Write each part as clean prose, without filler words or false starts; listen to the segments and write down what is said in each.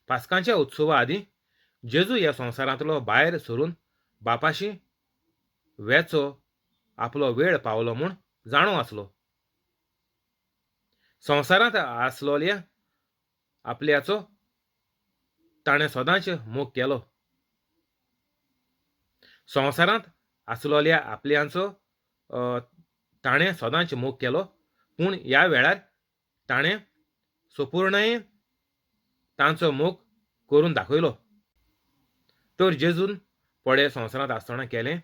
पास्कांच्या उत्सवा आदीं जेजू ह्या संवसारांतलो भायर सरून बापाशी वेचो आपलो वेळ पावलो म्हूण जाणो आसलो. संवसारांत आसलोल्या आपल्याचो ताणें सदांच मोग केलो. संवसारांत आसलोल्या आपल्याचो ताणें सदांच मोग केलो, पूण ह्या वेळार ताणें संपूर्णयेन तांचो मोग करून दाखयलो. तर जेजून पडे संवसारांत आसतना केलें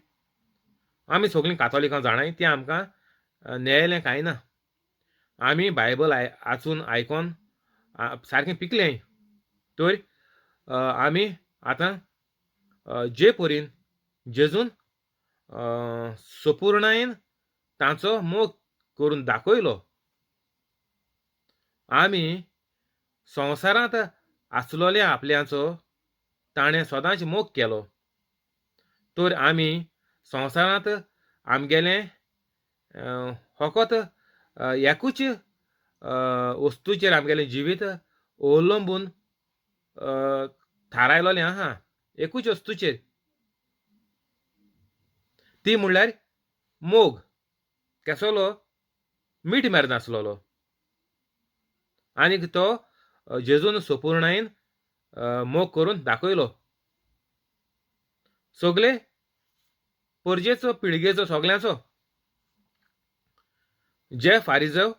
आमी सगळीं कातोलिकां जाणाय तें आमकां नेयलें कांय ना. आमी बायबल आचून आयकोन सारकें पिकलें. तर आमी आतां जे परीन जेजून संपूर्णयेन तांचो मोग करून दाखयलो, आमी संवसारांत आसलोल्या आपल्याचो ताणें सदांच मोग केलो. तर आमी संवसारांत आमगेलें फकत एकूच वस्तूचेर आमगेलें जिवीत अवलंबून थारायलोलें आहा. एकूच वस्तूचेर, ती म्हणल्यार मोग. केसलो? मीठ मार नासलोलो. आनीक तो जेजून संपूर्णयेन मोग करून दाखयलो. सगळे परजेचो पिळगेचो सगळ्यांचो जे फारिजव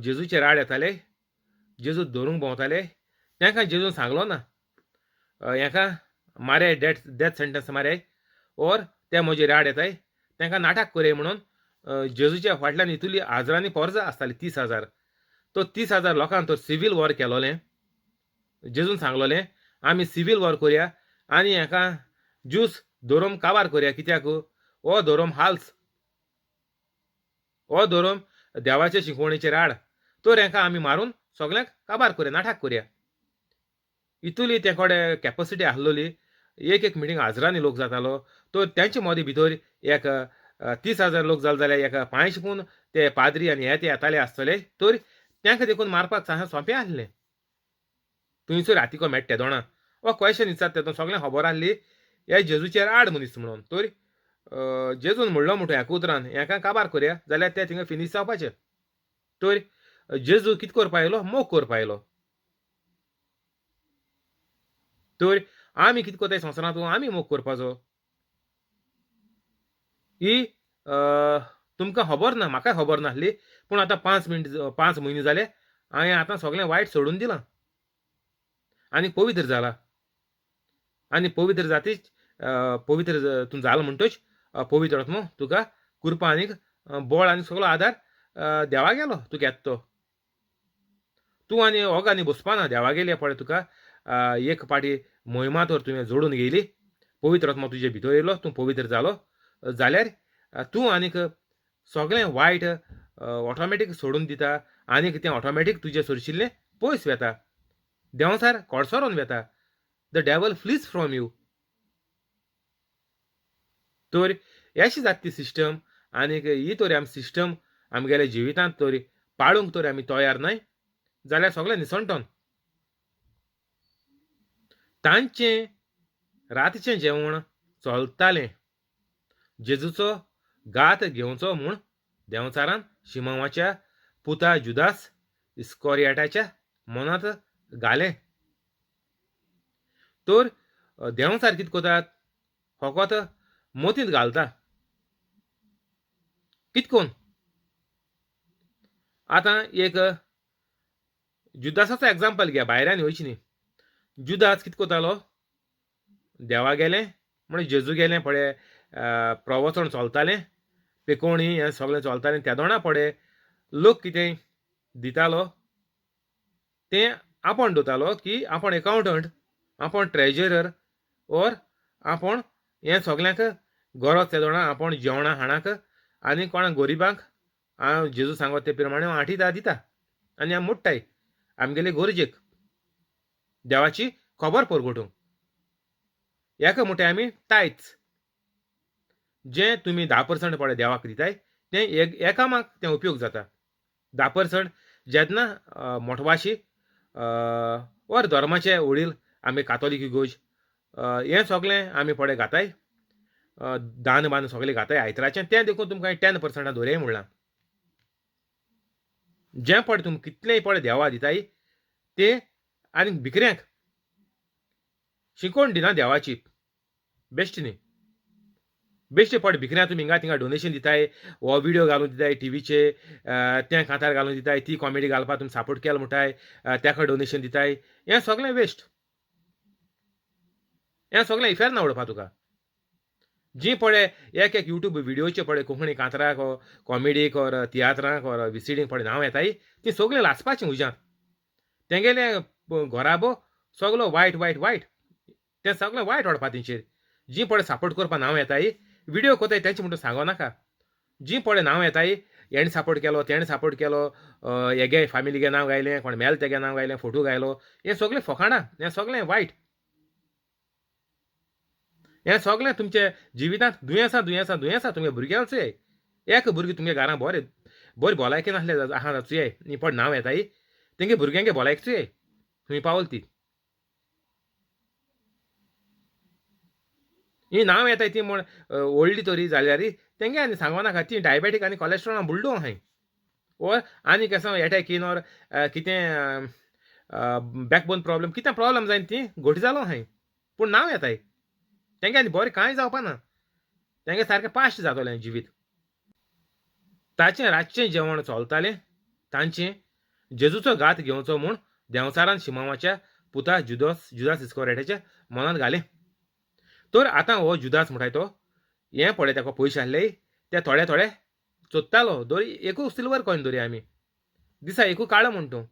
जेजूचेर आड येताले, जेजू धरूंक भोंवताले, तांकां जेजून सांगलो ना हेका मारे डेथ सेंटन्स मारे ओर ते म्हजे आड येताय तांकां नाटक कोरे म्हणून जेजूच्या फाटल्यान इतुली हजारांनी पोरजां आसतालीं 30,000. तो 30,000 लोकांक तो सिवील वॉर केलोलें. जेजून सांगलोलें आमी सिवील वॉर कोरया आनी हेका ज्यूस धोरम काबार कोरया. कित्याक हो धोरम हाल्स, हो धोरम देवाचे शिकवणेचेर आड. तर हेका आमी मारून सगळ्यांक काबार कोरया, नाटक कोरया. इतुली ते कोडे कॅपसिटी आसलोली. एक मिटींग हजारांनी लोक जातालो. तर तेंचे मदीं भितर एक 30,000 लोक जाले जाल्यार एक 5 पूण ते पाद्री आनी हे ते येताले आसतले. तर तांकां देखून मारपाक सोंपें आसलें. थंयसर हातीको मेळटा ते दोणां हो क्वेश्चन विचारता तेतून सगळ्यांक खबर आसली हे जेजूचेर आड मनीस म्हणून. तर जेजून म्हणलो म्हणटो ह्या उतरान हेका काबार कोरया जाल्यार ते थिंगा फिनीश जावपाचें. तर जेजू कितें करपा आयलो? मोग करपा आयलो. तर आमी कितें कोताय संवसारांत? आमी मोग करपाचो. ही तुमकां खबर ना, म्हाका खबर नासली. पूण आतां 5 म्हयने जाले हांवें आतां सगळें वायट सोडून दिलां आनी पवित्र जाला. आनी पवित्र जातीच पवित्र तूं जालो म्हणटच पवित्र आत्मो तुका कृपा आनीक बळ आनी सगळो आदार देवा गेलो तूं घेता तो. तूं आनी होग आनी बसपाना देवा गेले पळय तुका एक पाटी मोहिमा तर तुवें जोडून घेयली, पवित्र आत्मो तुजे भितर येयलो, तूं पवित्र जालो जाल्यार तूं आनीक सगळें वायट ऑटोमॅटीक सोडून दिता आनीक तें ऑटोमॅटीक तुजे सरशिल्लें पयस वेता. देंवचार कोडसोरोन वेता. The devil fleas from you. तर अशी जाता ती सिस्टम. आनीक ही तरी आमी सिस्टम आमगेल्या जिवितांत तरी पाळूंक तरी आमी तयार नाय जाल्यार सगळें निसंटोन. तांचें रातचें जेवण चलतालें. जेजूचो गात घेवचो म्हूण देंवचारान शिमोनाच्या पुता जुदास इस्कॉरियाटाच्या मनांत घालें. तर देंवचार कितें कोतात? फकत मोतींत घालता. कितकोन? आतां एक जुदासाचो एग्जाम्पल घे, भायल्यान वयची न्ही. जुदास कितें कोतालो? देवा गेलें म्हण जेजू गेलें पळय प्रवचन चलतालें, पेकोवणी हें सगळें चलतालें. त्या दोणा पळय लोक कितें दितालो तें आपूण दोतालो की आपूण एकावंटंट, आपूण ट्रेजरर ओर आपूण हें सगळ्यांक गरज त्या दोणां आपूण जेवणां हाडाक आनी कोणाक गरिबांक हांव जेजू सांगो ते प्रमाणे हांव 8 दिता आनी हांव मोडटाय आमगेले गरजेक देवाची खबर परगटूंक. हेका म्हणटाय आमी टायथ्स. जें तुमी 10% पळय देवाक दिताय तें एकामाक तें उपयोग जाता. 10% जेन्ना मोठवाशी और धर्माचे वडील आमी कातोलीक इगोज हें सगळें आमी पळय घाताय दान बान सगळें घाताय आयताराचें तें देखून तुमकां 10% धोरय म्हणलां जें पळय तुमकां कितलेंय पळय देवा दिताय तें आनी भिकऱ्यांक शिकोवन दिना देवाची बेश्ट न्ही बेश्टे पड भिकऱ्या तुमी हिंगा थिंगा डोनेशन दिताय हो व्हिडिओ घालून दिताय टीव्हीचे त्या कांतार घालून दिताय ती कॉमेडी घालपाक तुमी सपोर्ट केलो म्हणटाय ताका डोनेशन दिताय हें सगळें वेस्ट हें सगळें इफेर ना उडोवपा तुका जी पळय एक एक युट्यूब व्हिडिओचे पळय कोंकणी कांतराक कॉमेडीक और तियात्रांक और विसिडींक पळय नांव येताय ती सगळीं लासपाचीं उज्यांत तेंगेले घोराबो सगलो वायट वायट वायट तें सगळें वायट हाडपा तेंचेर जी पळय सपोर्ट करपा नांव येताय व्हिडिओ कोताय तेंचे म्हणून सांगो नाका जी पळय नांव येताय हेणें सपोर्ट केलो तेणें सपोर्ट केलो हेगे फॅमिलीगे नांव घायलें कोण मेल तेगे नांव घायलें फोटो घायलो हें सगळें फकाणां हें सगळें वायट हें सगळें तुमचे जिवितांत दुयेंसां दुयेंसां दुयेंसां तुमगे भुरग्यांचो एक भुरगें तुमगे घरां बरें बरी भलायकी नासले आहा जाचुये न्ही पण नांव येताय तेंगे भुरग्यांगे भलायकेचोय खंय पावल ती ही नांव येताय ती म्हण व्हडली तरी जाल्यार तेंगे आनी सांगो नाका ती डायबेटीक आनी कोलेस्ट्रॉलां बुड्डू आहाय ओर आनी केसो एटॅकीन ओर कितें बॅकबोन प्रॉब्लेम कितें प्रॉब्लेम जायन ती घोटी जालो आहाय पूण नांव येताय तेंगे आनी बरें कांय जावपा ना तेंगे सारकें पाश्ट जातोलें जिवीत ताचें रातचें जेवण चलतालें तांचें जेजूचो घात घेवचो म्हूण देंवचारान शिमावाच्या पुता जुदास इस्कोरेटाच्या मनांत घालें तर आतां हो जुदास म्हणटाय तो हें पळय ताका पयशे आहले ते थोडे थोडे चोत्तालो दोरी एकू सिल्वर कॉयन दोरी आमी दिसा एकू काळो म्हण तूं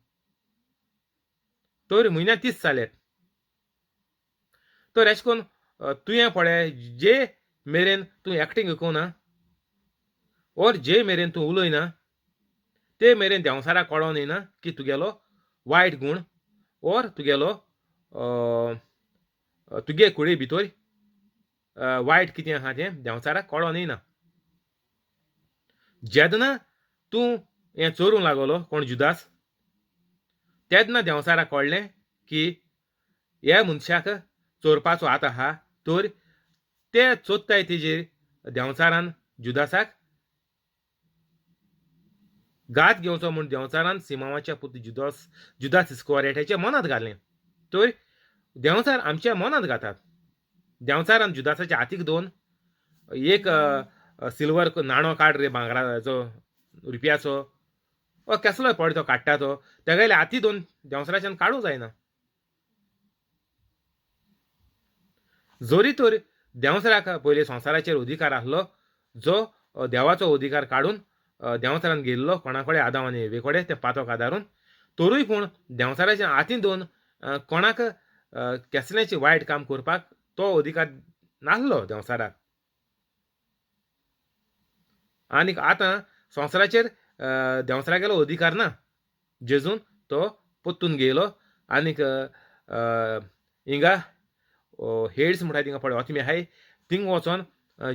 तर म्हयन्याक 30 जालेत तर अशें करून तुवें पळय जे मेरेन तूं एक्टींग विकोना ओर जे मेरेन तूं उलयना ते मेरेन देंवसाराक कळोन येना की तुगेलो वायट गूण ओर तुगेलो तुगे कुडी भितर वायट कितें आहा तें देंवचाराक कळोन येना जेन्ना तूं हें चोरूंक लागलो कोण जुदास तेन्ना देंवचाराक कळ्ळें की ह्या मनशाक चोरपाचो हात आहा तर ते चोत्ताय तेजेर देंवचारान जुदासाक घात घेवचो म्हूण देंवचारान सिमावाच्या पुत जुदास इस्कोरेटाच्या मनांत घालें तर देंवचार आमच्या मनांत घातात देंवचारान जुदासाच्या हातीक दोन एक सिल्वर नाणो काड रे भांगराचो रुपयाचो ओ केसलोय पड तो काडटा तो तेगेले हाती दोन देंवसराच्यान काडूं जायना जोरी तर देंवसराक पयलीं संवसाराचेर अधिकार आसलो जो देवाचो अधिकार काडून देंवसरान गेल्लो कोणा कडेन आदाम आनी हेवे कडेन ते पातोक आदारून तोरूय पूण देंवसराच्या हातीन दोन कोणाक केसलेंचे वायट काम करपाक तो अधिकार नासलो देंवसाराक आनीक आतां संवसाराचेर देंवसरागेलो अधिकार ना जेजून तो पोत्तून गेलो आनीक हिंगा हेड्स म्हणटाय थिंगा पळय ओतमी आहाय थिंग वचोन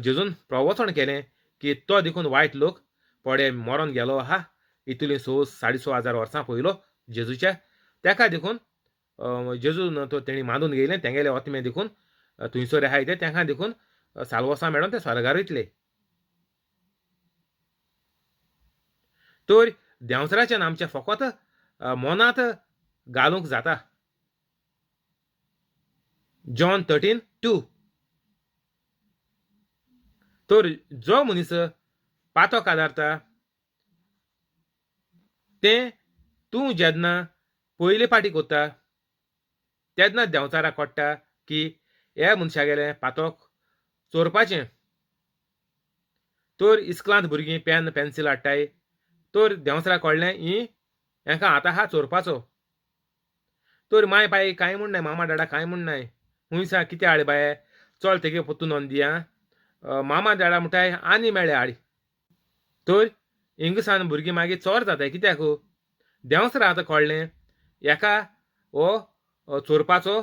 जेजून प्रवचन केलें की तो देखून वायट लोक पडे मरोन गेलो आहा इतुली 6,500 वर्सां पयलो जेजूच्या तेका देखून जेजून तो तेणी मांडून गेलें तेंगेले ओतमे देखून थंयसर आहाय ते तेंकां देखून साल्वसां मेळोन ते स्वर्गार वयतले तर देंवसराच्यान आमच्या फकत मनांत घालूंक जाता जॉन 13:2 तर जो मनीस पातोक आदारता तें तूं जेन्ना पयले पाटी कोत्ता तेन्ना देंवचाराक कळटा की ह्या मनशागेलें पातोक चोरपाचें तर इस्कलांत भुरगीं पेन पेन्सील हाडटाय तर देंवसराक कळ्ळें ही हेंकां आतां आहा चोरपाचो तर माय बाय कांय म्हूण नाय मामा डाडा कांय म्हूण नाय हुंयसा कितें हाड बाये चल तेगे पोत्तून व्होन दिया मामा डाडा म्हणटाय आनी मेळ्ळे हाड तर हिंगसान भुरगीं मागीर चोर जाताय कित्याक देंवसरा आतां कळ्ळें हेका हो चोरपाचो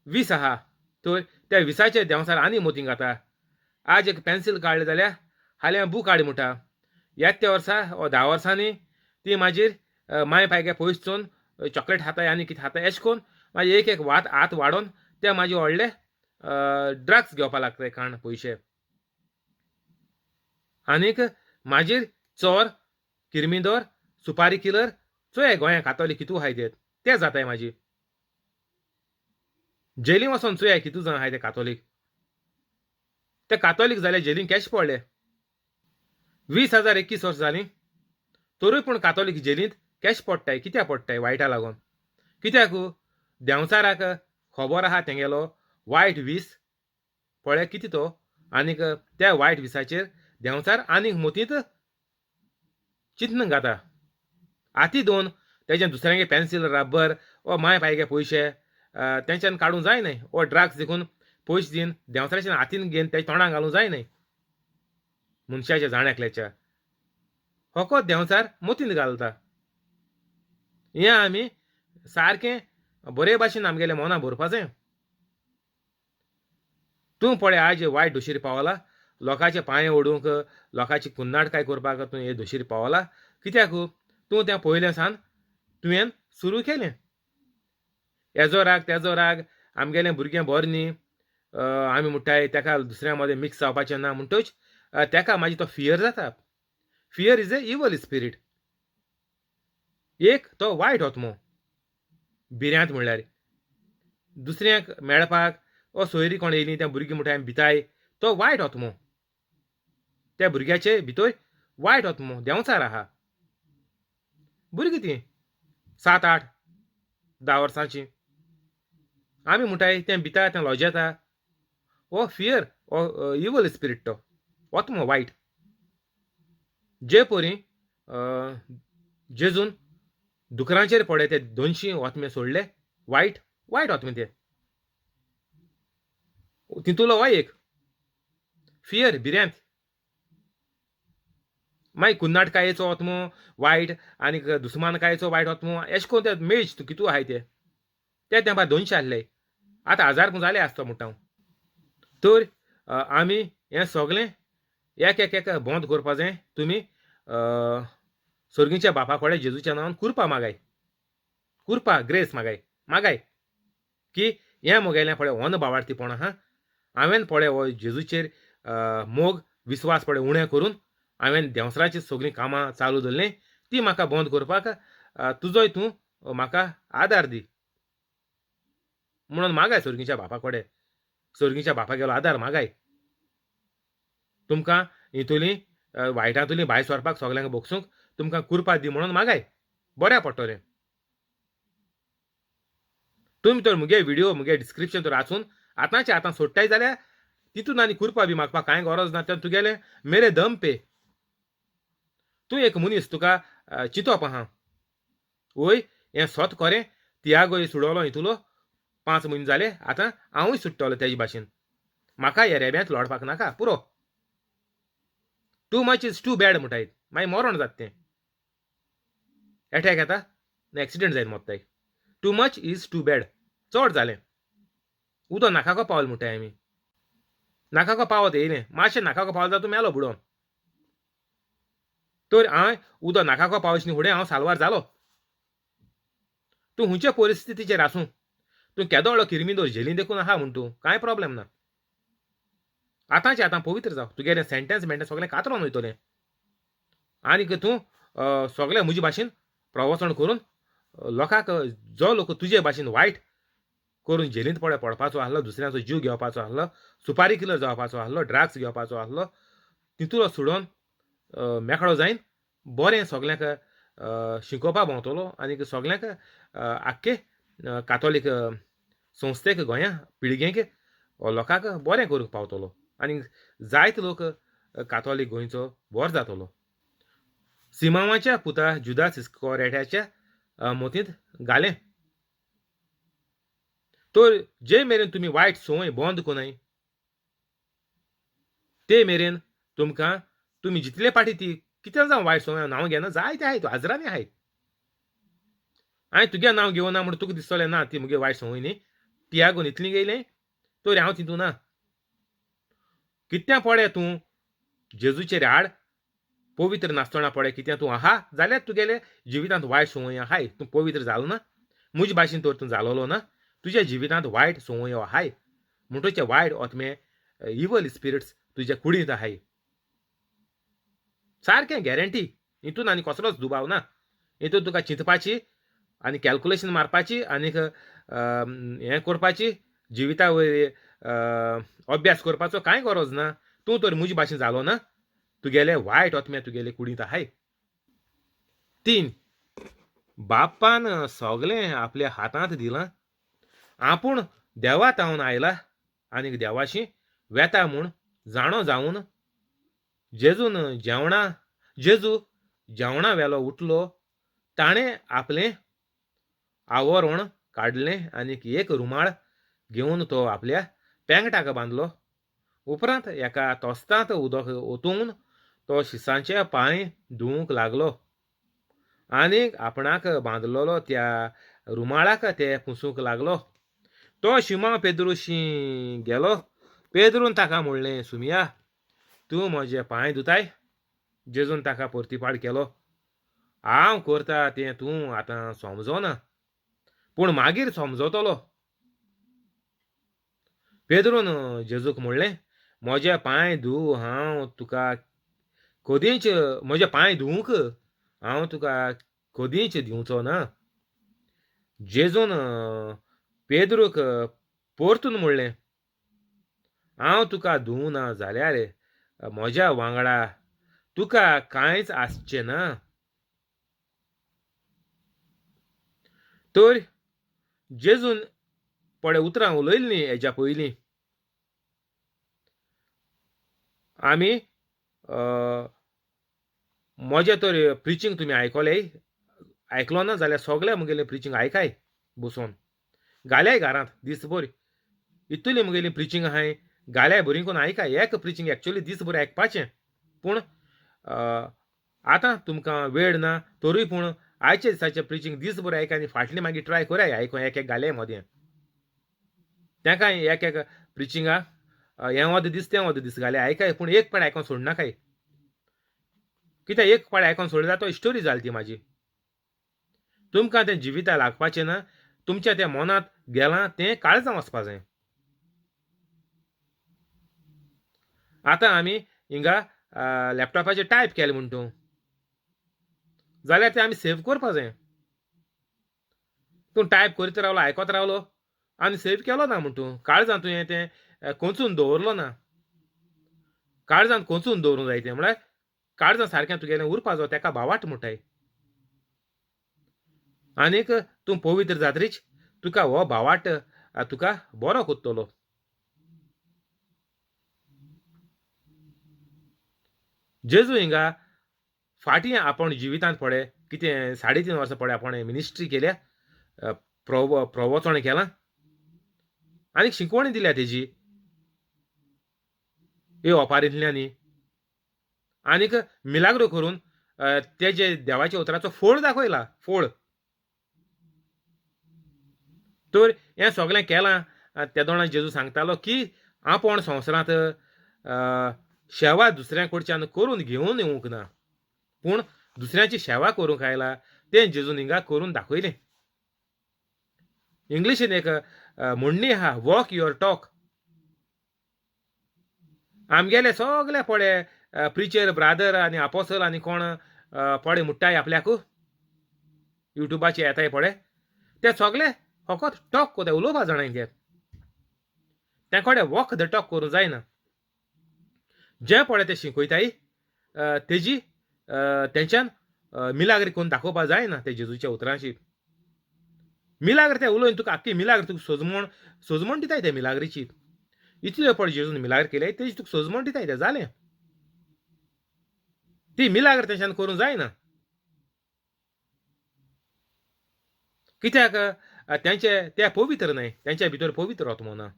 वीस आहा तर त्या विसाचेर देंवसार आनी मोतींग घाता आज एक पेन्सील काडलें जाल्यार हाल्यां बूक हाड म्हणटा येत्या वर्सा ओ 10 वर्सांनी ती मागीर माय पायगे पयस चोवन चॉकलेट खाताय आनी कितें खाताय अशें करून मागीर एक हात वाडोवन ते म्हाजे व्हडले ड्रग्स घेवपा लागताय काण पयशे. आनीक मागीर चोर, किरमिदोर, सुपारी किलर चोय गोंया कातोलीक कितू आहाय ते जाताय मागीर. जेलीन वचोन चोया कितू जाण आहाय ते कातोलीक. ते कातोलीक जाल्यार जेलीन केश पडले. 20,021 वर्सां जालीं तोरूय पूण कातोलीक जेलींत केश पडटाय. कित्याक पडटाय? वायटा लागोन. कित्याक देंवचाराक खबर आहा तेंगेलो वायट वीस पळय कितें तो. आनीक त्या वायट विसाचेर देंवचार आनीक मोतींत चिंतन घाता. हाती दोन तेजें दुसऱ्यांगे पेन्सील रब्बर वो माय पायगे पयशे तेंच्यान काडूंक जाय न्हय. वो ड्रग्स देखून पयशे दीन देंवचाराचे हातीन घेवन तेच्या तोंडाक घालूंक जाय न्हय मनशाच्या जाण्याकल्याच्या. फकत देंवचार मोतींत घालता. हें आमी सारकें बरे भाशेन आमगेलें मनां भरपा जाय. तूं पळय आज वायट दोशीर पावला. लोकांचे पांये ओडूंक, लोकांची कुन्नाटकाय करपाक तूं हे दोशीर पावला. कित्याक तूं तें पयलें सावन तुवें सुरू केलें. हेजो राग तेजो राग आमगेलें भुरगें बरें न्ही. आमी म्हणटाय तेका दुसऱ्या मदें मिक्स जावपाचें ना म्हणटच तेका मागीर तो फियर जाता. फियर इज ए इवल स्पिरीट. एक तो वायट आत्मो भिऱ्यांत म्हणल्यार. दुसऱ्यांक मेळपाक वो सोयरी कोण येयलीं त्या भुरगीं म्हणटाय भिताय तो वायट आत्मो. त्या भुरग्याचे भितर वायट आत्मो देंवचार आहा. भुरगीं तीं 7-8, 10 वर्सांचीं. आमी म्हणटाय तें भिता तें लॉजेता. वो फियर वो इवल स्पिरीट तो आत्मो वायट. जे परी जेजून दुकरांचेर पडे ते 200 आत्मे सोडले वायट आत्मे ते. तितूलो हो एक फियर भिऱ्यांत. मागीर कुन्नाटकायेचो आत्मो वायट आनीक दुस्मानकायेचो वायट आत्मो अशें करून ते मेळच कितू आहाय ते. त्या तेंपार 200 आहले. आतां 1000 जाले आसता म्हणटा हांव. तर आमी हें सगलें एक बंद करपा जाय. तुमी सर्गीच्या बापा कडेन जेजूच्या नांवान कुरपा मागाय. कुरपा ग्रेस मागाय की हें म्हगेलें पळय होन भावार्थीपण आहा. हांवें पळय हो जेजूचेर मोग विस्वास पळय उणें करून हांवें देंवसराची सगळीं कामां चालू दवरलीं. ती म्हाका बंद करपाक तुजोय तूं म्हाका आदार दी म्हणून मागाय सर्गीच्या बापा कडेन. सर्गीच्या बापागेलो आदार मागाय. तुमकां हितुलीं वायटांतुलीं भायर सरपाक सगल्यांक बोगसूंक तुमकां कुरपा दी म्हणून मागाय. बऱ्या पडटलें. तुमी तर मुगे व्हिडिओ मुगे डिस्क्रिप्शन तर वाचून आतांच्या आतां सोडटाय जाल्यार तितून आनी कुरपा बी मागपाक कांय गरज ना. तें तुगेलें मेरे दम पे. तूं एक मनीस तुका चिंतप आहा. वय हें सोत खरें तियागोय सुडोलो हितूलो 5 म्हयने जाले. आतां हांवूय सुट्टलो तेजे भाशेन. म्हाका ह्या रेब्यांत लोडपाक नाका पुरो. Too much is too bad म्हणटाय. मागीर मरण जाता तें. एटॅक येता एक्सिडेंट जायन मोत्ताय. Too much is too bad. चड जालें. उदो नाकाको पावल म्हणटाय आमी. नाकाको पावत येयलें. मातशें नाकाको पावल जाल्यार तूं मेलो बुडोवन. तर हांव उदो नाकाको पावचे न्ही फुडें हांव साल्वार जालो. तूं खंयचे परिस्थितीचेर आसूं. तूं केदो व्हडलो किरमिदोर जेलीन देखून आहा म्हूण तूं कांय प्रॉब्लेम ना. आतांचे आतां पवित्र जाव. तुगेलें सेंटेन्स सगलें कातरोन वयतलें. आनीक तूं सगलें म्हजे भाशेन प्रवचन करून लोकांक जो लोक तुजे भाशेन वायट करून जेलींत पडपाचो आहलो, दुसऱ्यांचो जीव घेवपाचो आहलो, सुपारी किलर जावपाचो आहलो, ड्रग्स घेवपाचो आहलो, तितूलो सोडून मेकळो जायन बरें सगल्यांक शिकोवपा भोंवतलो. आनीक सगल्यांक आख्खे कातोलीक संस्थेक गोंया पिळगेक लोकांक बरें करूंक पावतलो. आनीक जायते लोक कातोलीक गोंयचो वर जातलो. सिमावाच्या पुता जुदास इस्कॉरियोताच्या मोतींत घालें. तर जे मेरेन तुमी वायट संवय बंद कोनाय ते मेरेन तुमकां तुमी जितले पाटी ती कितें जावं वायट संवय नांव घेना जायते आहाय हजारांनी आहाय. हांवें तुगे नांव घेवना म्हूण तुका दिसतलें ना ती मुगे वायट संवय न्ही. तियागोन इतलीं गेयलें तर हांव तितून ना. कितें पळय तूं जेजूचेर हाड पवित्र नासतना पळय कितें तूं आहा जाल्यार तुगेले जिवितांत वायट संवय आहाय. तूं पवित्र जालो ना. म्हजे भाशेन तर तूं जालोलो ना. तुज्या जिवितांत वायट संवयो आहाय म्हणटचे वायट ओतमे इवल स्पिरिट्स तुज्या कुडींत आहाय सारकें गॅरंटी हितून आनी कसलोच दुबाव ना हितून तुका चिंतपाची आनी कॅल्क्युलेशन मारपाची आनीक हें करपाची जिविता वयर अभ्यास करपाचो कांय गरज ना तूं तर म्हजे भाशेन जालो ना तुगेले वायट ओतमे तुगेले कुडींत आहाय 3 बापान सगळें आपल्या हातांत दिलां आपूण देवा तावन आयला आनीक देवाशी वेता म्हूण जाणो जावन जेजू जेवणा वेलो उठलो ताणें आपलें आवरण काडलें आनीक एक रुमाळ घेवन तो आपल्या पेंगटाक बांदलो उपरांत एका तोस्तांत उदक ओतून तो शिसांचे पांय धुवंक लागलो आनीक आपणाक बांदलोलो त्या रुमाळाक ते पुसूंक लागलो तो शिमा पेद्रूशी गेलो पेद्रून ताका म्हणलें सुमिया तूं म्हजे पांय धुताय जेजून ताका परतीपाड केलो हांव करता तें तूं आतां समजोना पूण मागीर समजतलो पेद्रून जेजूक म्हणलें म्हजे पांय धुव हांव तुका कदींच म्हजे पांय धुवंक हांव तुका कदींच दिवचो ना जेजून पेद्रूक परतून म्हणलें हांव तुका धुवं ना जाल्यार म्हज्या वांगडा तुका कांयच आसचें ना तर जेजून पळय उतरां उलयलीं हेज्या पयलीं आमी म्हजें तर प्रिचींग तुमी आयकलो ना जाल्यार सगळें म्हगेलें प्रिचींग आयकाय बसून घाल्याय घरांत दिसभर इतली म्हगेलीं प्रिचींग आहाय घाल्याय बरी करून आयकाय एक प्रिचींग एक्चुअली दीसभर आयकपाचें पूण आतां तुमकां वेळ ना तरूय पूण आयचे दिसाचें प्रिचींग दीसभर आयका आनी फाटलें मागीर ट्राय कराय आयको एक घाले मदें तेका एक प्रिचिंगाक हें वद दीस तें वद दीस घाले आयकाय पूण एक पाड आयकोन सोडनाकाय कित्याक एक पाड आयकोन सोडल्यार तो स्टोरी जाली ती म्हाजी तुमकां तें जिविता लागपाचें ना तुमच्या त्या मनांत गेलां तें काळजां वचपा जाय आतां आमी हिंगा लॅपटॉपाचेर टायप केलें म्हण तूं जाल्यार तें आमी सेव करपा जाय तूं टायप करीत रावलो आयकोत रावलो आनी सेव केलो ना म्हण तूं काळजां तुवें तें कोंचून दवरलो ना काळजांत कोंचून दवरूंक जाय तें म्हळ्यार काळजां सारकें तुगेलें उरपा जाय तेका भावाट म्हणटाय आनीक तूं पवित्र जातरीच तुका हो भावाट तुका बरो कोत्तलो जेजू हिंगा फाटीं आपण जिवितांत पळय कितें 3.5 वर्सां पळय आपण मिनिस्ट्री केल्या प्रवचण केलां आनीक शिकवणी दिल्या तेजी हे ओपारींतल्यानी आनीक मिलाग्रो करून तेजे देवाच्या उतराचो फोळ दाखयला फोळ तर हें सगळें केलां त्या दोळान जेजू सांगतालो की आपूण संवसारांत सेवा दुसऱ्यां कडच्यान करून घेवन येवंक ना पूण दुसऱ्याची सेवा करूंक आयला तें जेजून हिंगा करून दाखयलें इंग्लिशीन एक म्हणणी आहा वॉक युअर टॉक आमगेले सगळे पळय प्रिचर ब्रादर आनी आपोसल आनी कोण पळय म्हणटाय आपल्याक युट्यूबाचेर येताय पळय ते सगळे फकत टॉक कोताय उलोवपा जाणाय ते तें वॉक द टॉक करूं जायना जे पळय ते शिकयताय तेजी तेंच्यान मिलाग्री करून दाखोवपा जायना ते जेजूच्या उतरांची मिलाग्र ते उलोवन तुका आख्खी मिलाग्र तुका सोजमण दिताय ते मिलाग्रीची इतले पळय जेजून मिलाग्र केले तेजी तुका सोजमण दिताय ते जालें ती मिलाग्र तेंच्यान करूं जायना कित्याक तेंचे ते पवित्र न्हय तेंच्या भितर पवित्र आत्मो ना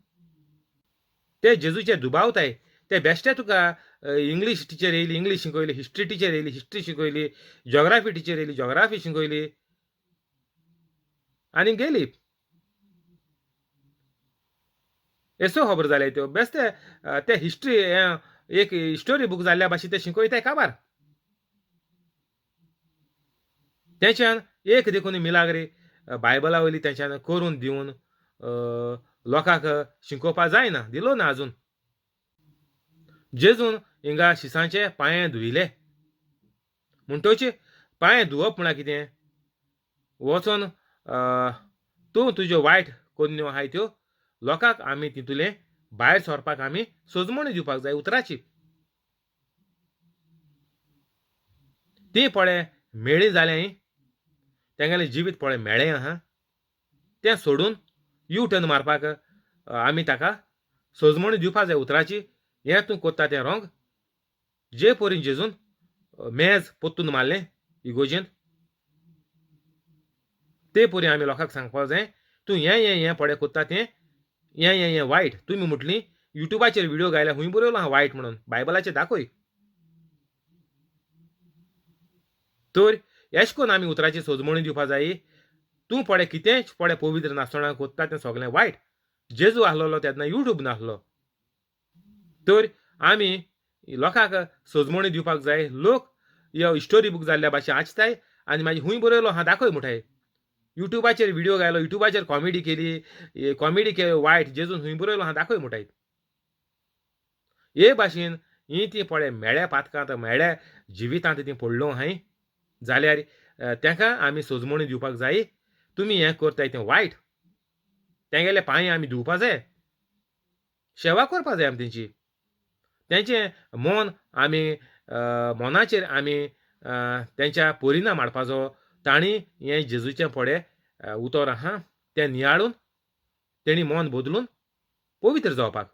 ते जेजूचे दुबावताय ते बेश्टे तुका इंग्लीश टिचर येयली इंग्लीश शिकयली हिस्ट्री टिचर येयली हिस्ट्री शिकयली जॉग्राफी टिचर येयली जॉग्राफी शिकयली आनी गेली एसो खबर जाले त्यो बेश्टे ते हिस्ट्री एक स्टोरी बूक जाल्ल्या भाशेन ते शिकयताय काबार तेंच्यान एक देखून मिलाग्री बायबला वयली तेंच्यान करून दिवन लोकांक शिंकोवपा जायना दिलो ना आजून. जेजून हिंगा शिसांचे पांये धुयले म्हणटोच पांये धुवप म्हळ्यार कितें वचोन तूं तुज्यो वायट कोन्यो आहाय त्यो लोकांक आमी तितूले भायर सरपाक आमी सोजमणी दिवपाक जाय उतराची. ती पळय मेळ्ळी जालें तेंगेलें जिवीत पळय मेळ्ळें आहा तें सोडून यू टर्न मारपाक आमी ताका सोजमणी दिवपाक जाय उतराची. हें तूं कोत्ता तें रोंग. जे परीन जेजून मेज पोत्तून मारलें इगोजेंत ते परी आमी लोकांक सांगपाक जाय तूं हें पळय कोत्ता तें हें वायट. तुमी म्हटलीं युट्यूबाचेर व्हिडिओ घायल्या खूंय बरयलो आहा वायट म्हणून बायबलाचेर दाखय. तर एश कोन्न आमी उतराची सोजमणी दिवपाक जायी. तूं पळय कितेंच पळय पवित्र नासतना कोत्ता तें सगळें वायट. जेजू आहलोलो तेन्ना यूट्यूब नासलो. तर आमी लोकांक सोजमणी दिवपाक जाय. लोक ह्यो स्टोरी बूक जाल्ल्या भाशेन आचताय आनी मागीर खूंय बरयलो आहा दाखय म्हणटाय. युट्यूबाचेर व्हिडिओ घायलो युट्यूबाचेर कॉमेडी केली कॉमेडी वायट जेजून खूंय बरयलो आहा दाखय म्हणटाय. हे भाशेन ही ती पळय मेळ्या पातकांत मेळ्या जिवितांत ती पडलो आहाय जाल्यार तांकां आमी सोजमणी दिवपाक जायी. तुमी हें करताय तें वायट. तेंगेले पांये आमी धुवपा जाय सेवा करपा जाय आमी तेंची. तेंचें मन आमी मनाचेर आमी तेंच्या परिणाम हाडपाचो. तांणी हें जेजूचें पळय उतर आहा तें नियाळून तेणी मन बदलून पवित्र जावपाक.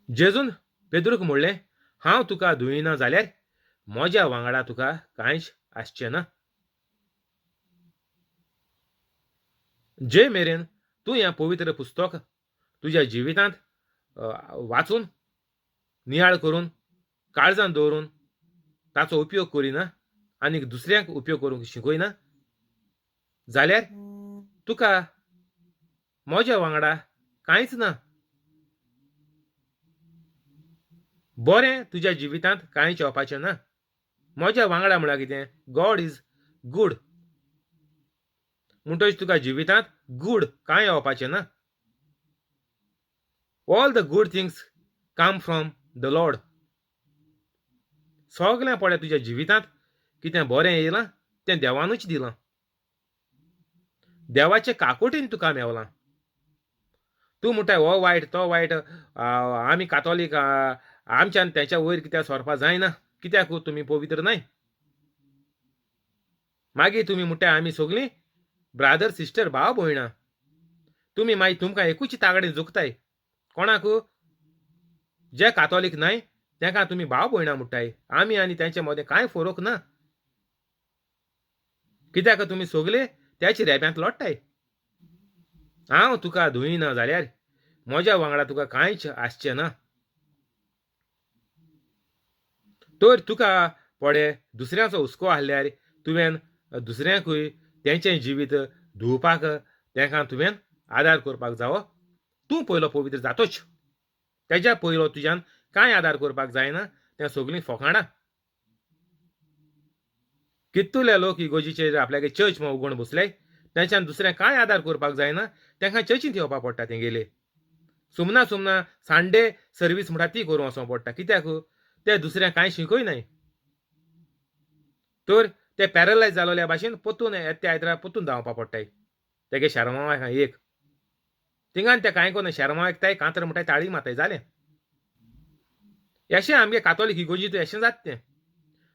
जेजून पेद्रूक म्हणलें हांव तुका धुयना जाल्यार म्हज्या वांगडा तुका कांयच आसचें ना. जे मेरेन तूं हें पवित्र पुस्तक तुज्या जिवितांत वाचून नियाळ करून काळजांत दवरून ताचो उपयोग करिना आनीक दुसऱ्यांक उपयोग करूंक शिकयना जाल्यार तुका म्हज्या वांगडा कांयच ना. बरें तुज्या जिवितांत कांयच येवपाचें ना. म्हज्या वांगडा म्हळ्यार कितें गॉड इज गूड म्हणटच तुका जिवितांत गूड कांय येवपाचें ना. All the good things come from the Lord. सगलें पळय तुज्या जिवितांत कितें बरें येयलां तें देवानूच दिलां. देवाचे काकोटीन तुका मेवलां. तूं म्हणटाय हो वायट तो वायट आमी कातोलीक आमच्यान तेच्या वयर कित्याक सरपा जायना कित्याक तुमी पवित्र न्हय. मागीर तुमी म्हणटाय आमी सगळीं ब्रादर सिस्टर भाव भयणां. तुमी मागीर तुमकां एकूच तागडेन जोगताय कोणाक जे कातोलीक न्हय तांकां तुमी भाव भयणां म्हणटाय. आमी आनी तेंचे मदें कांय फरक ना कित्याक तुमी सगळे त्याच रेब्यांत लोडटाय. हांव तुका धुयना जाल्यार म्हज्या वांगडा तुका कांयच आसचें ना. तर तुका पळय दुसऱ्याचो हुस्को आहल्यार तुवें दुसऱ्यांकूय तेंचें जिवीत धुवपाक तांकां तुवें आदार करपाक जावो. तूं पयलो पवित्र जातोच. तेज्या पयलो तुज्यान कांय आदार करपाक जायना. तें सगळीं फोकाणां. कितूले लोक इगोजीचेर आपल्यागे चर्च म्हूण उगोवन बसल्याय तेंच्यान दुसऱ्यांक कांय आदार करपाक जायना. तांकां चर्चींत येवपाक पडटा तेंगेले. सुमना संडे सर्वीस म्हणटा ती करूं वचों पडटा कित्याक ते दुसऱ्यांक कांय शिकयनाय. तर ते पॅरलायज जालोल्या भाशेन पोत्तून येत्या आयतारा पोत्तून धांवपा पडटाय. तेगे शर्मावाक एक थिंगान ते कांय कोन्ना शर्मा एकताय कांतर म्हणटाय ताळी मारताय जालें. अशें आमगे कातोलीक इगोजीत अशें जाता तें.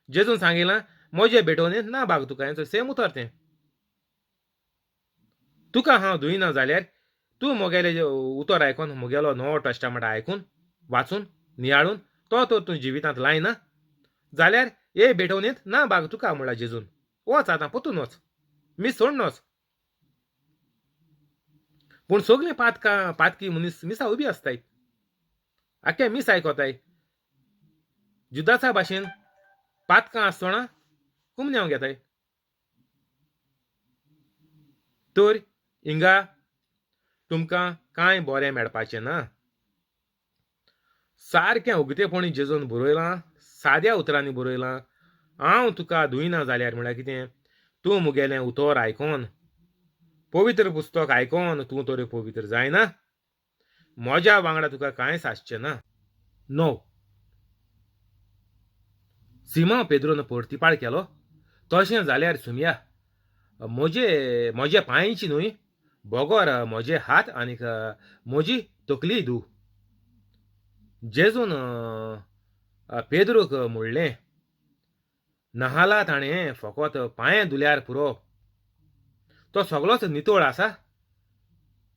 जेजून सांगिलां म्हजे भेटोवनीत ना भाग तुका हेंचो सेम उतर तें. तुका हांव धुयना जाल्यार तूं म्हगेलें उतर आयकोन म्हगेलो नवो टेस्टामेंट आयकून वाचून नियाळून तो तर तूं जिवितांत लायना जाल्यार हे भेटोवनीत ना भाग तुका म्हणला जेजून. वच आतां पोत्तून वच मीस सोडून वच. पूण सगळीं पातकी मनीस मिसा उबी आसताय. आख्खे मीस आयकोताय. जुदासा भाशेन पातकां आसतना कुमन्यांव घेताय. तर हिंगा तुमकां कांय बरें मेळपाचें ना. सारकें उगतेपणी जेजून बरयलां साद्या उतरांनी बरयलां. हांव तुका धुयना जाल्यार म्हळ्यार कितें तूं मुगेलें उतर आयकोन पवित्र पुस्तक आयकोन तूं तरी पवित्र जायना म्हज्या वांगडा तुका कांयच आसचें ना 9 सिमा पेद्रोन परतीपाळ केलो तशें जाल्यार सुमया म्हजे पांयची न्हय बोगोर म्हजे हात आनीक म्हजी तकली धू जेजून पेद्रूक म्हणलें नाहाला ताणें फकत पांये धुल्यार पुरो तो सगळोच नितळ आसा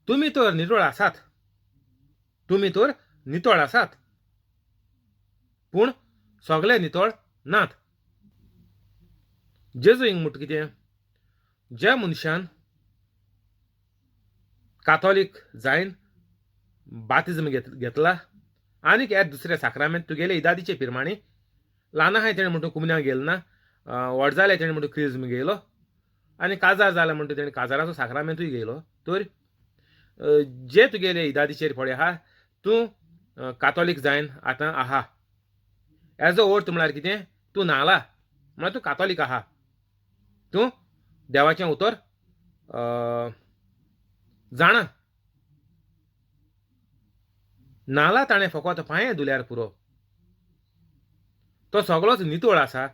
तुमी तर नितळ आसात पूण सगळे नितळ नात जेजू हिंग म्हणटा कितें ज्या मनशान कातोलीक जायन बातिजम घेतला आनीक ह्या दुसऱ्या साक्रामेंत तुगेले इदादीचे पिरमाणी ल्हान आहाय तेणें म्हणटा कुमन्याक गेलो ना व्हड जालें तेणें म्हणटा क्रिस्म घेयलो आनी काजार जालें म्हणटा तेणें काजाराचो साक्रामेंतूय घेयलो तर जे तुगेले इदादीचेर पडे आहा तूं कातोलीक जायन आतां आहा हेजो अर्थ म्हळ्यार कितें तूं नाला म्हळ्यार तूं कातोलीक आहा तूं देवाचें उतर जाणा नाला ताणें फकत पांये धुल्यार पुरो तो सगळोच नितळ आसा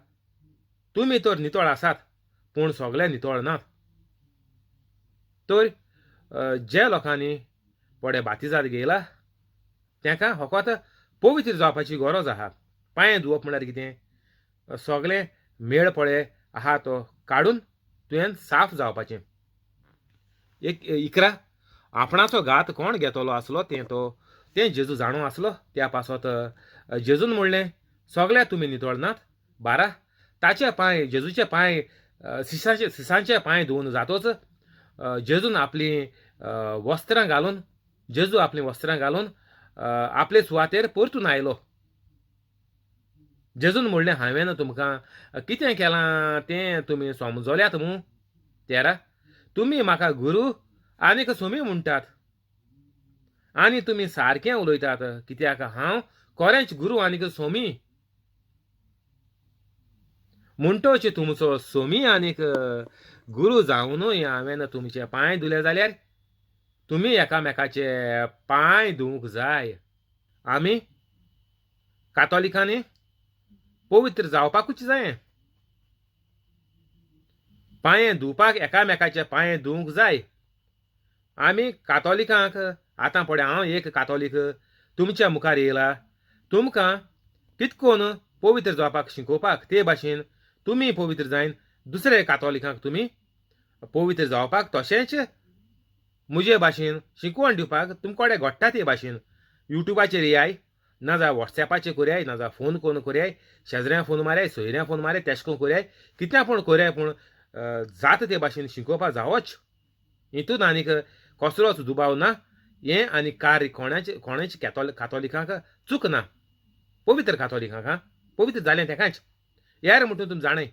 तुमी तर नितळ आसात पूण सगळे नितळ नात तर जे लोकांनी पडे बातिजाद घेयला तांकां फकत पवित्र जावपाची गरज आहा पांये धुवप म्हळ्यार कितें सगळे मेळ पळे आहा तो काडून तुवें साफ जावपाचें एक इकरा आपणाचो घात कोण घेतलो आसलो तें जेजू जाणू आसलो त्या पासत जेजून म्हणलें सगळे तुमी नितळ नात 12 ताचे पांय जेजूचे पांय सिसांचे पांय धुवन जातोच जेजून आपली वस्त्रां घालून आपले सुवातेर परतून आयलो जेजून म्हणलें हांवें तुमकां कितें केलां तें तुमी समजल्यात मूं 13 तुमी म्हाका गुरू आनीक सोमी म्हणटात आनी तुमी सारकें उलयतात कित्याक हांव खरेंच गुरू आनीक सोमी म्हणटोच तुमचो सोमी आनीक गुरू जावनूय हांवें तुमचे पांय धुले जाल्यार तुमी एकामेकाचे पांय धुवंक जाय आमी कातोलिकांनी पवित्र जावपाकूच जाय पांये धुवपाक एकामेकाचे पांय धुवंक जाय आमी कातोलिकांक आतां पळय हांव एक कातोलीक तुमच्या मुखार येयला तुमकां कितकोन पवित्र जावपाक शिकोवपाक ते भाशेन तुमी पवित्र जायन दुसरे कातोलिकांक तुमी पवित्र जावपाक तशेंच म्हजे भाशेन शिकवण दिवपाक तुमकोडे घडटा ते भाशेन युट्यूबाचेर येयाय नाजाल्यार वॉट्सॅपाचेर करयाय नाजाल्यार फोन करून करयाय शेजऱ्यां फोन मारयाय सोयऱ्यां फोन मारयाय तेश करून करयाय कित्या पूण करयाय पूण जाता ते भाशेन शिकोवपाक जावच हितून आनीक कसलोच दुबाव ना हें आनी कार्य कोणाचे कातोलिकांक चूक ना पवित्र कातोलिकांक पवित्र जालें तेकाच यार म्हणून तुमी जाणय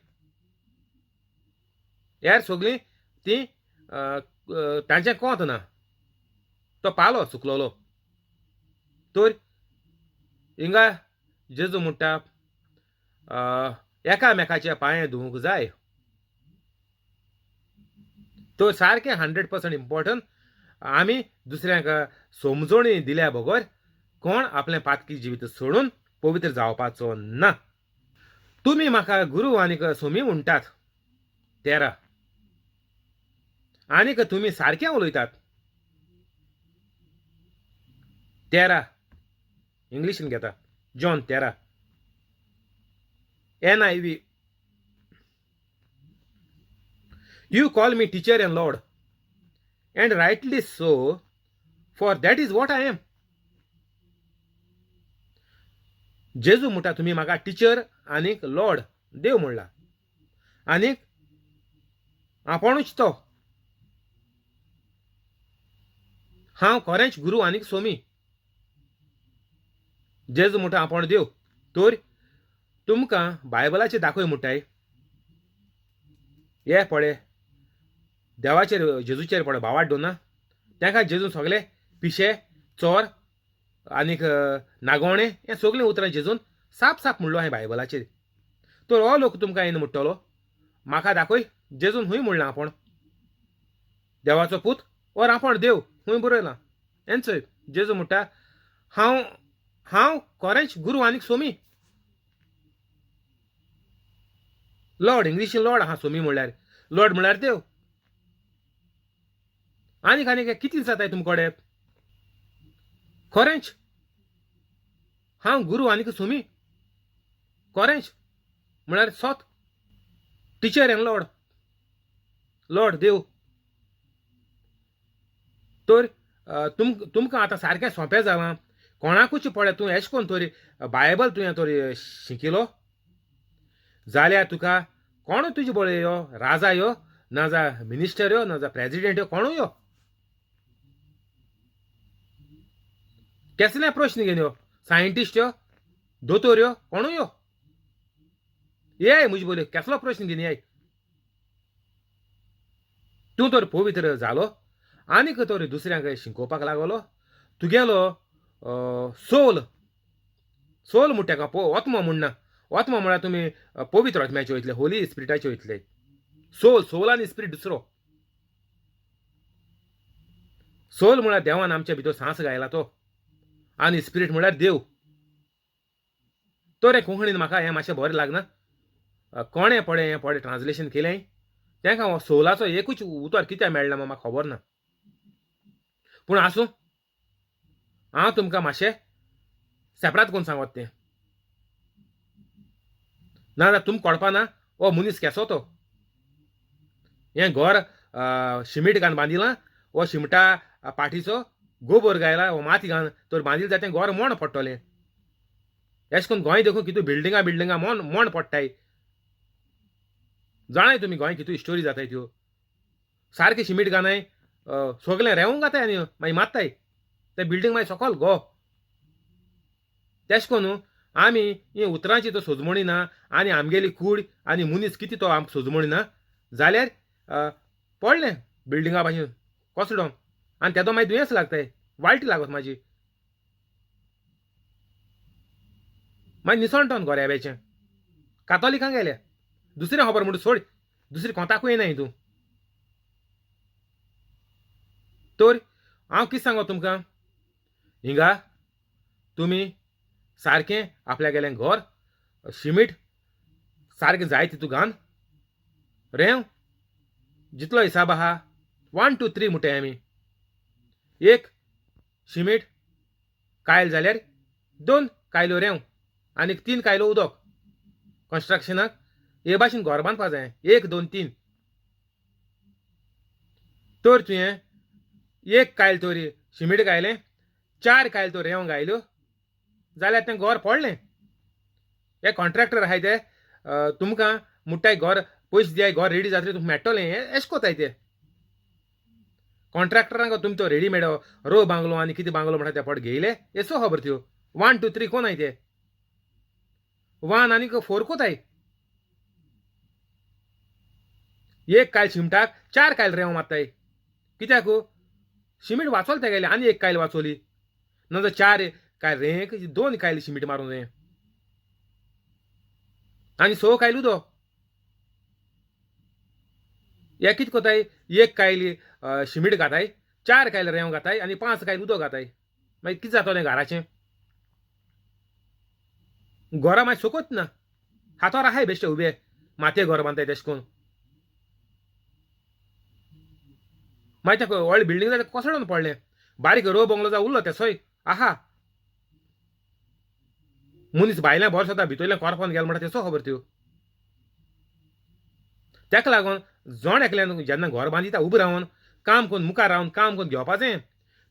यार सगळीं ती तांचें कोंत ना तो पालो चुकलोलो तर हिंगा जेजू म्हणटा एकामेकाचे पांये धुवंक जाय तो सारकें 100% इम्पॉर्टंट आमी दुसऱ्यांक समजोणी दिल्या बगर कोण आपलें पातकी जिवीत सोडून पवित्र जावपाचो ना तुमी म्हाका गुरू आनीक सोमी म्हणटात 13 आनीक तुमी सारकें उलयतात 13 इंग्लिशीन घेता John 13 NIV You call me teacher and Lord, and rightly so, for that is what I am. जेजू म्हणटा तुमी म्हाका टिचर आनीक लॉर्ड देव म्हणला आनीक आपुणूच तो हांव खरेंच गुरू आनीक सोमी जेजू म्हणटा आपूण देव तर तुमकां बायबलाचेर दाखय म्हणटाय हे पळय देवाचेर जेजूचेर पळय भावाड ना तांकां जेजून सगळे पिशे चोर आनीक नागोणे हें सगळीं उतरां जेजून साप म्हणलो हांवें बायबलाचेर तर हो लोक तुमकां येवन म्हणटलो म्हाका दाखय जेजून हूंय म्हणलां आपण देवाचो पूत और आपण देव हूंय बरयलां हें चोय जेजू म्हणटा हांव हांव खरेंच गुरू आनीक सोमी लॉर्ड इंग्लिशीन लॉर्ड आहा सोमी म्हणल्यार लॉर्ड म्हणल्यार देव आनीक आनीक कितें जाताय तुमचे कडेन खरेंच हांव गुरू आनीक सोमी खरेंच म्हळ्यार सोत टिचर एन लॉर्ड लॉर्ड देव तर तुमकां आतां सारकें सोंपें जालां कोणाकूच पळय तूं एश कोन्न तरी बायबल तुवें तरी शिकिलो जाल्यार तुका कोण तुजे बळे यो राजा यो ना जा मिनिस्टर यो ना जा प्रेजिडेंट यो कोणूय यो कसले प्रश्न घेवन यो सायंटिस्ट यो दोतोर यो कोणूय यो ये म्हजे बोले कसलो प्रश्न घेवन ये तूं तर पवित्र जालो आनीक तरी दुसऱ्यांक शिकोवपाक लागलो तुगेलो सोल सोल म्हणटा का आत्मा म्हणना आत्मा म्हळ्यार तुमी पवित्र आत्म्याचे वयतले होली स्पिरिटाचे वयतले सोल आनी स्पिरीट दुसरो सोल म्हळ्यार देवान आमच्या भितर सांस घायला तो आनी स्पिरीट म्हळ्यार देव तर हें कोंकणीन म्हाका हें मातशें बरें लागना कोणें हें पळय ट्रान्सलेशन केलें तांकां सोलाचो एकूच उतर कित्याक मेळ्ळें म्हाका खबर ना पूण आसूं हांव तुमकां मातशें सेपराट करून सांगत तें नाजाल्यार तुमकां कळपा ना हो मनीस केसो तो हें घर शिमीट घालन बांदिलां हो शिमटा पाठीचो गोबर गायला हो माती घालन तर बांदिलें जाल्यार तें घर मोण पडटलें अशें करून गोंय देखून कितू बिल्डिंगा मोण पडटाय जाणाय तुमी गोंय कितू स्टोरी जाताय त्यो सारकें शिमीट घानाय सगळें रेवूंक घाताय आनी मागीर मारताय ते बिल्डींग मागीर सकयल गो तेश कोन्न आमी ही उतरांची तो सोजमणी ना आनी आमगेली कूड आनी मनीस कितें तो आमकां सोजमणी ना जाल्यार पडलें बिल्डिंगा भाशेन कोसडोन आनी तेदो मागीर दुयेंस लागताय वायट लागत म्हाजी मागीर निसणटोन गोऱ्याब्याचें कातोलिकांक गेल्या दुसरें खबर म्हणटा सोड दुसरी कोंताकूय येना हितू तर हांव कितें सांगो तुमकां हिंगा तुमी सारकें आपल्या गेलें घर शिमीट सारकें जाय तितू घान रेंव जितलो हिसाब आहा 1 2 3 म्हणटाय आमी एक शिमीट कायल जाल्यार 2 कायलो रेंव आनीक 3 कायलो उदक कन्स्ट्रक्शनाक हे भाशेन घर बांदपा जाय 1 2 3 तर तुवें 1 कायल तरी शिमीट घायलें 4 कायल तो रेंव घायल्यो जाल्यार तें घर पडलें हे कॉन्ट्रॅक्टर आहाय ते तुमकां म्हणटाय घर पयशे दियाय घर रेडी जातलें तुमकां मेळटलें हें एशें कोताय ते कॉन्ट्रॅक्टरांक तुमी तो रेडीमेड रो बांगलो आनी कितें बांगलो म्हणटा ते पड घेयले एसो खबर त्यो 1 2 3 कोनाय ते 1 आनीक 4 कोताय एक कायल शिमटाक 4 कायल रेंव मारताय कित्याक शिमीट वाचोल ते गेले आनी एक कायल वाचोली नाजाल्यार 4 कायल रेंक 2 कायल शिमीट मारूं जाय आनी 6 कायल उदक हे कितें कोताय 1 कायल शिमीट घाताय 4 कायल रेंव घाताय आनी 5 कायल उदक घाताय मागीर कितें जातलें घराचें घरा मागीर सोकोत ना हातोर आहाय बेश्टे उबे मातये घर बांदताय तेशें कोन्न मागीर तें व्हडलें बिल्डींग जाल्यार कोसळोन पडलें बारीक रो बंगलो जावं उरलो ते सोय आहा मनीस भायल्या भर सोदा भितरल्या कोरपोन गेलो म्हणटा तेसो खबर त्यो तेका लागून जोण एकल्यान जेन्ना घर बांदिता उबो रावन काम करून मुखार रावन काम करून घेवपाचें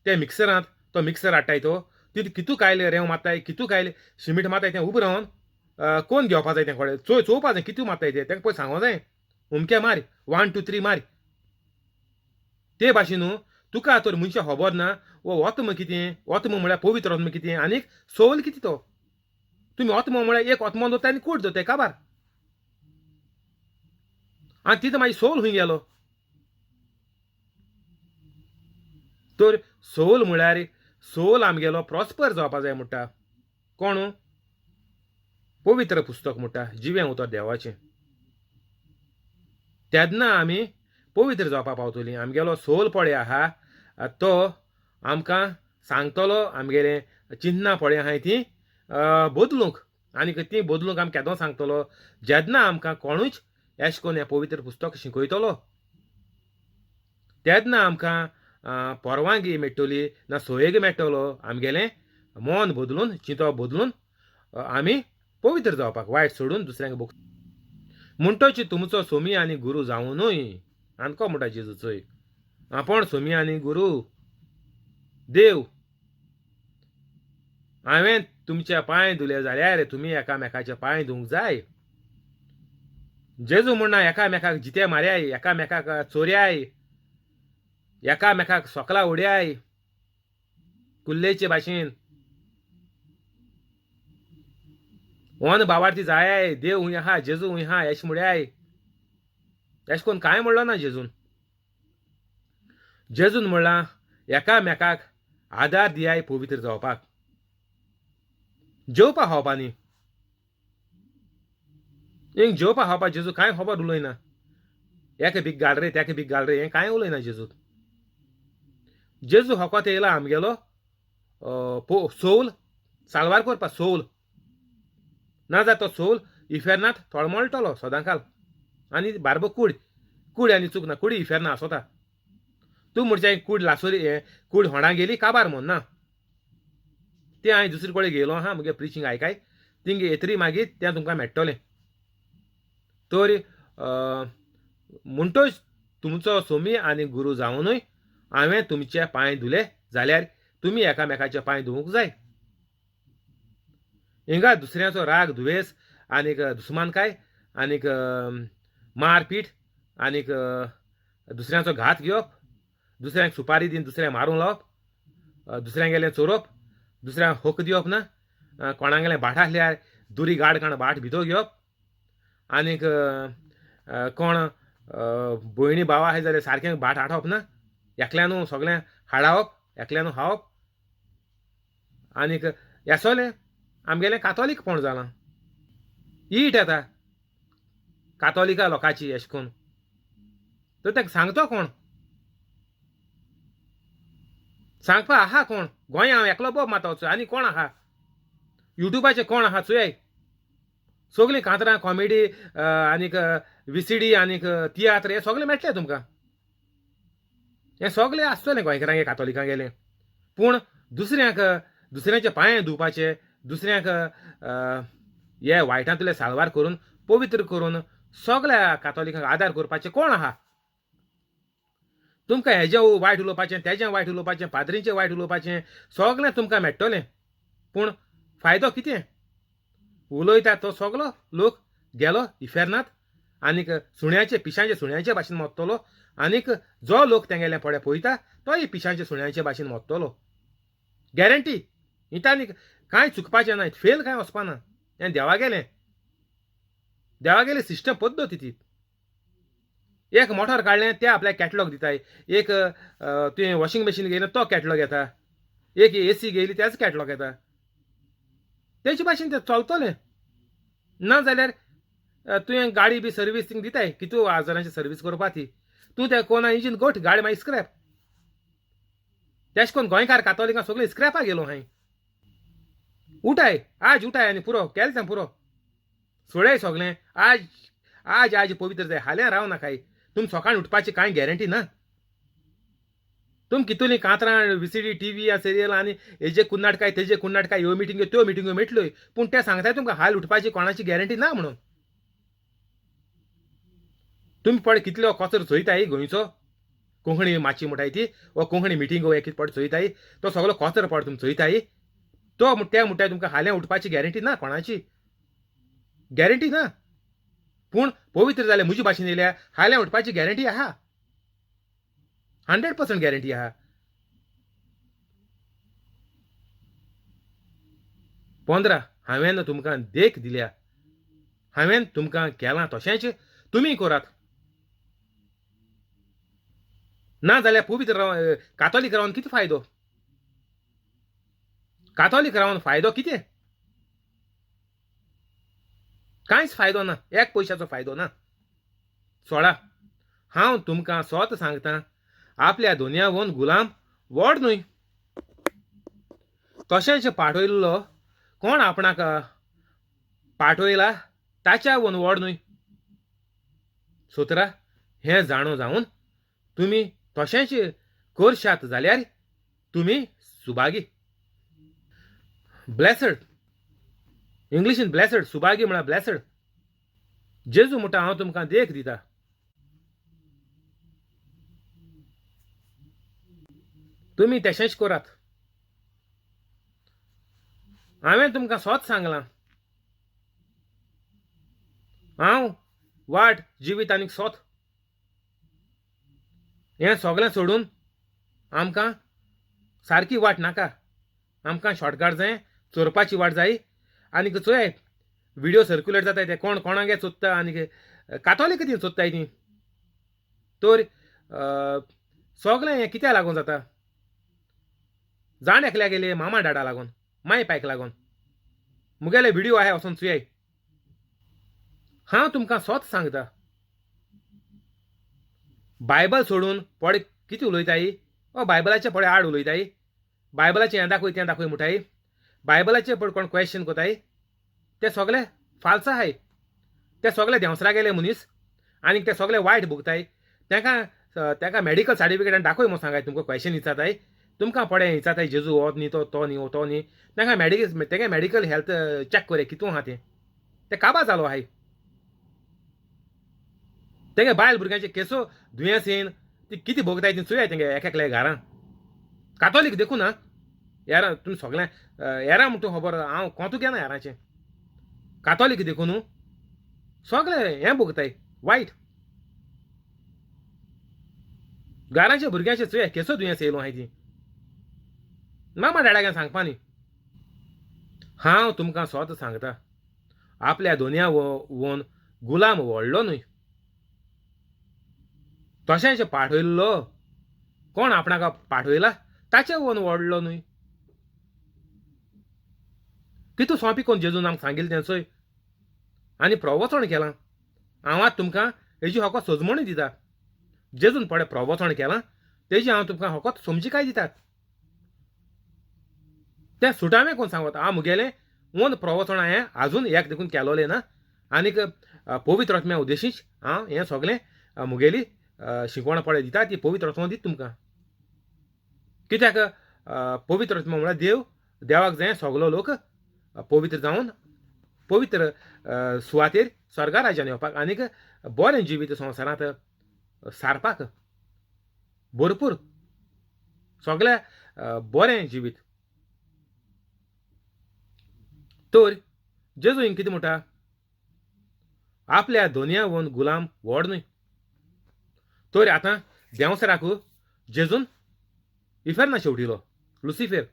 ते मिक्सरांत तो मिक्सर हाडटाय तो तितू कितू कायले रेंव मारताय कितू कायले शिमीट मारताय तें उबो रावन कोण घेवपा जाय तें कळ्ळें चोवपा जाय कितू मारताय तें तेंका पळय सांगो जाय उमके मार 1 2 3 मार ते भाशेन तुका तर मनशां खबर ना वो आत्म कितें आत्म म्हळ्यार पवित्र आत्म कितें आनीक सोल कितें तो तुमी आत्मा म्हळ्यार एक आत्मा दवरताय आनी कूड दवरताय काबार आनी तिथं मागीर सोल खंय गेलो तर सोल म्हळ्यार सोल आमगेलो प्रॉस्पर जावपा जाय म्हणटा कोण पवित्र पुस्तक म्हणटा जिवें उतर देवाचें. तेन्ना आमी पवित्र जावपा पावतलीं. आमगेलो सोल पळय आहा तो आमकां सांगतलो आमगेलें चिन्नां पळय आहाय तीं बदलूंक. आनी ती बदलूंक आमी केदों सांगतलो जेन्ना आमकां कोणूच एशें कोन्न हें पवित्र पुस्तक शिकयतलो तेन्ना आमकां परवानगी मेळटली ना सोयेग मेळटलो आमगेलें मन बदलून चिंतो बदलून आमी पवित्र जावपाक वायट सोडून दुसऱ्यांक भोग म्हणटोच तुमचो सोमी आनी गुरू जावनूय आनको म्हणटा जेजू चोय आपण सोमी आनी गुरू देव हांवें तुमचे पांय धुले जाल्यार तुमी एकामेकाचे पांय धुवंक जाय. जेजू म्हणना एकामेकाक जिते मारयाय, एकामेकाक चोरयाय, एकामेकाक सोकला उडयाय कुल्लेचे भाशेन. ओन भावार्थी जायाय, देव हुंय आहा, जेजू हुंय आहा एशें म्हळ्याय. एशें कोन्न कांय म्हणलो ना जेजून. जेजून म्हणलां एकामेकाक आदार दियाय पवित्र जावपाक. जेवपा खावपानी हिंग जेवपा खावपा जेजू कांय खबर उलयना. एका भीक घाल रे तेका भीक घाल रे हें कांय उलयना जेजू. जेजू होकोत येयला आमगेलो सोल साल्वार करपा सोल नाजाल्यार तो सोल इफेरनात तळमळटलो सदांकाल आनी बारबो कूड आनी चूक ना कुडी इफेरना आसोता. तूं म्हणचें कूड लासोरी कूड होणां गेली काबार म्हूण ना. तें हांवें दुसरे कडेन गेलो आहा म्हगे प्रिचींग आयकाय थिंग येतरी मागीर तें तुमकां मेळटलें. तर म्हणटोच तुमचो सोमी आनी गुरू जावनूय हांवें तुमचे पांय धुले जाल्यार तुमी एकामेकाचे पांय धुवूंक जाय. हिंगा दुसऱ्याचो राग दुवेस आनीक दुस्मानकाय आनीक मारपीट आनीक दुसऱ्याचो घात घेवप, दुसऱ्यांक सुपारी दिन दुसऱ्यांक मारूंक लावप, दुसऱ्यांगेलें चोरप, दुसऱ्यांक होक दिवप ना, कोणागेलें भाट आसल्यार दुरी गाड काण भाट भितर घेवप, आनीक कोण भयणी भाव आहाय जाल्यार सारकें भाट हाडप ना, एकल्यानू सगळें हाडावप, एकल्यानू खावप. आनीक हें सगलें आमगेलें कातोलीकपण जालां. ईट येता कातोलिका लोकांची अशें करून. तर तेका सांगतो कोण? सांगपा आहा कोण? गोंया हांव एकलो बोब मातावचो आनी कोण आहा? युट्यूबाचेर कोण आहा चोयाय. सगळीं कांतरां कॉमेडी आनीक विसीडी आनीक तियात्र हें सगळें मेळटलें तुमकां. हें सगळें आसतलें गोंयकारांगे कातोलिकांगेलें. पूण दुसऱ्याचे पांय धुवपाचे, दुसऱ्यांक हे वायटांतले साळवार करून पवित्र करून सगळ्या कातोलिकांक आदार करपाचें कोण आहा? तुमकां हेजें वायट उलोवपाचें, तेजें वायट उलोवपाचें, पाद्रीचें वायट उलोवपाचें सगळें तुमकां मेळटलें. पूण फायदो कितें? उलयता तो सगलो लोक गेलो इफेरनात आनीक सुण्याचे पिशांचे सुण्याचे भाशेन मोत्तलो आनीक जो लोक तेंगेलें पळय पळयता तोय पिशांचे सुण्याचे भाशेन मोत्तलो. गॅरंटी. हितांनी कांय चुकपाचें ना, फेल कांय वचपाना. हें देवागेलें सिस्टम पद्दत ती. एक मोटर काडलें तें आपल्याक कॅटलॉग दिताय. एक तुवें वॉशिंग मशीन घेयलें तो कॅटलॉग येता. एक एसी घेयली तेच कॅटलॉग येता. तेचे भाशेन तें चलतलें. ना जाल्यार तुवें गाडी बी सर्विसींग दिताय कितू हजारांची सर्वीस करपा ती. तूं तें कोणा इंजीन गोठ गाडी मागीर स्क्रॅप. तेश कोन्न गोंयकार कातोलिकां सगळीं स्क्रॅपाक गेलो हाय. उठाय आज उठाय आनी पुरो केलें तें पुरो सोडाय सगलें. आज पवित्र जाय हाल्यां राव नाकाय. तुम सकाळीं उठपाची कांय गॅरंटी ना. तुम कितुली कांतरां विसीडी टीव्ही सिरियल आनी हेजे कुन्नाटकाय तेजे कुन्नाटकाय ह्यो मिटिंग्यो त्यो मिटिंग्यो मेळटल्योय पूण ते सांगताय तुमकां हाल उठपाची कोणाची गॅरंटी ना म्हणून. तुमी पळय कितलो कचरो चोयताय गोंयचो. कोंकणी माची म्हणटाय ती वो कोंकणी मिटिंग हे कितें पड चोयताय तो सगळो कचरो पड तुमी चोयताय. तो ते म्हणटाय तुमकां हाल्यां उठपाची गॅरंटी ना कोणाची. गॅरंटी ना. पूण पवित्र जाल्यार म्हजी भाशेन येयल्या हाल्यां उठपाची गॅरंटी आहा. 100% गॅरंटी आहा. पंदरा हांवें तुमकां देख दिल्या. हांवें तुमकां केलां तशेंच तुमी करात. ना जाल्यार पवित्र कातोलीक रावन कितें फायदो? कातोलीक रावन फायदो कितें? कांयच फायदो ना, एक पयशाचो फायदो ना. सोडा, हांव तुमकां सोत सांगतां, आपल्या दुनियावोन गुलाम व्हड न्हय. तशेंच पाठयल्लो कोण आपणाक पाठयला ताच्या वोन व्हड न्हय. सोतरा, हें जाणो जावन तुमी तशेंच करशात जाल्यार तुमी सुभागी. ब्लेसड, इंग्लिशीन ब्लेसड, सुभागी म्हळ्यार ब्लेसड. जेजू म्हणटा हांव तुमकां देख दिता. तुमी तशेंच करात. हांवें तुमकां सोत सांगलां, हांव वाट, जिवीत आनीक सोत. हें सगळें सोडून आमकां सारकी वाट नाका. आमकां शॉर्टकट जाय, चोरपाची वाट जाय. आनीक चोय व्हिडिओ सर्क्युलेट जाताय ते कोण कोणागे चोत्ता, आनीक कातोलीक ती चोत्ताय ती. तर सगळें हें कित्याक लागून जाता? जाण एकल्या गेले, मामा डाडा लागून, माय पायक लागून. मुगेले व्हिडिओ आहाय वचोन चुयाय. हांव तुमकां सोत सांगता, बायबल सोडून पडे कितें उलयताय? बायबलाचे पडे आड उलयताय. बायबलाचें हें दाखय तें दाखय म्हणटाय. बायबलाचे पड कोण क्वेश्चन कोताय. ते सगळे फाल्स आहाय. ते सगळे देंवसरा गेले मनीस, आनीक ते सगळे वायट भोगताय. तेका मेडिकल सर्टिफिकेट दाखय म्हणून सांगाय. तुमकां क्वेश्चन विचारताय, तुमकां पडे विचारताय जेजू हो न्ही, तो न्ही, तो न्ही. तेका मेडिकल हेल्थ चॅक कोरे कितू आहा ते काबार जालो आहाय. तेगे बायल भुरग्यांचे केसो दुयेंस येन ती कितें भोगताय ती चुयाय तेंगे एकल्या घरां. कातोलीक देखून ना, हेरां तुमी सगळें हेरां म्हणटा खबर हांव कोंतू घेना हेरांचें. कातोलीक देखून सगळे हें भोगताय वायट. घरांच्या भुरग्यांचे चुयाय केसो दुयेंस येयलो आहाय ती. मामा डॅडागेर सांगपा न्ही. हांव तुमकां सोत सांगता, आपल्या दुनिया वोन गुलाम व्हडलो न्हय. तशेंच पाठयल्लो कोण आपणाक पाठयला ताचे वोन व्हडलो न्हय. कितू सोंपी कोण जेजून आमकां सांगिल्लें तें चोय, आनी प्रवचन केलां. हांव आतां तुमकां हेजी फकत सजमणी दिता. जेजून पडे प्रवचन केलां तेजी हांव तुमकां फकत समजिकाय दितात. तें सुटावें कोण सांगता. हांव मुगेलें ओन प्रवचन हांवें आजून एक देखून केलोलें ना. आनीक पवित्र आत्म्या उद्देशींच हांव हें सगळें मुगेली शिकवण पळय दिता ती पवित्र आत्मा दिता तुमकां. कित्याक पवित्र आत्मा म्हळ्यार देव. देवाक जाय सगलो लोक पवित्र जावन पवित्र सुवातेर स्वर्गा राज्यान येवपाक आनीक बरें जिवीत संवसारांत सारपाक. भरपूर सगळ्या बरें जिवीत. तर जेजू हिंग कितें म्हणटा? आपल्या दुनिया वोन गुलाम व्हड न्हय. तर आतां देंवसराक जेजून इफेर्ना शेवटिलो, लुसिफेर.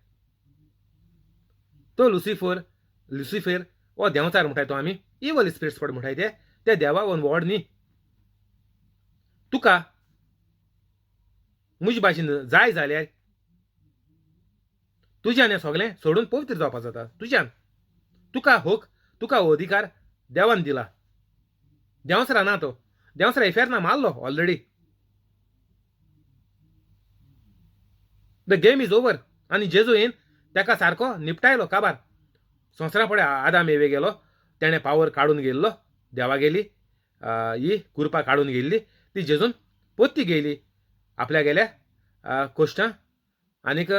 तो लुसिफेर हो देंवचार म्हणटाय तो आमी इवल स्पिरिट्स पड म्हणटाय ते देवा वोन व्हड न्ही. तुका म्हजे भाशेन जाय जाल्यार तुज्यान हें सगळें सोडून पवित्र जावपाक जाता. तुज्यान तुका हक, तुका अधिकार देवान दिला. देंवसरा ना तो. देंवसरा इफेर्ना मारलो already. The game is over. आनी जेजू येन तेका सारको निपटायलो काबार. संवसारा फुडें आदाम येवे गेलो, तेणें पावर काडून गेल्लो देवा गेली ही कुरपा काडून गेल्ली ती जेजून पोत्ती गेली आपल्या गेल्या कोश्टां आनीक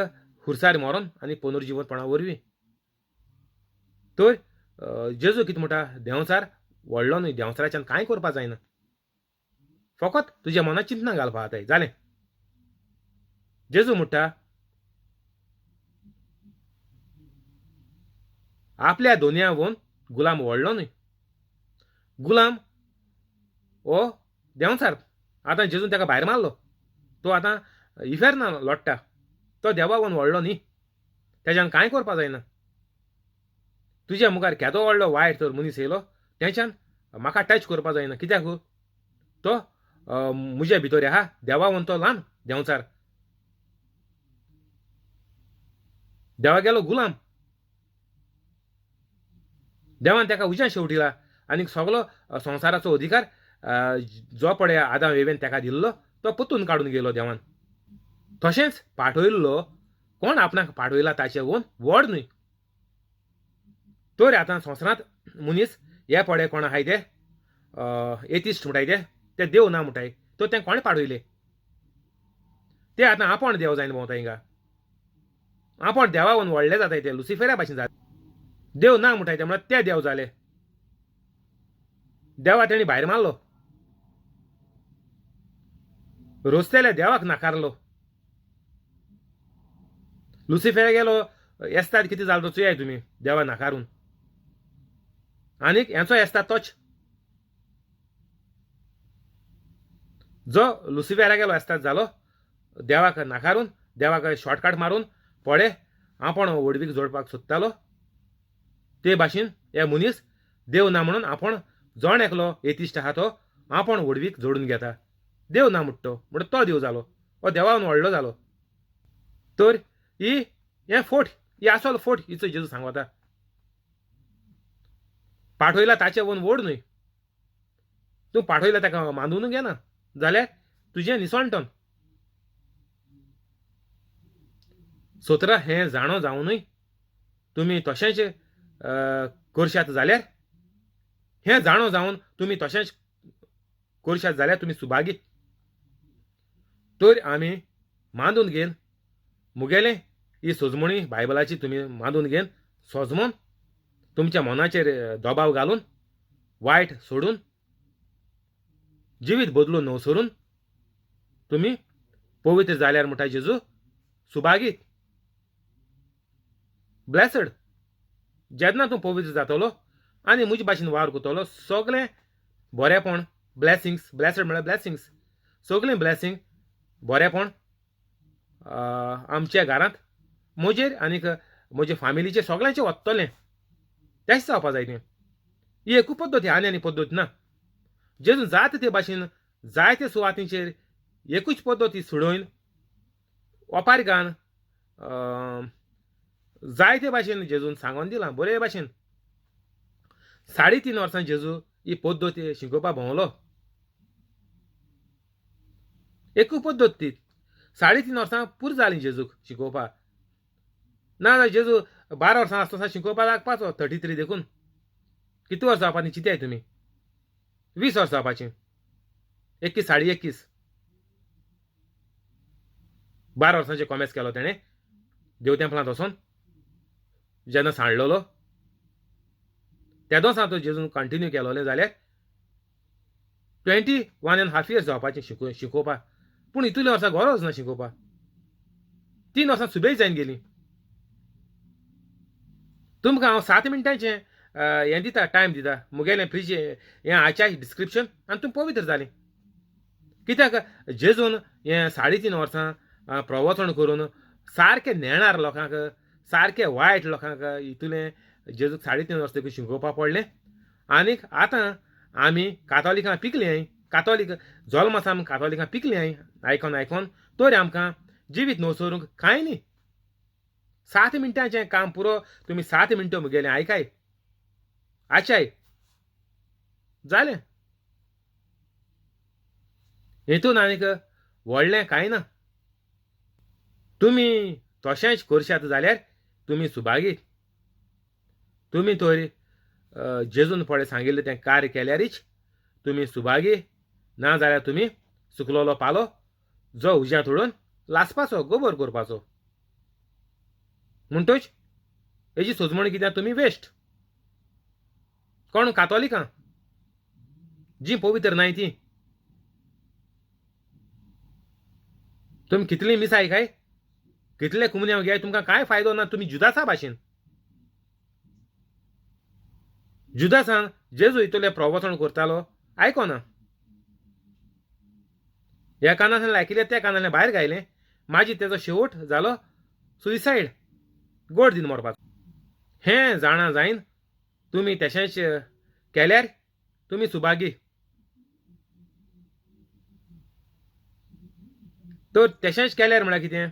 हुरसार मरोन आनी पुनर्जीवनपणा वरवीं. तर जेजू कितें म्हणटा? देंवचार व्हडलो न्हय. देंवचाराच्यान कांय करपा जायना. फकत तुज्या मनांत चिंतना घालपा जाताय जालें. जेजू म्हणटा आपल्या दुनिया वोन गुलाम व्हडलो न्हय. गुलाम हो देंवचार. आतां जेजून तेका भायर मारलो. तो आतां इफेर्ना लोडटा. तो देवा वोन व्हडलो न्ही. तेज्यान कांय करपा जायना. तुज्या मुखार केदो व्हडलो वायट तर मनीस येयलो तेंच्यान म्हाका टच करपा जायना. कित्याक? तो म्हज्या भितर आहा. देवा वोन तो ल्हान देंवचार. देवा गेलो गुलाम. देवान तेका उज्यान शेवटिला आनी सगलो संवसाराचो अधिकार जो पळय आदाम हेवेन ताका दिल्लो तो परतून काडून गेलो देवान. तशेंच पाठयल्लो कोण आपणाक पाठयला ताचे ओन व्हड न्हय. तर आतां संवसारांत मनीस हे पळय कोण आहाय ते एथिस्ट म्हणटाय ते देव ना म्हणटाय. तो तें कोणें पाडयले? ते आतां आपोण देव जावन भोंवता हिंगा. आपोण देवावन व्हडले जाताय ते लुसिफेरा भाशेन जाले. देव ना म्हणटाय ते म्हळ्यार ते देव जाले. देवा तेणी भायर मारलो. रोजतेल्या देवाक नाकारलो. लुसिफेरा गेलो येस्ताद कितें जालो तो चोयाय तुमी देवा नाकारून. आनीक हेंचो येस्ताद तोच. जो लुसिफेरा गेलो येस्ताद जालो देवाक नाकारून देवाक शॉर्टकट मारून पळय आपोण व्हडवीक जोडपाक सोदतालो ते भाशेन हे मनीस देव ना म्हणून आपोण जोण एकलो एथिस्ट आहा तो आपोण व्हडवीक जोडून घेता. देव ना म्हणटा तो तो देव जालो. हो देवावन व्हडलो जालो. तर हे फोट ही आसलो फोट हिचो जेजू सांगता. पाठयला ताचे ओन व्हड न्हय. तूं पाठयला ताका मानून घेना जाल्यार तुजें निसवणटण. सोत्रा हें जाणो जावनूय तुमी तशेंच करशात जाल्यार हें जाणो जावन तुमी तशेंच करशात जाल्यार तुमी सुभागी. तर आमी मांडून घेन मुगेलें ही सोजमणी बायबलाची तुमी मांडून घेन सोजमोन तुमच्या मनाचेर दबाव घालून वायट सोडून जिवीत बदलून नवसरून तुमी पवित्र जाल्यार म्हणटा जेजू सुभागी. ब्लेसड जेन्ना तूं पवित्र जातलो आनी म्हजे भाशेन वावर करतलो सगळें बरेंपण ब्लेसिंग्स ब्लेसड म्हळ्यार ब्लेसिंग्स सगळीं ब्लेसिंग बरेंपण आमच्या घरांत म्हजेर आनीक म्हजे फामिलीचेर सगळ्यांचें वतलें. तेंच जावपा जाय तें. ही एकूच पद्दत आनी पद्दत ना. जेजून जाता ते भाशेन जायते सुवातींचेर एकूच पद्दत ही सोडोवन ओपारिकान जायते भाशेन जेजून सांगोन दिलां बरे भाशेन. 3.5 वर्सां जेजू ही पद्दत शिकोवपा भोंवलो. एकूच पद्दत ती 3.5 वर्सां पुरो जालीं जेजूक शिकोवपा. ना जाल्यार जेजू 12 वर्सां आसतना शिकोवपा लागपाचो 33 देखून. कितले वर्सां जावपा न्ही चिंत्याय तुमी. 20 वर्सां जावपाचीं. 21 21 12 वर्सांचे कॉमेर्स केलो तेणें देव तेंपलांत वचोन जेन्ना सांडलोलो त्या दोसां तो जेजून कंटिन्यू केलोलें जाल्यार 21.5 years जावपाचें शिकोवपा. पूण इतले वर्सां गरज ना शिकोवपा. 3 वर्सां सुबेज जायन गेलीं. तुमकां हांव 7 मिनटांचें हें दिता टायम दिता मुगेलें फ्रीज हें हाच्या डिस्क्रिप्शन आनी तुमी पवित्र जालीं. कित्याक जेजून हें 3.5 वर्सां प्रवचन करून सारकें नेणार लोकांक सारकें वायट लोकांक इतलें जेजूक 3.5 वर्सां शिकोवपा पडलें. आनीक आतां आमी कातोलिकां पिकलीं कातोलीक जल्म आसा आमी कातोलिकां पिकलीं आयकोन तर आमकां जिवीत नवसरूंक कांय न्ही. 7 मिनटांचें काम पुरो तुमी 7 मिनटो मुगेलें आयकाय आचाय जालें. हेतून आनीक व्हडलें कांय ना. तुमी तशेंच करशात जाल्यार तुमी सुभागी. तुमी तर जेजून पळय सांगिल्लें तें कार्य केल्यारच तुमी सुभागी. ना जाल्यार तुमी सुकलोलो पालो जो उज्यांत उडोवन लासपाचो गोबर करपाचो. म्हणटच हेजी सोजमणी कित्याक तुमी वेस्ट. कोण कातोलिकां जीं पवित्र नाय तीं तुमी कितलीं मिस आयकाय कितले कुमन्यांव घे तुमकां कांय फायदो ना. तुमी जुदासा भाशेन जुदासान जेजू इतलें प्रवचन करतालो आयकोना. ह्या कानांतल्यान आयकिल्लें त्या कानांतल्यान भायर घायलें. मागीर तेजो शेवट जालो सुइसायड गोड दिन मरपाचो. हें जाणा जायन तुमी तशेंच केल्यार तुमी सुभागी. तर तशेंच केल्यार म्हळ्यार कितें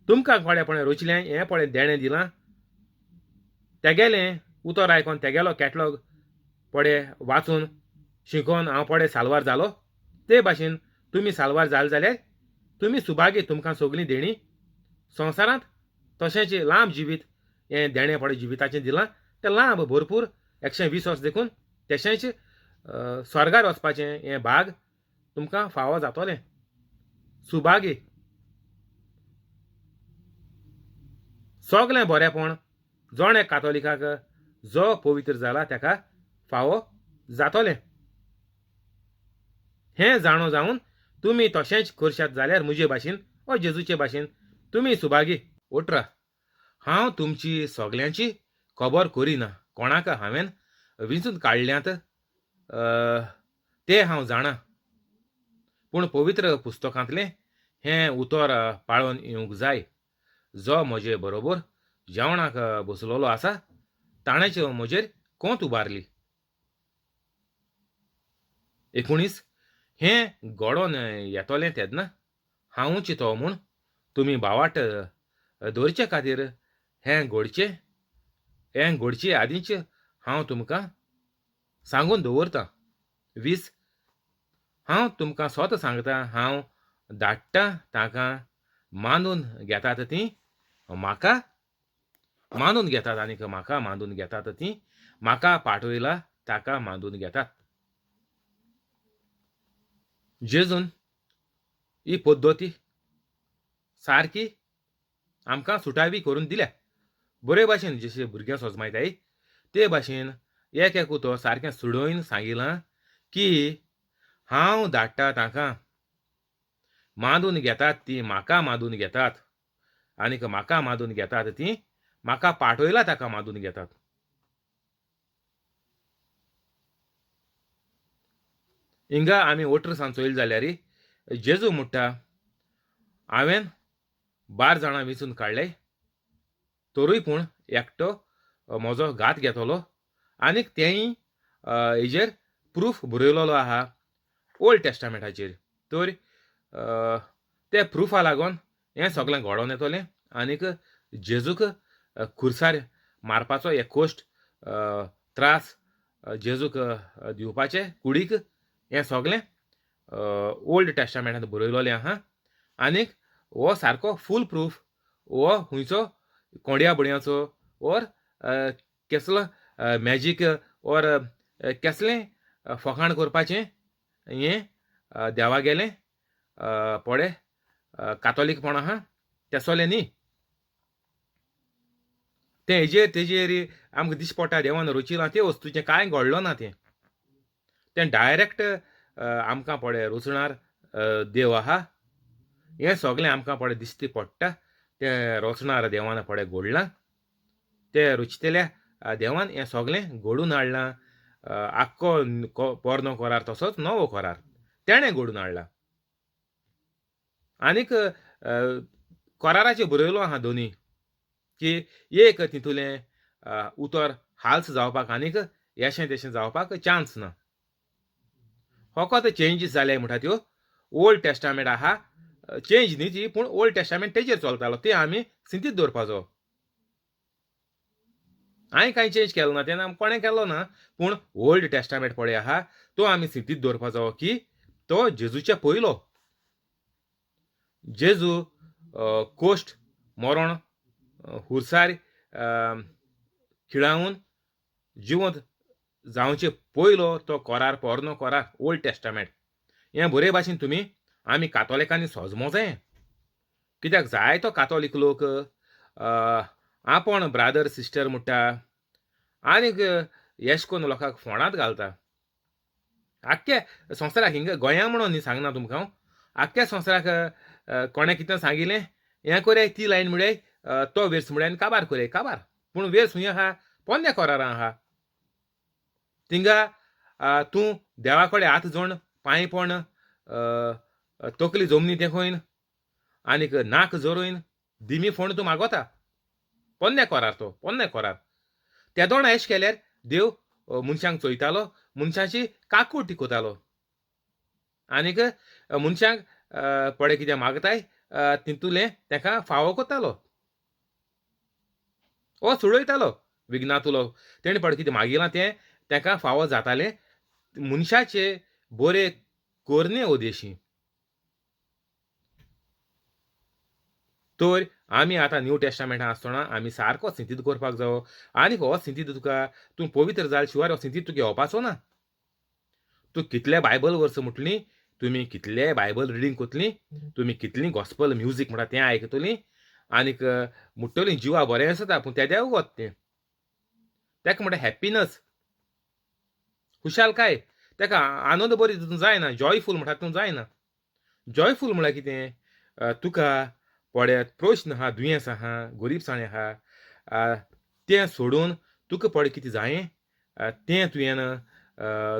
तुमकां कोणें पळय रोचलें हें पळय देणें दिलां तेगेलें उतर आयकोन तेगेलो कॅटलॉग पडे वाचून शिकोवन हांव पडे साल्वार जालो ते भाशेन तुमी साल्वार जाले जाल्यार तुमी सुभागे तुमकां सगळीं देणी संवसारांत तशेंच लांब जिवीत हें देणें पडे जिविताचें दिलां तें लांब भरपूर 120 वर्स देखून तशेंच स्वर्गार वचपाचें हें भाग तुमकां फावो जातोलें सुभागे सगळें बरेंपण जोण एक कातोलिकाक जो पवित्र जाला तेका फावो जातोलें हें जाणो जावन तुमी तशेंच करशात जाल्यार म्हजे भाशेन वा जेजूचे भाशेन तुमी सुभागी ओटरा हांव तुमची सगळ्यांची खबर करिना कोणाक हांवें विंचून काडल्यांत ते हांव जाणा पूण पवित्र पुस्तकांतलें हें उतर पाळोवन येवंक जाय जो म्हजे बरोबर जेवणाक बसलोलो आसा ताणेच म्हजेर कोंत उबारली 19 हें घडोवन येतोलें तेन्ना हांवूच तो म्हूण तुमी भावाट दवरचे खातीर हें घडचे आदींच हांव तुमकां सांगून दवरतां 20 हांव तुमकां स्वत सांगतां हांव धाडटां ताका मानून घेतात तीं म्हाका मानून घेतात आनीक म्हाका मानून घेतात तीं म्हाका पाठयला ताका मानून घेतात जेजून ही पद्दती सारकी आमकां सुटावी करून दिल्या बरे भाशेन जशे भुरगे सोजमायताय ते भाशेन एक उतो सारकें सुडोवन सांगिलां की हांव धाडटां ताका मानून घेतात तीं म्हाका मानून घेतात आनीक म्हाका मानून घेतात तीं म्हाका पाठयला ताका मानून घेतात हिंगा आमी ओटर सांचोयल जाल्यार जेजू म्हणटा हांवें 12 जाणां वेंचून काडले तरूय पूण एकटो म्हजो घात घेतलो आनीक तेंय हेजेर प्रूफ बरयलोलो आहा ओल्ड टेस्टामेंटाचेर तर ते प्रुफा लागोन हें सगळें घडोवन येतोलें आनीक जेजूक खुर्सार मारपाचो एक कोश्ट त्रास जेजूक दिवपाचे कुडीक हें सगळें ओल्ड टेस्टामेंटांत बरयलोलें आहा आनीक हो सारको फूल प्रूफ हो खुंयचो कोंड्या बडयाचो ओर कसलो मॅजीक ओर कसलें फकाण करपाचें हें देवा गेलें पळय कातोलीकपण आहा तेसोलें न्ही तें तेजेर आमकां दिश्टी पडटा देवान रचिलां ते वस्तूचें कांय घडलो ना तें डायरेक्ट आमकां पळय रचणार देव आहा हें सगळें आमकां पळय दिश्टी पडटा तें रचणार देवान पळय घडलां तें रचितल्या देवान हें सगळें घडून हाडलां आख्खो पोरनो करार तसोच नवो करार तेणें घडून हाडला आनीक कराराचेर बरयलो आहा दोनी की एक तितूलें उतर हाल्स जावपाक आनीक हेशें तेशें जावपाक चान्स ना फकत चेंजीस जाले म्हणटा त्यो ओल्ड टेस्टामेंट आहा चेंज न्ही ती पूण ओल्ड टेस्टामेंट तेजेर चलतालो ते आमी सिंतीत दवरपाचो हांवें कांय चेंज केलो ना तेन्ना कोणें केलो ना पूण ओल्ड टेस्टामेंट पळय आहा तो आमी सिंतीत दवरपाचो की तो जेजूचे पयलो जेजू कोश्ट मरण हुरसार खिळावून जिवंत जावचे पयलो तो करार पोरनो करार ओल्ड टेस्टामेंट हें बरे भाशेन तुमी आमी कातोलिकांनी सोजमो जाय कित्याक जायतो कातोलीक लोक आपूण ब्रादर सिस्टर म्हणटा आनीक येश कोन्न लोकांक फोंडांत घालता आख्ख्या संवसाराक हिंगा गोंया म्हणून न्ही सांगना तुमकां हांव आख्ख्या संवसाराक कोणें कितें सांगिल्लें हें कोराय ती लायन म्हळ्यार तो वेर्स म्हळ्यार काबार कोराय काबार पूण वेर्स खूंय आहा पोन्ने कोरारां आहा थिंगा तूं देवा कडेन हात जोड पांय पण तकली जमनी देखून आनीक नाक जोरून दिमी फोण तूं मागोता पोन्ने कोरार तो पोन्ने कोरार ते दोन एश केल्यार देव मनशांक चोयतालो मनशाची काकूट टिकोतालो आनीक मनशांक पळय कितें मागताय तितूलें ताका फावो कोत्तालो हो सोडयतालो विघ्नातुलो तेणें पड कितें मागिलां तें ताका फावो जातालें मनशाचे बरे करणे उद्देशी. तर आमी आतां न्यू टेस्टामेंटान आसतना आमी सारको सिंथीत करपाक जायो. आनीक हो सिंथीत तुका तूं पवित्र जाले शिवाय हो सिंथीत तुका येवपाचो ना. तूं कितले बायबल वर्स म्हटलीं, तुमी कितले बायबल रिडींग कोतलीं, तुमी कितलीं गॉस्पल म्युजीक म्हणटा तें आयकतलीं आनीक म्हणटलीं जिवा बरें आसता पूण तेद्या वत तें. तेका म्हणटा हॅप्पीनस, खुशालकाय. तेका आनंद बरी तितून जायना. जॉयफूल म्हणटा तितून जायना. जॉयफूल म्हळ्यार कितें? तुका पड्यात प्रश्न आहा, दुयेंस आहा, गरीबसाणी आहा, तें सोडून तुका पड कितें जायें तें तुवें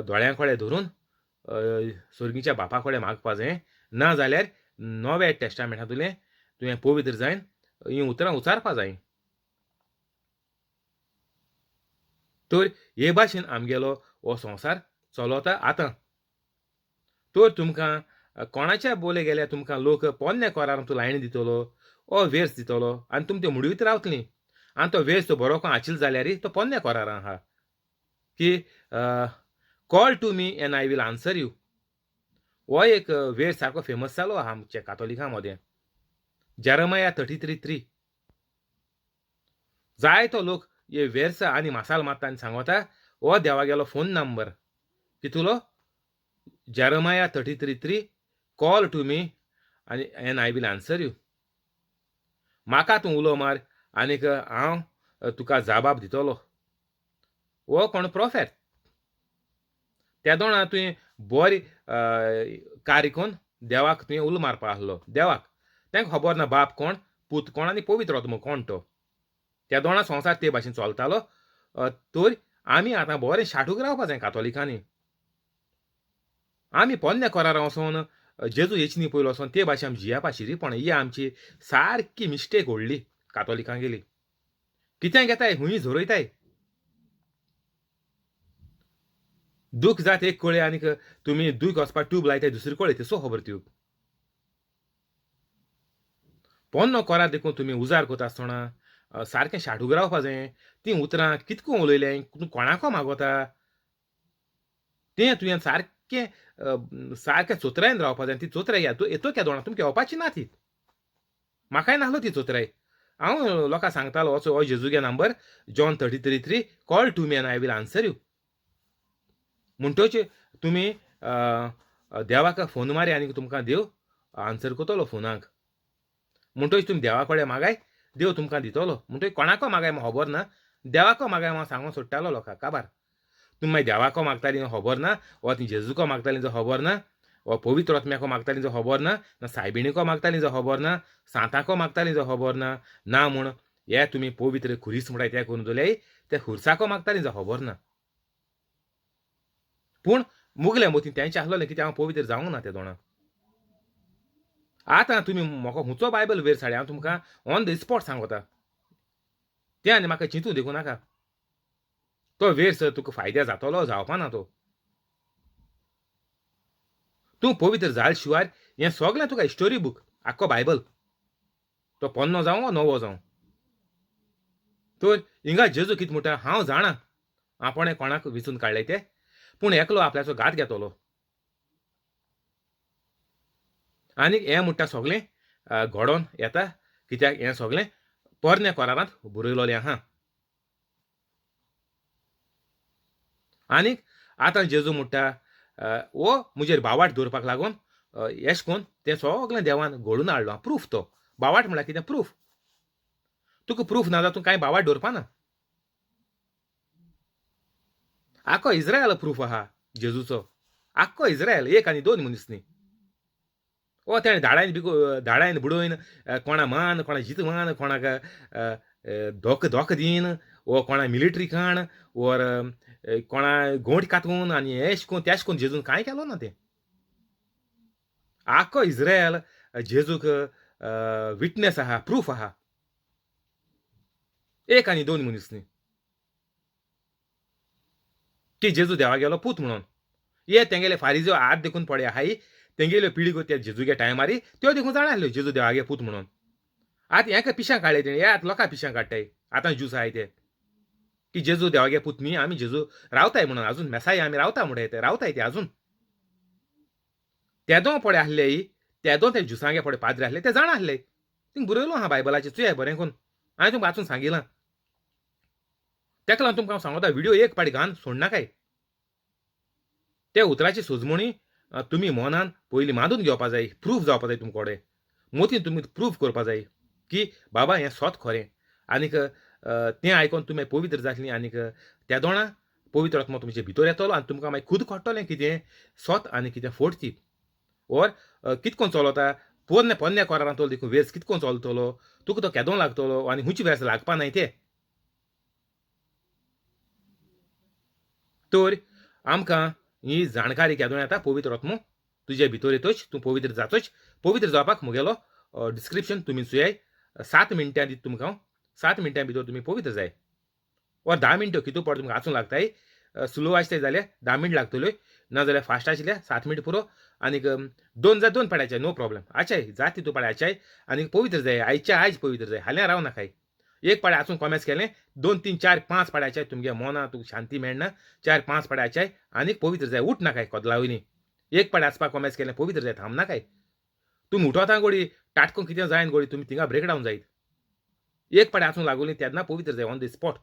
दोळ्या कडेन धरून सर्गीच्या बापा कडेन मागपा जायें. ना जाल्यार नव्या टेस्टामेंटांतलें तुवें पवित्र जायन हीं उतरां उचारपा जायीं. तर हे भाशेन आमगेलो हो संवसार चलता आतां. तर तुमकां कोणाच्या बोले गेल्यार तुमकां लोक पोन्ने कोरार तूं लायन दितलो, ओ वेर्स दितलो आनी तुमी ते म्हणीत रावतलीं. आनी तो वेर्स तो बरोवंक आचिल्लो जाल्यार तो पोन्ने कोरार आहा की call to me and I will answer you. हो एक वेर्स सारको फेमस जालो आहा आमच्या कातोलिकां मदें. जेरमाया 33:3. जायतो लोक हे वेर्स आनी मासाल मारता आनी सांगता हो देवागेलो फोन नंबर कितुलो जेरमाया 33:3 कॉल टू मी आनी and I will answer you. म्हाका तूं उलो मार आनीक हांव तुका जाबाब दितलो. हो कोण प्रोफेट. त्या दोणा तुवें बरी कार्य कोन्न देवाक तुवें उलो मारपा आहलो. देवाक तांकां खबर ना बाप कोण, पूत कोण आनी पवित्र आत्मो कोण तो. त्या दोणा संवसार ते भाशेन चलतालो. तर आमी आतां बरें शाटूक रावपा जाय कातोलिकांनी. आमी पोन्ने कोरार वचोन जेजू येचनी पयलो वचोन ते भाशेन आमी जियेवपा शिरीपण ही आमची सारकी मिस्टेक व्हडली कातोलिकांगेली. कितें घेताय हुंय झरोयताय. दूख जात एक कळे आनीक तुमी दूख वचपाक ट्यूब लायताय दुसरे कळे तेसो खबर ट्यूब. पोन्नो कोरार देखून तुमी उजार कोता आसतना सारकें शाटूक रावपा जाय. तीं उतरां कितको उलयलें, तूं कोणाको मागोता तें तुवें सारकें चोत्रायन रावपा जाय. ती चोत्राय येतो त्या दोणाक तुमकां येवपाची ना ती. म्हाकाय नाहलो ती चोत्राय. हांव लोकांक सांगतालो वचो हो जेजूगे number John 33:3 call to me and I will answer you. म्हणटोच तुमी देवाक फोन मारी आनीक तुमकां देव आन्सर कोतलो फोनाक. म्हणटोच तुमी देवा कडेन मागाय देव तुमकां दितलो. म्हणटोच कोणाको मागाय म्हाका खबर ना. देवाको मागाय हांव सांगून सोडटालो लोकांक काबार. तुमी मागीर देवाको मागतालीं खबर ना, वा ती जेजूको मागतालीं जो खबर ना, वा पवित्र आत्म्याको मागतालीं जो खबर ना, ना सायबिणीको मागतालीं जो खबर ना, सांताको मागतालीं जो खबर ना, ना म्हूण हे तुमी पवित्र खुरीस म्हणटाय तें करून दवरल्याय ते खुर्साको मागतालीं जो खबर ना. पूण मुगले मोतीन तेंचें आसलोलें कित्याक हांव पवित्र जावंक ना त्या दोणाक. आतां तुमी म्हाका हुंचो बायबल वेर्स हाडया हांव तुमकां ऑन द स्पॉट सांगता. तें आनी म्हाका चिंतूं देखूं नाका. तो वेर्स तुका फायद्या जातलो जावपा ना तो. तूं पवित्र जाले शिवाय हें सगळें तुका हिस्टोरी बूक आख्खो बायबल तो पोन्नो जावं वा नवो जावं. तर हिंगा जेजू कितें म्हणटा हांव जाणा आपणें कोणाक विचून काडलें तें, पूण एकलो आपल्याचो घात घेतलो. आनीक हें म्हणटा सगळें घडोवन येता कित्याक हें सगळें पोरण्या कोरारांत बरयलोलें आहा. आनीक आतां जेजू म्हणटा हो म्हजेर बावाट दवरपाक लागून एश कोन्न तें सगळें देवान घडोवन हाडलो. प्रूफ तो. बावाट म्हळ्यार कितें प्रूफ. तुका प्रूफ ना जाल्यार तूं कांय बावाट दवरपा ना. आख्खो इस्रायल प्रूफ आहा जेजूचो. आख्खो इस्रायल एक आनी दोन मनीस न्ही. ओ तेणें धाडायन बुडोवन कोणा मान, कोणा जीत मान, कोणाक धोक दीन, वो कोणा मिलिटरी काण, ओर कोणा गोंठ कातून आनी एश कोन्न तेश कोन्न जेजून कांय केलो ना तें. आख्खो इस्रायल जेजूक विटनेस आहा, प्रूफ आहा. एक आनी दोन मनीस न्ही. की जेजू देवागेलो पूत म्हणून. हे तेंगेले फारिझेव आज देखून पडे आहाय तेंगेल्यो पिळगो त्या जेजूगे टायमारी त्यो देखून जाणा आसल्यो जेजू देवागे पूत म्हणून. आतां हेंका पिश्यां काडले तेणी हे आतां लोकां पिश्यां काडटाय आतां ज्यूस आहाय ते. की जेजू देवागे पुतणी आमी जेजू रावताय म्हणून अजून मेसाय आमी रावता म्हणून ते रावताय ते अजून तेदो पडे आहले तेदो ते जुसांगे पडे पाद्रे आहले ते जाण आहले थिंग बरयलो हा बायबलाचे चुया बरें करून हांवें तुमकां वाचून सांगिलां तेका लागून तुमकां हांव सांगता व्हिडिओ एक पाटी घालन सोडनाकाय त्या उतराची सोजमणी तुमी मनान पयलीं मांडून घेवपा जाय प्रूफ जावपा जाय तुमचे कडेन मोतीन तुमी प्रूफ करपा जाय की बाबा हें सोत खरें आनीक तें आयकोन तुमी पवित्र जातलीं आनीक त्या दोणा पवित्र आत्मा तुमचे भितर येतलो आनी तुमकां मागीर खुद कळटलें कितें सोत आनी कितें फोट ती ओर कितकोन चलता पोरने पोन्ने कोरांतलो देखून वेस कितकोन चलतलो तुका तो केदों लागतलो आनी हुंयची वेस लागपा नाय ते तर आमकां ही जाणकारी केदों येता पवित्र आत्मो तुजे भितर येतोच तूं पवित्र जातोच पवित्र जावपाक मुगेलो डिस्क्रिप्शन तुमी चुयाय 7 मिनटां दिता तुमकां हांव 7 मिनटां भितर तुमी पवित्र जाय वा 10 मिनटं कितू पड तुमकां आसूं लागताय स्लो आसताय जाल्यार 10 मिनट लागतल्यो नाजाल्यार फास्ट आशिल्ल्यार 7 मिनट पुरो आनीक 2 पाड्याचे नो प्रॉब्लेम आचाय जाती तूं पाड्या आचाय आनीक पवित्र जाय आयच्या आयज पवित्र जाय हाल्या राव नाकाय एक पाड्या आसून कॉमेस केलें 2 3 4 5 पाड्याचे तुमगे मोना तुका शांती मेळना 4 5 पाड्याचे आनीक पवित्र जाय उठ नाकाय कोदलावयनी एक पाड्या आसपाक कॉमेस केलें पवित्र जाय थांब नाकाय तुमी उठोता गोडी टाटकून कितें जायन गोडी तुमी थिंगा ब्रेक डावन जायत एक पाड्या आसून लागोली तेन्ना पवित्र जाय ऑन द स्पॉट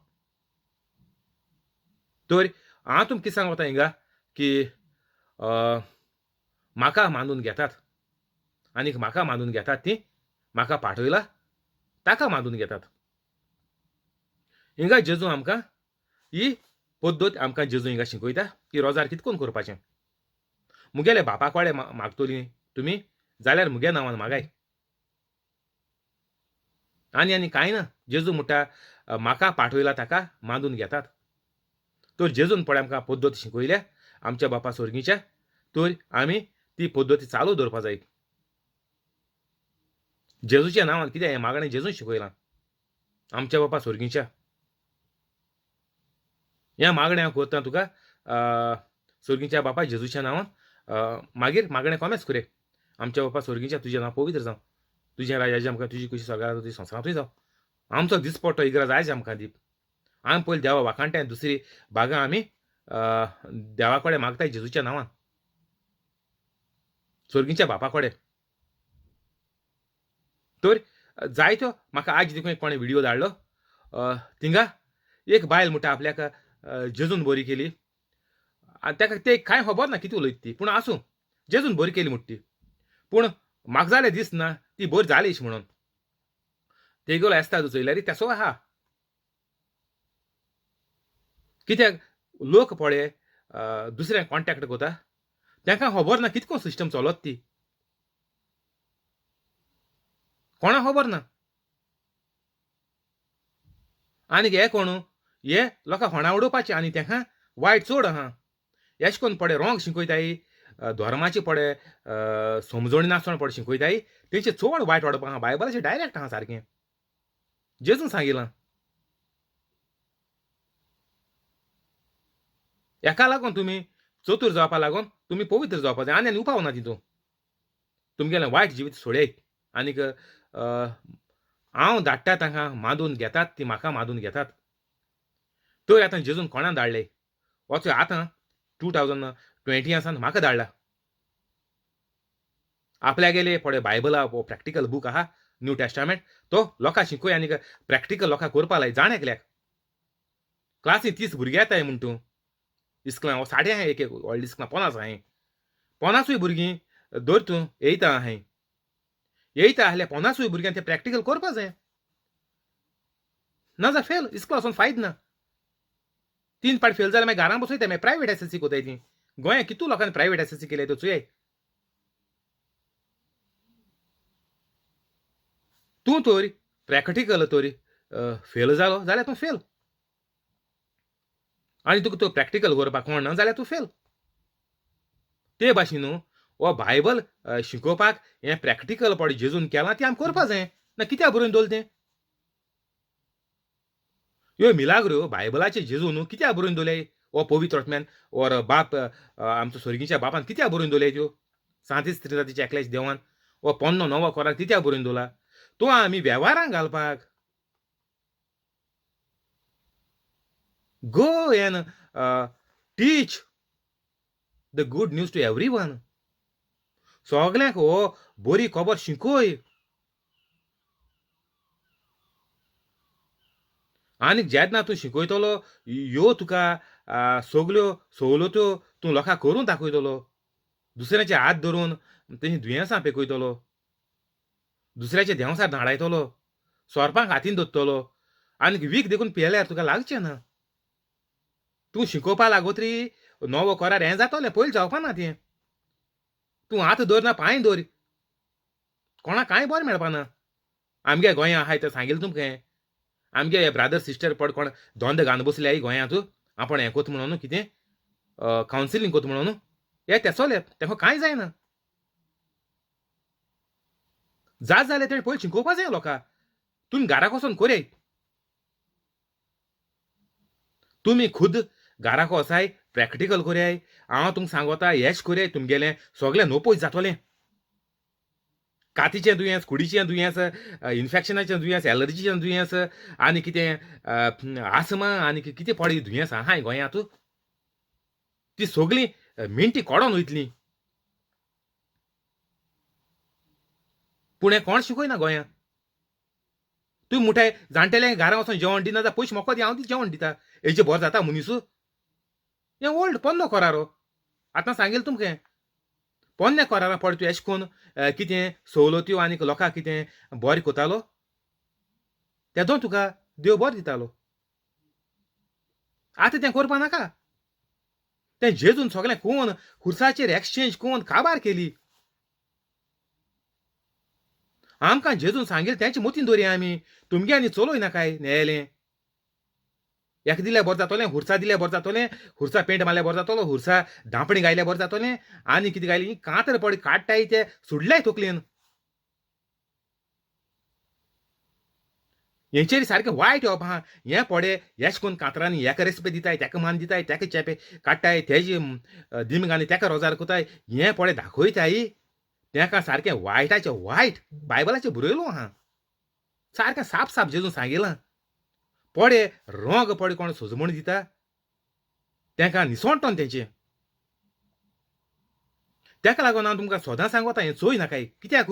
तर हांव तुमकां कितें सांगता हिंगा की म्हाका मानून घेतात आनीक म्हाका मानून घेतात ती म्हाका पाठयला ताका मानून घेतात हिंगा जेजू आमकां ही पद्दत आमकां जेजू हिंगा शिकयता की रोजार कितकोन करपाचें मुगेले बापा कडेन मागतलीं तुमी जाल्यार मुगे नांवान मागाय आनी कांय ना जेजू म्हणटा म्हाका पाठयला ताका मानून घेतात तर जेजून पळय आमकां पद्दत शिकयल्या आमच्या बापा स्वर्गीच्या तर आमी ती पद्दती चालू दवरपा जाय जेजूच्या नांवान कितें हें मागणें जेजून शिकयलां आमच्या बापा स्वर्गीच्या ह्या मागणें हांव करतां तुका स्वर्गीच्या बापा जेजूच्या नांवान मागीर मागणें कॉमेस करे आमच्या बापा स्वर्गीच्या तुजें नांव पवित्र जावं तुजें राज्य आमकां तुजी कशी स्वर्गांत तुजी संवसारांतूय जावं आमचो दिसपट्टो इगराज आयज आमकां दीप आमी पयलीं देवा वाखाणट्यान दुसरी भागां आमी देवा कडेन मागताय जेजूच्या नांवान स्वर्गीच्या बापा कडेन तर जायत्यो म्हाका आज देखून कोणें व्हिडिओ धाडलो थिंगा एक बायल म्हणटा आपल्याक जेजून बरी केली आनी ताका ते कांय खबर ना कितें उलयता ती पूण आसूं जेजून बरी केली म्हणटा ती पूण म्हाका जालें दिसना ती बरी जालीच म्हणून तेगेलो येस्ता चोयल्यार तेसो आहा कित्याक लोक पळय दुसऱ्यांक कॉन्टेक्ट करता तांकां खबर ना कितको सिस्टम चलत ती कोणा खबर ना आनीक हे कोण हे लोकांक होणा उडोवपाचें आनी तांकां वायट चड आहा अशें करून पळय रोंग शिकयताय धर्माची पळय समजणी नासतना पळय शिकयताय तेंचे चड वायट वाडप आहा बायबलाचें डायरेक्ट आहा सारकें जेजून सांगिलां हेका लागून तुमी चतूर जावपा लागून तुमी पवित्र जावपा जाय आनी उपाव ना तितून तुमगेलें वायट जिवीत सोडयत आनीक हांव धाडटा तांकां मादून घेतात ती म्हाका मादून घेतात तर आतां जेजून कोणाक धाडले वचो आतां 2020 म्हाका धाडला आपल्या गेले पळय बायबला प्रॅक्टिकल बूक आहा न्यू टेस्टामेंट तो लोकांक शिकय आनीक प्रॅक्टिकल लोकांक करपा लाय जाण एकल्याक क्लासीन 30 भुरगे येताय म्हण तूं इस्कलां 60 आहाय एक व्हडली इस्कलां 50 आहाय 50 भुरगीं धर तूं येयता आहाय येयता आहल्या 50 भुरग्यांक ते प्रॅक्टिकल करपा जाय नाजाल्यार फेल इस्कला वचून फायद ना 3 पाट फेल जाल्यार मागीर घरांत बसयता मागीर प्रायवेट एसएससी कोताय ती गोंयांत कितू लोकांनी प्रायवेट एसएससी केले त्यो चुये तूं तर प्रॅक्टिकल तर फेल जालो जाल्यार तूं फेल आनी तुका तो प्रॅक्टिकल करपाक कोण ना जाल्यार तूं फेल ते भाशेन हो बायबल शिकोवपाक हें प्रॅक्टिकल पड जेजून केलां तें आमी करपा जाय ना कित्याक बरोवन दवरलें तें ह्यो मिलाग्रो बायबलाचे जेजून कित्याक बरोवन दवरले हो पवित्र आत्म्यान ओर बाप आमचो स्वर्गीच्या बापान कित्याक बरोवन दवरले त्यो 37 त्रिजातीच्या एकल्याच देवान हो पोन्नो नवो कोराक कित्याक बरोवन दवरला तो आमी वेव्हारांक घालपाक Go and teach the good news to everyone. सगळ्यांक हो बरी खबर शिकोय. आनी जेन्ना तूं शिकयतलो ह्यो तुका सगल्यो सवलत्यो तूं लोकांक करून दाखयतलो. दुसऱ्याचे हात धरून तेची दुयेंसां पेकयतलो. दुसऱ्याचे देंवसार धाडायतलो. सोरपांक हातीन धरतलो आनी वीख देखून पियेल्यार तुका लागचें ना. तूं शिकोवपा लागोत्री नवो करार हें जातलें, पयलीं जावपा ना तें. तूं हात धर ना पांय धर. कोणाक कांय बरें मेळपा ना. आमगे गोंया आहाय तें सांगिल्लें तुमकां हें. आमगे हे ब्रादर सिस्टर पड कोण धोंद घालन बसल्याय गोंयांत आपण हें कोत म्हणून कितें कावन्सिलींग कोत म्हणून हे तेसोले तेका कांय जायना. जात जाल्यार तेणें पयलीं शिकोवपा जाय लोकांक. तुमी घाराक वचोन कोरय. तुमी खुद घाराक वसाय प्रॅक्टिकल कोरयाय. हांव तुमकां सांगोता हेच कोरयाय तुमगेलें सगळें नोपोयत जातलें. कातीचें दुयेंस, कुडीचें दुयेंस, इन्फेक्शनाचें दुयेंस, एलर्जीचें दुयेंस आनी कितें आसमा आनी कितें पडे दुयेंस आहाय गोंयांत ती सगळीं मिण्टी कोडोन वयतलीं. पूण हें कोण शिकयना गोंयांत. तूं मुठाय जाणटेल्यांक घारा वचोन जेवण दिना जाल्यार पयशे मोकोत हांव जेवण दिता. हेजे भर जाता मनीस. हें ओल्ड पोन्नो कोरारो. आतां सांगिल्लें तुमकां हें. पोन्ने कोरारा पड तूं एशें कोन्न कितें सवलत्यो आनीक लोकांक कितें बरें कोतालो तेदो तुका देव बरें दितालो. आतां तें करपा नाका. तें जेजून सगळें कोन्न खुर्साचेर एक्सचेंज कोन्न काबार केली. आमकां जेजून सांगिल्लें तेंचे मतीन दवरया आमी. तुमगे आनी चलोय नाकाय न्हेयलें. हेका दिल्यार बरें जातलें, हुर्सा दिल्यार बरें जातलें, हुर्सा पेंट मारल्यार बरें जातलो, हुर्सा धांपणी घायल्यार बरें जातलें, आनी कितें घायलीं कांतर पड काडटाय ते सुडल्याय तकलेन. हेंचेर सारकें वायट येवप आहा. हें पडे एशें कोन्न कांतरांनी हेका रेस्पेद दिताय, तेका मान दिताय, तेका चेपे काडटाय, तेजी दिमी घालून तेका रोजार कोताय. हें पडे दाखयताय. तेका सारकें वायटाचें वायट बायबलाचेर बरयलो आहा. सारकें साप साप जेजून सांगिलां. पडे रोंग पडे कोण सोजमण दिता तेका निसोणटोन तेचें. तेका लागून हांव तुमकां सोदां सांगोता हें चोय नाकाय. कित्याक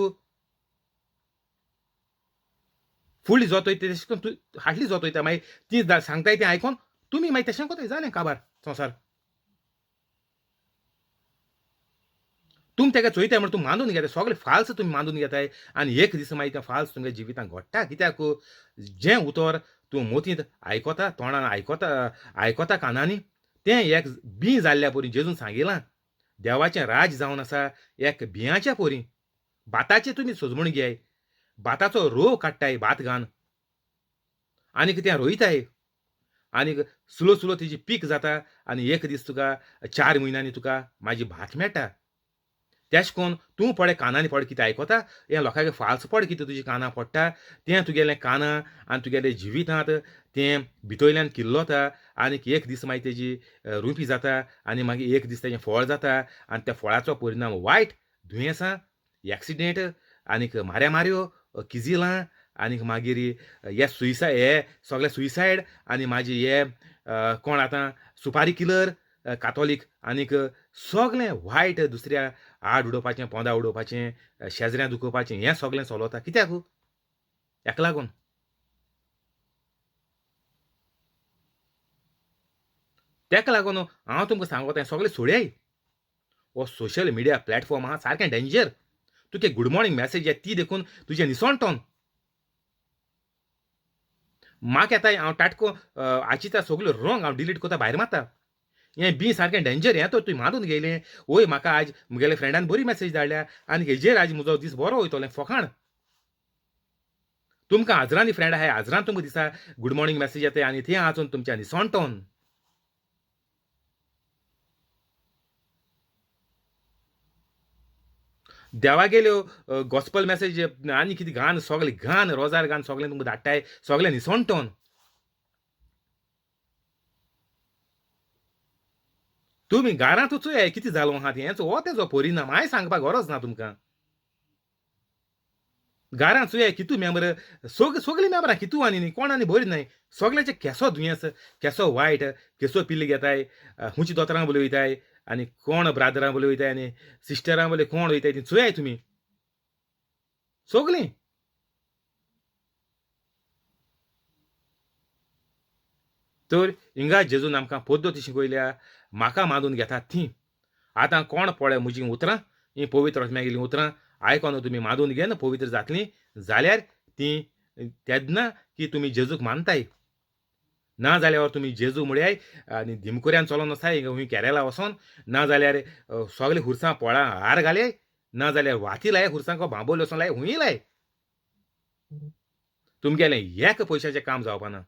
फुडली जोतोयता तेशें कोन्न तूं हाटली जोतोयता मागीर ती सांगताय तें आयकोन तुमी मागीर तेशें कोताय जालें काबार संवसार. तुमी तेका चोयताय म्हण तूं मानून घेताय. सगळें फाल्स तुमी मानून घेताय आनी एक दीस मागीर तें फाल्स तुमगे जिवितांत घडटा. कित्याक जें उतर तूं मोतींत आयकोता, तोंडान आयकोता कानांनी तें एक बीं जाल्ल्या पोरी जेजून सांगिलां. देवाचें राज जावन आसा एक बियांच्या पोरी. भाताचें तुमी सोजमण घेयाय. भाताचो रोव काडटाय भात घावन आनीक तें रोयताय आनीक स्लो स्लो तेजी पीक जाता आनी एक दीस तुका 4 म्हयन्यांनी तुका मागीर भात मेळटा. तेशें कोन्न तूं पडे कानांनी पड कितें आयकोता हें लोकांगे फाल्स पड कितें तुज्या कानां पडटा तें तुगेलें कानां आनी तुगेले जिवितांत तें भितरल्यान किल्लोता आनीक एक दीस मागीर तेजी रुपी जाता आनी मागीर एक दीस तेजें फळ जाता आनी त्या फळाचो परिणाम वायट दुयेंसां, एक्सिडेंट आनीक माऱ्यामाऱ्यो, किजिलां आनीक मागीर हे हे सगळे सुयसायड आनी मागीर हे कोण आतां सुपारी किलर, कातोलीक आनीक सगळें वायट दुसऱ्या आड उडोवपाचें, पोंदां उडोवपाचें, शेजऱ्यां दुखोवपाचें हें सगळें चलोता. कित्याक? हेका लागून. तेका लागून हांव तुमकां सांगोता हें सगळें सोडयाय. हो सोशल मिडिया प्लॅटफॉर्म आहा सारकें डेंजर. तुका गुड मॉर्निंग मॅसेज येता ती देखून तुजें निसोणटोन. म्हाका येताय हांव टाटको आचिता सगल्यो रोंग हांव डिलीट कोता भायर मारता. हें बी सारकें डेंजर हें तर तुवें मानून घेयलें. वय म्हाका आज मुगेल्या फ्रेंडान बरी मॅसेज धाडल्या आनी हेजेर आज म्हजो दीस बरो वयतलो फकाण. तुमकां हाजरांनी फ्रेंड आहाय, हाजरान तुमकां दिसा गुड मॉर्निंग मॅसेज येताय आनी तें आजून तुमच्या निसोणटोन. देवागेल्यो गॉस्पल मॅसेज आनी कितें घान सगळें घान रोजार घान सगळें तुमकां धाडटाय सगळें निसोणटोन. तुमी घरांत चोयाय कितें जालो आहा तें हो तेजो परिणाम हांवें सांगपाक गरज ना तुमकां. घरां चुया कितू मेंबर सगळीं मेंबरां कितू आनी न्ही कोण आनी भर न्हय सगळ्याचे केसो दुयेंस केसो वायट केसो पिल्ली घेताय हुंची दोतोरां बोले वयताय आनी कोण ब्रादरां बोले वयताय आनी सिस्टरां बोले कोण वयताय ती चुयाय तुमी सगळीं तर हिंगा जेजून आमकां पद्दती शिकयल्या म्हाका मानून घेतात ती आतां कोण पळय म्हजीं उतरां ही पवित्र आत्म्या गेलीं उतरां आयकोन तुमी मानून घेन पवित्र जातलीं जाल्यार ती तेदना की तुमी जेजूक मानताय ना जाल्यार तुमी जेजू म्हळ्याय आनी धिमकुऱ्यान चलोन वसाय हूंय केरेला वचोन ना जाल्यार सगळे हुर्सां पोळा हार घाले ना जाल्यार वाती लाय हुर्सांको बांबोल वचोन लाय हूंय लाय तुमगेलें एक पयशाचें काम जावपा ना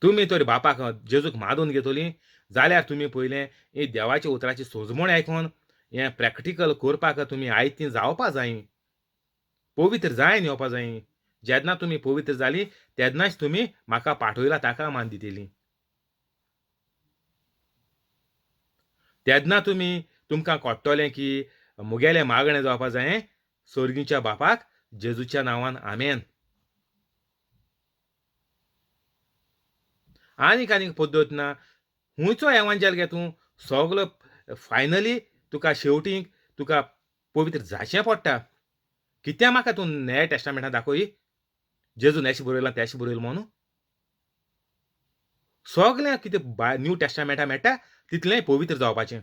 तुमी तर बापाक जेजूक मानून घेतलीं जाल्यार तुमी पयलें ही देवाच्या उतराची सोजमूण आयकोन हें प्रॅक्टिकल करपाक तुमी आयतीं जावपा जायी पवित्र जायन येवपा जायी जेन्ना तुमी पवित्र जालीं तेन्नाच तुमी म्हाका पाठयला ताका मान दितलीं तेन्ना तुमी तुमकां कळटलें की मुगेलें मागणें जावपा जायें सर्गीच्या बापाक जेजूच्या नांवान आमेन आनीक पद्दत ना हुंयचो एवांजल घे तूं सगलो फायनली तुका शेवटीक तुका पवित्र जाचें पडटा कित्या म्हाका तूं नया टेस्टामेंटान दाखय जेजून एशें बरयलां तेशें बरयलां म्हणून सगलें कितें न्यू टेस्टामेंटान मेळटा तितलेंय पवित्र जावपाचें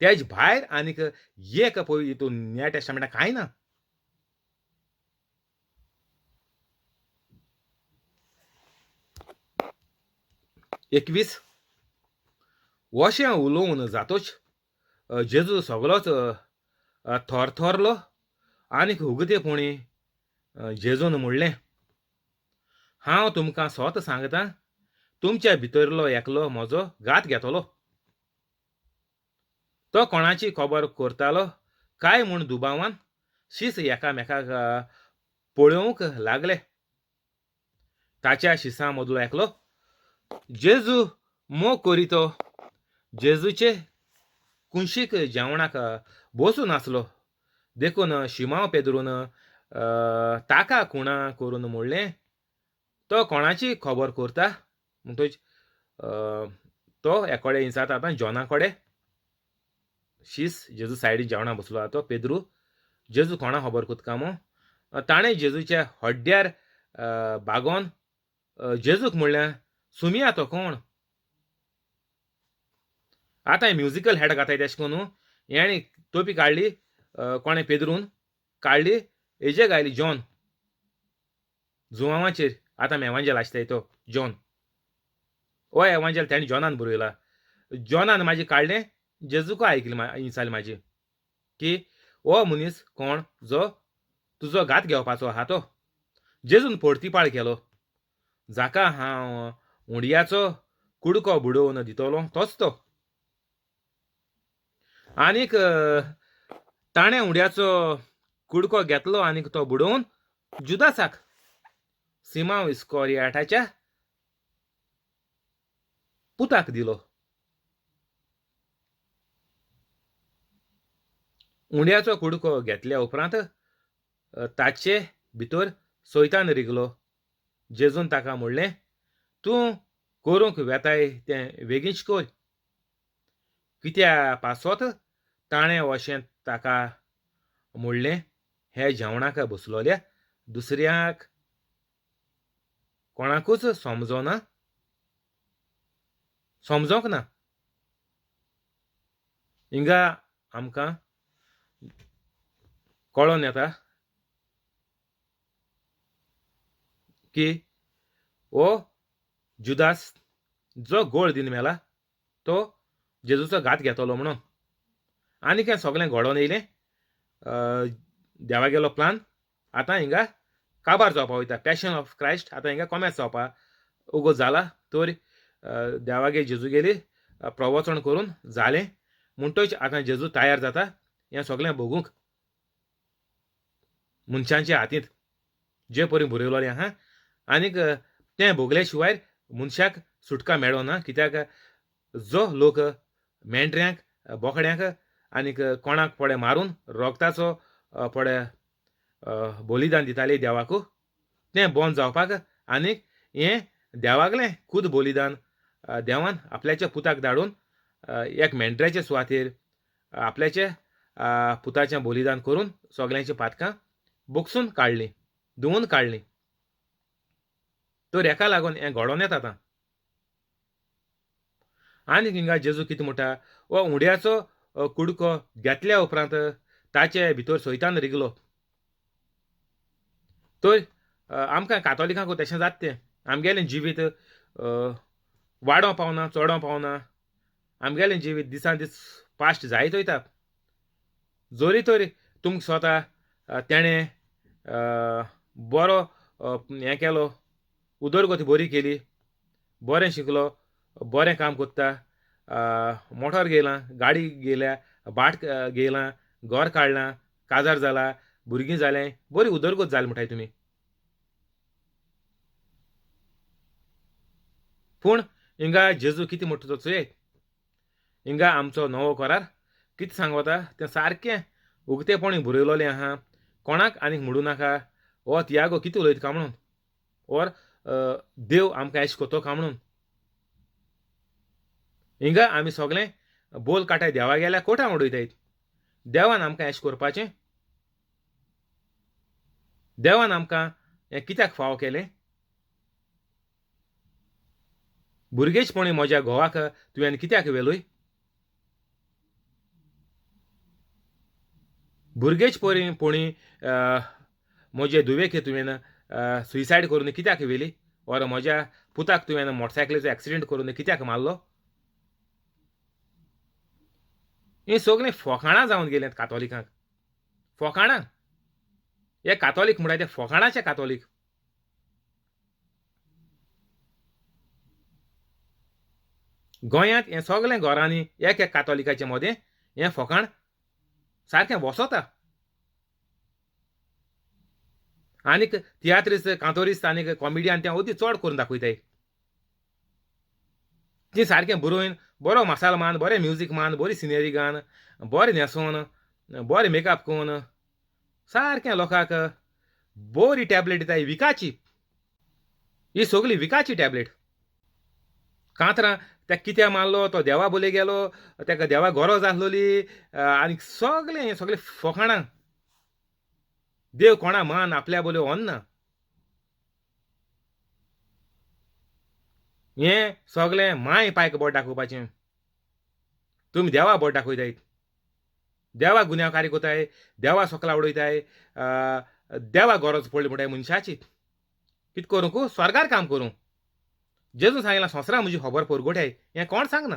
तेज भायर आनीक एक हितून नया टेस्टामेंटान कांय ना 21 अशें उलोवन जातोच जेजू सगळोच थरथरलो आनीक उगदेपणी जेजून म्हणलें हांव तुमकां सोत सांगतां तुमच्या भितरलो एकलो म्हजो घात घेतलो तो कोणाची खबर करतालो काय म्हूण दुबावान शीस एकामेकाक पळोवंक लागले ताच्या शिसां मदलो एकलो जेजू मोग करीतो जेजूचे कुंशीक जेवणाक बसून आसलो देखून शिमाव पेद्रून ताका खुणा करून म्हणलें तो कोणाची खबर करता म्हणटच तो एकोडे इंचात आतां जॉना कोडे शीस जेजू सायडीन जेवणा बसलो आहा तो पेद्रू जेजू कोणा खबर करता मो ताणें जेजूच्या हड्ड्यार बागोन जेजूक म्हणलें सुमिया तो कोण आतां म्युजिकल हेड घाताय तेश कोन्न हेणी तोपी काडली कोणें पेद्रून काडली हेजे गायली जॉन जुवांवाचेर आतां एवांजल आसताय तो जॉन हो एवांजल तेणें जॉनान बरयला जॉनान म्हाजी काडलें जेजूको आयकली इंचाली म्हाजी की हो मनीस कोण जो तुजो घात घेवपाचो आहा तो जेजून परतीपाळ केलो जाका हांव उंडयाचो कुडको बुडोवन दितलो तोच तो आनीक ताणें उंडयाचो कुडको घेतलो आनीक तो बुडोवन जुदासाक सिमांव इस्कोरियाटाच्या पुताक दिलो उंडयाचो कुडको घेतल्या उपरांत ताचे भितर सोयतान रिगलो जेजून ताका म्हणलें तूं करूंक वेताय तें बेगीच कर कित्या पासत ताणें अशें ताका म्हणलें हे जेवणाक बसलोल्या दुसऱ्याक कोणाकूच समजोंक ना हिंगा आमकां कळोन येता की हो जुदास जो गोळ दिन मेला तो जेजूचो घात घेतलो म्हणून आनीक हें सगळें घडोवन येयलें देवा गेलो प्लान आतां हिंगा काबार जावपा वयता पॅशन ऑफ क्रायस्ट आतां हिंगा कोमेस जावपा उगो जाला तर देवागे जेजू गेली प्रवचन करून जालें म्हणटच आतां जेजू तयार जाता हें सगळें बगूंक मनशांच्या हातींत जे परी बरयलोलें आहा आनीक तें भोगले शिवाय मनशाक सुटका मेळना कित्याक जो लोक मेंढऱ्यांक बोकड्यांक आनीक कोणाक पडे मारून रोगताचो पडे बलिदान दिताले देवाक तें बंद जावपाक आनीक हें देवागलें खुद बलिदान देवान आपल्याच्या पुताक धाडून एक मेंढऱ्याच्या सुवातेर आपल्याचे पुताचें बलिदान करून सगल्यांची पातकां बोगसून काडलीं धुवन काडलीं. तर हेका लागून हें घडोवन येता आतां. आनीक हिंगा जेजू कितें म्हणटा, हो उंड्याचो कुडको घेतल्या उपरांत ताचे भितर सैतान रिगलो. तर आमकां कातोलिकांक तशें जाता तें आमगेलें जिवीत वाडों पावना चोडों पावना. आमगेलें जिवीत दिसान दीस फास्ट जायत वयता. जोरी तर तुमकां स्वता तेणें बरो हें केलो, उदरगत बरी केली, बरें शिकलो, बरें काम कोत्ता, मोटोर घेयलां, गाडी घेयल्या, बाट घेयलां, घर काडलां, काजार जाला, भुरगीं जालें, बरी उदरगत जाली म्हणटाय तुमी. पूण हिंगा जेजू कितें म्हणटा तो चोय. हिंगा आमचो नवो करार कितें सांगता तें सारकें उक्तेपणी बरयलोलें आहा. कोणाक आनीक म्हणूं नाका हो तियागो कितें उलयता काय म्हणून, ओर देव आमकां एश कोतो काय म्हणून. हिंगा आमी सगळें बोल काटाय देवा गेल्या कोटा उडयतायत. देवान आमकां एश करपाचें, देवान आमकां हें कित्याक फाव केलें. भुरगेचपणी म्हज्या घोवाक तुवें कित्याक वेलोय. भुरगेचपणी म्हजे धुवेक तुवें सुइसायड करून कित्याक व्हेली. ओर म्हज्या पुताक तुवें मोटरसायकलीचो एक्सिडेंट करून कित्याक मारलो. हीं सगळीं फोकाणां जावन गेल्यांत कातोलिकांक. फोकाणां. हे कातोलीक म्हणटात ते फोकाणाचे कातोलीक. गोंयांत हें सगळें घरांनी एक कातोलिकाचे मदें हें फोकाण सारकें वसोता. आनीक तियात्रिस्ट, कांतोरिस्ट आनीक कॉमेडियन तें अदीं चड करून दाखयताय. तीं सारकें बरोवन बरो मसालो मान, बरें म्युजीक मान, बरी सिनेरी घान, बरें न्हेसोवन, बरें मेकअप करून सारकें लोकांक बरी टॅबलेट दिताय विकाची. ही सगळी विकाची टॅबलेट. कांतरां तेका कित्या मारलो, तो देवा बोले गेलो, तेका देवा गरज आसलोली, आनीक सगळें फोकाणां. देव कोणा मान आपल्या बोले व्हरना. हें सगळें माय पायक बोट दाखोवपाचें. तुमी देवा बोट दाखयतायत. देवा गुन्यांवकारी कोताय, देवा सोकला उडयताय, देवा गरज पडली म्हणटाय मनशाची. कितें करूंक स्वर्गार काम करूं. जेजू सांगलां संवसारा म्हजी खबर परगोटाय. हें कोण सांगना.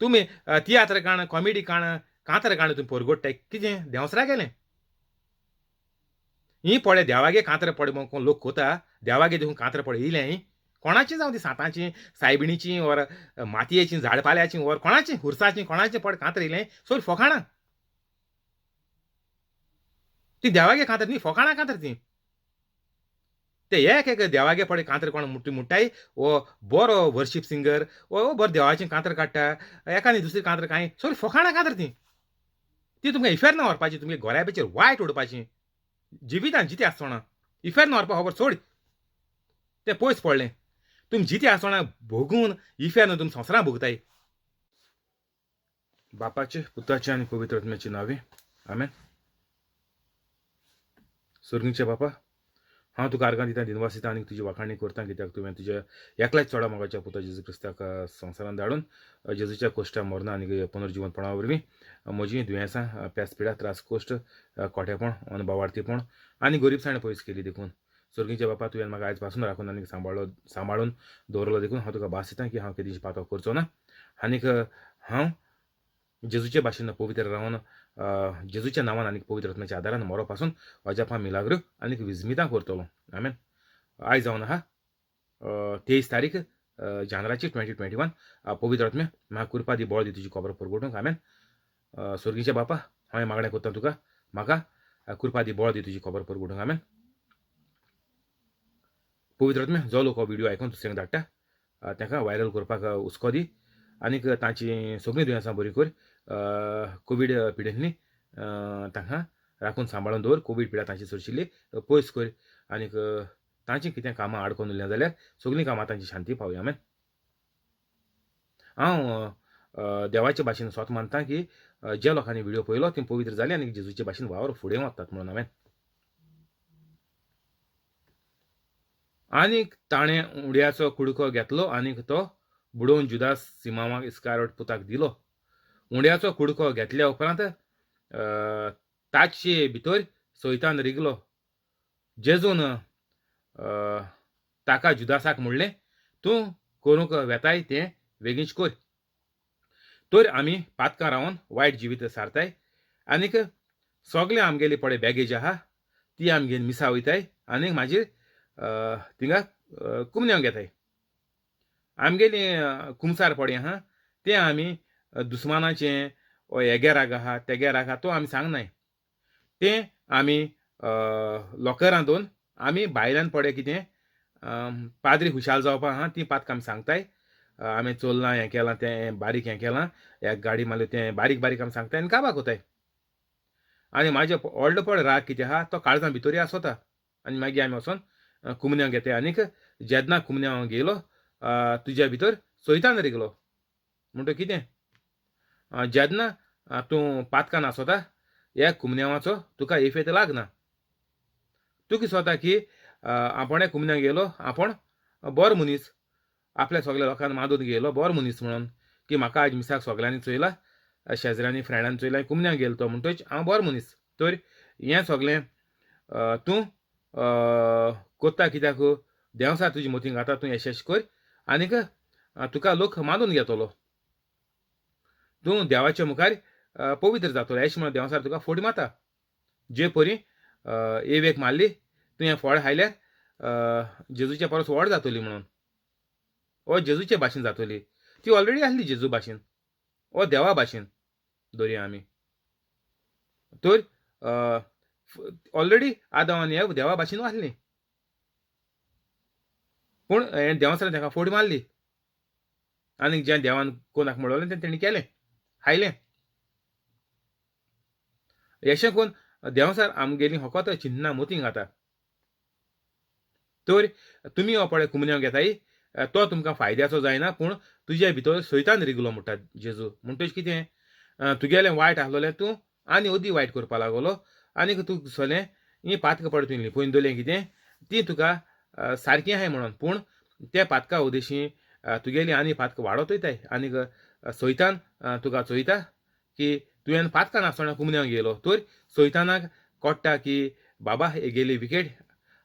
तुमी तियात्र काण, कॉमेडी काण, कांतर काण तुमी परगोडटाय. कितें देंवसरा गेलें. हीं पळे देवागे कांतर पडे कोण लोक कोता, देवागे देखून कांतर पडे येयल्या हीं. कोणाचीं जावं ती सातांचीं, सायबिणीचीं, ओर मातयेचीं, झाडपाल्याचीं, ओर कोणाचीं हुर्साचीं, कोणाचें पड कांतर येयलें सगळीं फोकाणां. ती देवागे कांतर न्ही, फोकाणां कांतर तीं. ते एक देवागे पडे कांतर कोण मुट्टाय वो बरो वर्शीप सिंगर, वो बरो देवाचें कांतर काडटा, एकानी दुसरी कांतर कांय सगळीं फोकाणां कांतर तीं. ती तुमकां इफेर ना व्हरपाची, तुमगे गोऱ्या पेचेर वायट उडोवपाचीं. जिवितांत जितें आसतना इफेर ना व्हरपा खबर सोड. तें पयस पडलें. तुमी जितें आसतना भोगून इफेर न्हू तुमी संवसारां भोगताय. बापाचे, पुताचे आनी पवित्र आत्म्याचे नांवे आमेन. सर्गीचे बापा, हांव तुका आर्गां दिता, दिनवास दिता आनी तुजी वाखाणी करता, कित्याक तुवें तुज्या एकल्याच चोडा मोगाच्या पुता जेजू क्रिस्ताक संवसारांत धाडून जेजूच्या कोश्टा मरणा आनी पुनर्जीवनपणा वरवीं म्हजीं दुयेंसां, पेस्पिडां, त्रास, कोश्ट, कोठेपण, अनभावार्थीपण आनी गरीबसाण पयस केली देखून. सर्गीचे बापा, तुवें म्हाका आयज पासून राखून आनीक सांबाळून दवरलो देखून हांव तुका भास दितां की हांव केदींच पातळ करचो ना. आनीक हांव जेजूचे भाशेन पवित्र रावन जेजूच्या नांवान आनी पवित्र आत्म्याच्या आदारान मोरो पासून अजापां मिलाग्रो आनीक विजमितां करतलो. आमेन. आयज जावन आहा 23 तारीख जानेराची 2021. पवित्र आत्म्या म्हाका कृपा दी, बळ दी तुजी खबर परगोटूंक. आमेन. स्वर्गीचे बापा, हांवें मागणें कोत्ता तुका, म्हाका कृपा दी, बळ दी तुजी खबर परगोटूंक. आमेन. पवित्र आत्म्या, जो लोक हो व्हिडिओ आयकून दुसऱ्यांक धाडटा ताका व्हायरल करपाक हुस्को दी. आनीक तांची सगळीं दुयेंसां बरी कर कोवीड पिडेंतली तांकां राखून सांबाळून दवर कोवीड पिडा तांची चडशिल्ली पयस कर आनीक तांचीं कितें कामां आडकोन उरलीं जाल्यार सगळीं कामां तांची शांती पावया आमेन. हांव देवाचे भाशेन स्वत मानतां की ज्या लोकांनी व्हिडिओ पळयलो तीं पवित्र जालीं आनी जेजूचे भाशेन वावर फुडें वतात म्हणून हांवें. आनीक ताणें उंड्याचो कुडको घेतलो आनीक तो बुडोवन जुदास सिमावाक इस्कारोट पुताक दिलो. उंड्याचो कुडको घेतल्या उपरांत ताचे भितर सैतान रिगलो. जेजून ताका जुदासाक म्हणलें, तूं करूंक वेताय तें बेगीच कर. तर आमी पातकां रावन वायट जिवीत सारताय आनीक सगळें आमगेली पळय बॅगेज आहा ती आमी घेवन मिसा वयताय आनीक मागीर थिंगा कुमन्यांव घेताय. आमगेली कुमसार पळय आहा तें आमी दुस्मानाचें वो हेगे राग आहा तेगे राग आहा तो आमी सांगनाय. तें आमी लॉकरांत दवरून आमी भायल्यान पळय कितें पाद्री खुशाल जावपा आहा ती पातकां आमी सांगताय. आमी चोरलां हें केलां तें बारीक हें केलां एक गाडी मारली तें बारीक बारीक आमी सांगताय आनी काबार कोताय. आनी म्हाजे व्हडलो पळय राग कितें आहा तो काळजां भितर आसोता आनी मागीर आमी वचोन कुमन्यांव घेताय. आनीक जेन्ना कुमन्यांव गेलो तुज्या भितर सैतान रिगलो. म्हणटकीर कितें जेन्ना तूं पातकान आसोता ह्या कुमन्यांवाचो तुका इफेक्ट लागना. तूं कितें सोदता की आपणें कुमन्यांव गेलो आपूण बरो मनीस आपल्या सगळ्या लोकांक मादून गेलो बरो मनीस म्हणून की म्हाका आज मिसाक सगळ्यांनी चोयला शेजऱ्यांनी फ्रेंडांनी चोयला कुमन्यांव गेलो तो म्हणटच हांव बरो मनीस. तर हें सगळें तूं कोत्ता कित्याक देंवसा तुजी मोतीन घाता तूं यशेश कर आनीक तुका लोक मानून घेतलो. तूं देवाच्या मुखार पवित्र जातलो अशें म्हणून देंवसार तुका फोडी मारता. जे परी एवेक मारली तूं हें फळ खायल्यार जेजूच्या परस व्हड जातली म्हणून वो जेजूचे भाशेन जातली. ती ऑलरेडी आसली जेजू भाशेन वो देवा भाशेन धरया आमी. तर ऑलरेडी आदाम आनी एव देवा भाशेन आसलीं पूण हें देंवसारान ताका फोडी मारली आनीक जें देवान कोणाक म्हणलें तें तेणी केलें खायलें. अशें करून देंवसार आमगेली फकत चिन्नां मोतीं घाता. तर तुमी हो पळय कुमन्यांव घेताय तो तुमकां फायद्याचो जायना पूण तुज्या भितर सैतान रिगलो म्हणटा जेजू. म्हणटच कितें तुगेलें वायट आसलोलें तूं आनी अदी वायट करपा लागलो आनीक तूं सोलें ही पातकां पळय तुवें लिपोवन दवरलें कितें ती तुका सारकीं आहाय म्हणून पूण त्या पातका उदेशी तुगेली आनी पातकां वाडत वयताय आनीक सैतान तुका चोयता की तुवें पातकां नासतना कुमन्यांव गेलो. तर सैतानाक कोट्टा की बाबा हेगेली विकेट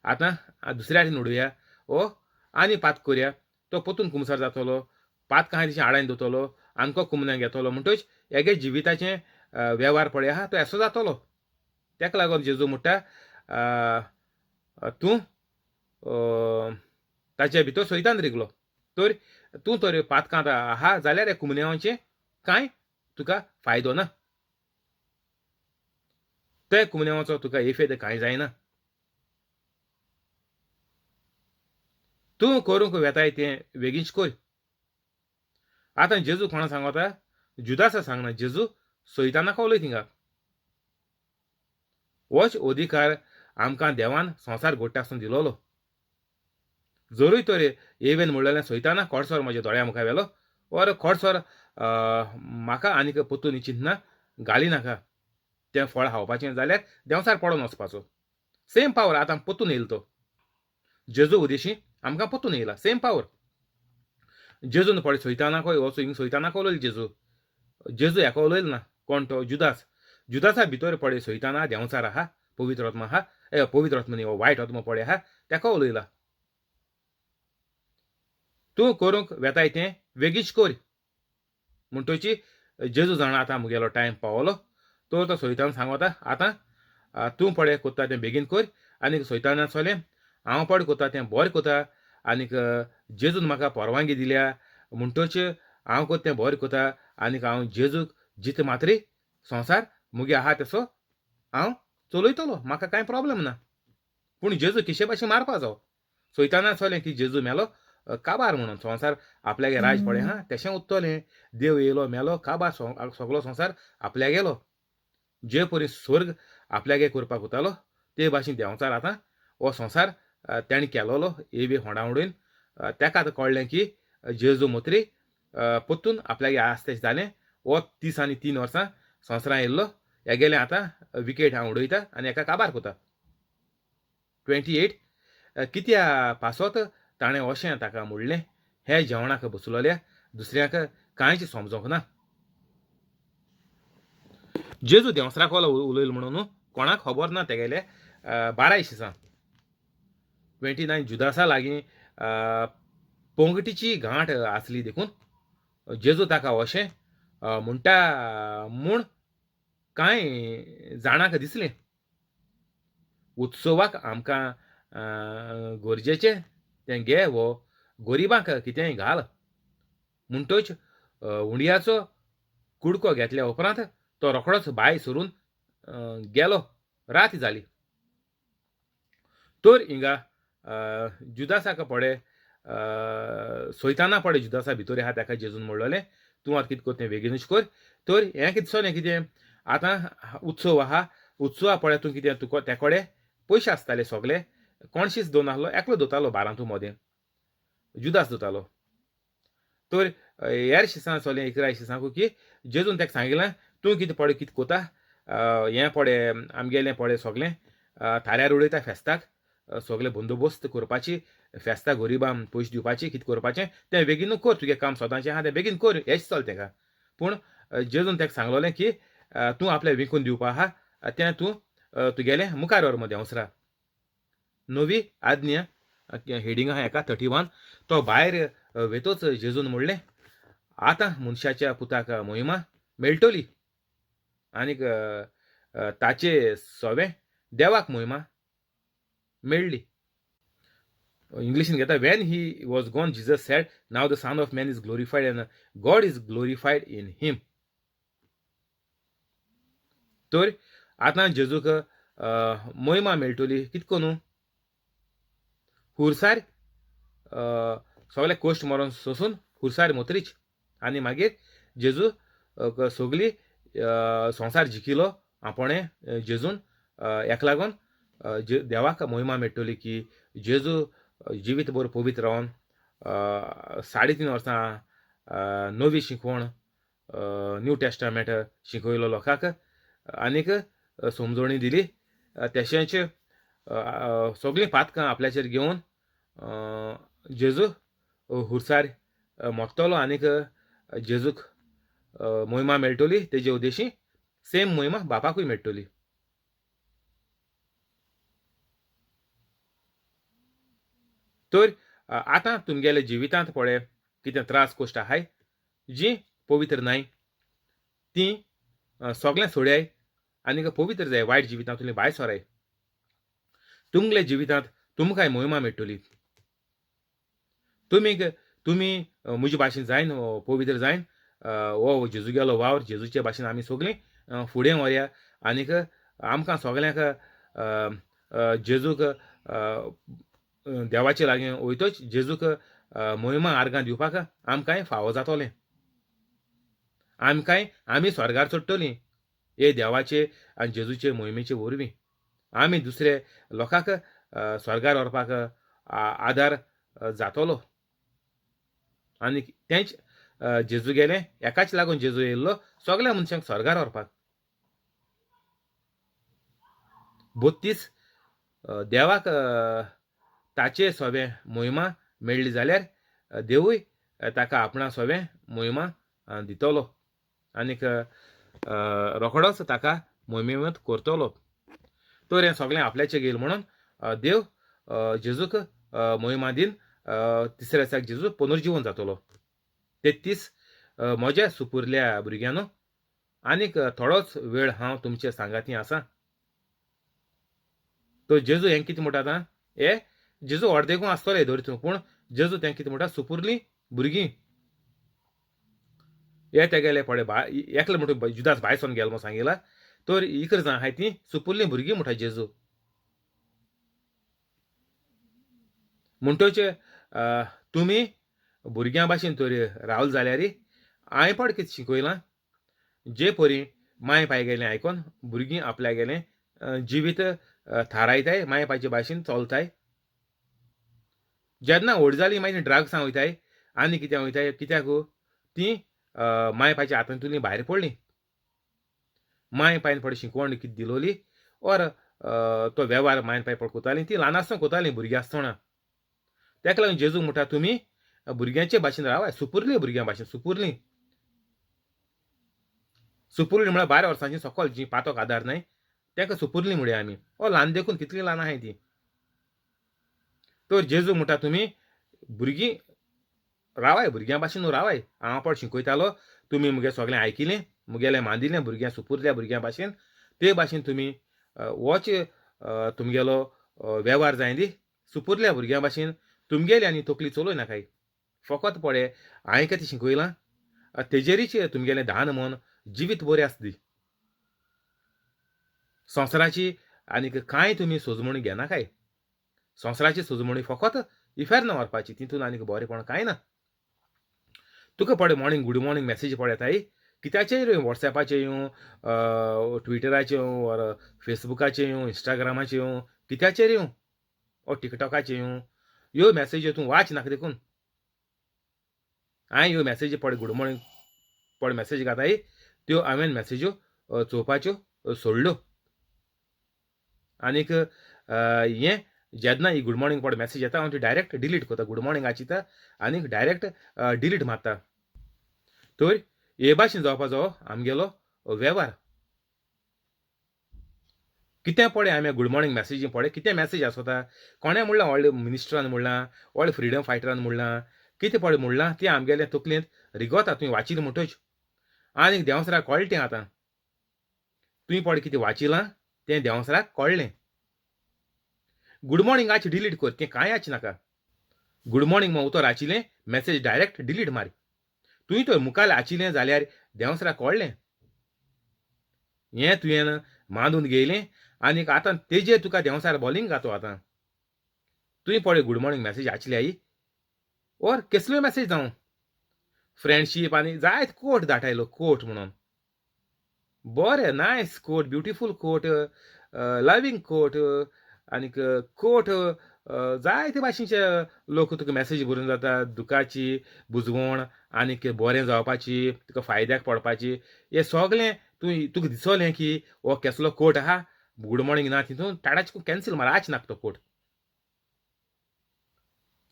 आतां दुसऱ्या कडेन उडोवया वो आनी पात करया तो पोतून कुमसार जातलो पातकां आहाय तशें आडायन दवरतलो आमको कुमन्यांव घेतलो म्हणटच हेगे जिविताचें वेव्हार पळय आहा तो असो जातलो. तेका लागून जेजू म्हणटा तूं ताचे भितर सैतान रिगलो. तर तूं तर पातकांत आहा जाल्यार कुमन्यांवाचें कांय तुका फायदो ना. ते कुमन्यांवाचो तुका इफेक्ट कांय जायना. तूं करूंक वेताय तें बेगीच कर. आतां जेजू कोणा सांगता जुदासा सांगना जेजू सैतानाक उलय थिंगा. होच अधिकार आमकां देवान संवसार घडटा आसतना दिलोलो. जरूय तर येवेन म्हणलेलें सैतानाक खोडसर म्हज्या दोळ्या मुखार व्हेलो ओर खोडसर म्हाका आनीक पोतून चिंतना घाली नाका तें फळ खावपाचें जाल्यार देंवसार पडोन वचपाचो. सेम पावर आतां पोतून येयलो तो जेजू उदेशी आमकां पोतून येयला सेम पावर. जेजून पळय सैतानाक वचून हिंग सैतानाक उलयलो जेजू. जेजू हेका उलयलो ना कोण तो जुदास. जुदासा भितर पळय सैतान आहा देंवसार आहा पवित्र आत्मा आहा पवित्र आत्मा न्ही हो वायट आत्मा पळय आहा तेका उलयला. तूं करूंक वेताय तें बेगीच कर. म्हणटची जेजू जाणा आतां मुगेलो टायम पावलो. तो सैतान सांगता आतां तूं पळय कोत्ता तें बेगीन कर आनीक सैतानान सोलें हांव पळय कोत्ता तें बरें कोत्ता आनीक जेजून म्हाका परवानगी दिल्या म्हणटच हांव कोत्ता तें बरें कोत्ता आनीक हांव जेजूक जित मात्री संवसार मुगे आहा तसो हांव चलयतलो म्हाका कांय प्रॉब्लेम ना. पूण जेजू किशे भाशेन मारपा जावो. सैतानान सोलें की जेजू मेलो काबार म्हणून संवसार आपल्यागे राज पडे हा तशें उत्तोलें. देव येयलो मेलो काबार सगलो संवसार आपल्या गेलो. जे परी स्वर्ग आपल्यागे करपाक वतालो ते भाशेन देंवचार आतां हो संवसार तेणें केलोलो हे बी होंडावडून. तेका आतां कळ्ळें की जेजू मोत्री परतून आपल्यागे आस्त जालें. हो 30 आनी 3 वर्सां संवसारां येयल्लो हे गेले आतां विकेट हांव उडयता आनी हेका काबार कोता. 28 कित्या पासत ताणें अशें ताका म्हणलें हे जेवणाक बसलोल्या दुसऱ्याक कांयच समजोंक ना. जेजू देंवसराक उलयलो म्हणून कोणाक खबर ना तेगेले 12 दिसां 29 जुदासा लागीं पोंगटीची गांठ आसली देखून जेजू ताका अशें म्हणटा म्हूण कांय जाणांक दिसलें. उत्सवाक आमकां गरजेचें तें घे वो गरिबांक कितेंय घाल म्हणटच उंडयाचो कुडको घेतल्या उपरांत तो रोखडोच भायर सरून गेलो. रात जाली. तर हिंगा जुदासाक पळय सैताना पळय जुदासा भितर आहा ताका जेजून म्हणलोलें तूं आतां कितें कर तें बेगीनूच कर. तर हें कितें दिसोलें कितें आतां उत्सव आहा उत्सवा पळय तूं कितें तुका ते कडेन पयशे आसताले सगळे कोणशीच दोन आसलो एकलो दोतालो बारांतू मोदें जुदास दोतालो. तर हेर शिसां चोलें 11 शिसांकू की जेजून ताका सांगिल्लें तूं कितें पळय कितें कोता हें पळय आमगेलें पळय सगलें थाऱ्यार उडयता फेस्ताक सगळे बंदोबस्त करपाची फेस्ताक गरिबां पयशे दिवपाची कितें करपाचें तें बेगीन कर तुजें काम सदांचें आहा तें बेगीन कर हेच चल तेका. पूण जेजून ताका सांगलोलें की तूं आपलें विकून दिवपा आहा तें तूं तुगेलें मुखार व्हर मदें देंवसरा. नवी आज्ञा हेडींग आहा हेका 31 तो भायर वेतोच जेजून म्हणलें आतां मनशाच्या पुताक महिमा मेळटली आनीक ताचे सोवें देवाक महिमा मेळ्ळी. इंग्लिशीन घेता when he was gone Jesus said now the son of man is glorified and God is glorified in him. तर आतां जेजूक महिमा मेळटली कितको न्हू हुरसार सगळे कोश्ट मरोन सोंसून हुरसार मोतरीच आनी मागीर जेजू सगली संवसार जिखिलो आपणें जेजून हेका लागून देवाक महिमा मेळटली की जेजू जिवीतभर पवित्र रावन 3.5 वर्सां नवी शिकवण न्यू टेस्टामेंट शिकयलो लोकांक आनीक समजोणी दिली. तशेंच सगळीं पातकां आपल्याचेर घेवन जेजू हुरसार मोगतलो आनीक जेजूक महिमा मेळटली तेजे उद्देशी सेम महिमा बापाकूय मेळटली. तर आतां तुमगेल्या जिवितांत पळय कितें त्रास कोश्ट आहाय जीं पवित्र नाय तीं सगळें सोड्याय आनीक पवित्र जाय वायट जिवितांतलीं भायर सोराय. तुमगेल्या जिवितांत तुमकांय महिमा मेळटली. तुमी म्हजे भाशेन जायन पवित्र जायन हो जेजू गेलो वावर जेजूचे भाशेन आमी सगळीं फुडें व्हरया आनीक आमकां सगल्यांक जेजूक देवाचे लागीं वयतच जेजूक महिमा आर्गां दिवपाक आमकांय फावो जातोलें. आमी स्वर्गार चडटलीं हे देवाचे आनी जेजूचे मोहिमेचे वरवीं. आमी दुसरे लोकांक स्वर्गार व्हरपाक आदार जातलो आनी तेंच जेजू गेलें एकाच लागून जेजू येयल्लो सगळ्या मनशांक स्वर्गार व्हरपाक. 32 देवाक ताचे सोबें महिमा मेळ्ळी जाल्यार देवूय ताका आपणा सोबें महिमा दितलो आनीक रोखडोच ताका मोहिमेंत करतलो. तर हें सगळें आपल्याचें घेयलें म्हणून देव जेजूक महिमा दिन तिसऱ्या दिसाक जेजू पुनर्जीवन जातलो. 33 म्हज्या सुपुरल्या भुरग्यांनो आनीक थोडोच वेळ हांव तुमचे सांगाती आसां. तो जेजू हें कितें म्हणटा आतां हे जेजू अर्देकू आसतले धरतू पूण जेजू तें कितें म्हणटा सुपुरलीं भुरगीं हे तेगेले पळय एकले म्हणटा जुदास भायर सोन गेलो म्हूण सांगिला. तर इकरा जाण आहाय तीं सुपुरलीं भुरगीं म्हणटा जेजू. म्हणटच तुमी भुरग्यां भाशेन तरी रावले जाल्यार हांवें पण कितें शिकयलां, जे परी माय पाय गेलें आयकोन भुरगीं आपल्या गेलें जिवीत थारायताय, माय पायचे भाशेन चलताय. जेन्ना व्हड जालीं मागीर ड्रग्सां वयताय आनी कित्याक वयताय, कित्याक तीं माय पायच्या हातांतुलीं भायर पडलीं. माय पायन पड शिकवण कितें दिलोली ओर तो वेव्हार मायन पाय पड कोतालीं, तीं ल्हान आसतना कोतालीं भुरगीं आसतना. तेका लागून जेजू म्हणटा तुमी भुरग्यांचे भाशेन रावाय, सुपुर्ली भुरग्यां भाशेन सुपुर्ली. सुपुर्ली म्हळ्यार 12 वर्सांची सकयल जीं पातोक आदार नाय, तेंका सुपुर्ली म्हणया आमी. ल्हान देखून कितलीं ल्हान आहाय तीं. तर जेजू म्हणटा तुमी भुरगीं रावाय, भुरग्यां भाशेन रावाय. हांव पण शिकयतालो, तुमी मुगे सगळें आयकिलें, मुगेलें मांदिलें भुरग्यां सुपुर्ल्या भुरग्यां भाशेन. ते भाशेन तुमी होच तुमगेलो वेव्हार जाय दी. सुपुर्ल्या भुरग्यां भाशेन तुमगेली आनी तकली चलोय नाकाय. फकत पळय हांवें कितें शिकयलां, तेजेरीच तुमगेलें धान मन जिवीत बरें आस दी. संवसाराची आनीक कांय तुमी सोजमणी घेनाकाय. संवसाराची सोजमणी फकत इफेर्न व्हरपाची, तितून आनीक बरेंपण कांय ना. तुका पळय मॉर्निंग गूड मॉर्निंग मॅसेज पळय येताय, कित्याचेर वॉट्सॅपाचेर येवं, ट्विटराचेर येवं, ओर फेसबुकाचेर येवं, इंस्टाग्रामाचेर येवं, कित्याचेर येवं, ओर टिकटॉकाचेर येवं, ह्यो मॅसेजी तूं वाच नाका देखून. हांवें ह्यो मॅसेजी पळय गूड मॉर्निंग पळय मॅसेज घाताय, त्यो हांवें मॅसेज्यो चोवपाच्यो सोडल्यो. आनीक हें जेन्ना ही गूड मॉर्निंग पळय मॅसेज येता, हांव ती डायरेक्ट डिलीट कोता. गूड मॉर्निंग आचिता आनीक डायरेक्ट डिलीट मारता. तर हे भाशेन जावपा जावो आमगेलो वेव्हार. कितें पळय हांवें गूड मॉर्निंग मॅसेजी पळय कितें मॅसेज आसोता, कोणें म्हणलां व्हडले मिनिस्टरान म्हणलां, व्हडले फ्रिडम फायटरान म्हणलां, कितें पळय म्हणलां तें आमगेल्या तकलेंत रिगोता. तुवें वाचिल्लें म्हणटच. आनीक देंवसराक कळ्ळें तें आतां. तुवें पळय कितें वाचिलां तें देंवसराक कळ्ळें. गूड मॉर्निंगाचें डिलीट कर, तें कांय आच नाका. गूड मॉर्निंग म्हूण उतर आचिल्लें, मॅसेज डायरेक्ट डिलीट मार. तुवें तर मुखार आचिल्लें जाल्यार देंवसराक कळ्ळें. हें तुवें मांडून घेयलें आनीक आतां तेजेर तुका देंवसार बॉलिंग घातो आतां. तुवें पळय गूड मॉर्निंग मॅसेज आचिल्ल्याय ओर कसल्यो मॅसेज जावं, फ्रेंडशीप आनी जायत कोट धाडटायलो कोट म्हणून. बरें nice quote, beautiful quote, loving quote आनीक कोट जायते भाशेचे लोक तुका मॅसेज बरोवन जाता. दुखाची बुजवण आनीक बरें जावपाची, तुका फायद्याक पडपाची, हें सगळें तुका दिसोलें की हो केसलो कोट आहा, गूड मॉर्निंग ना तितून टाडाचको कॅन्सील मार, आच नाका तो कोट.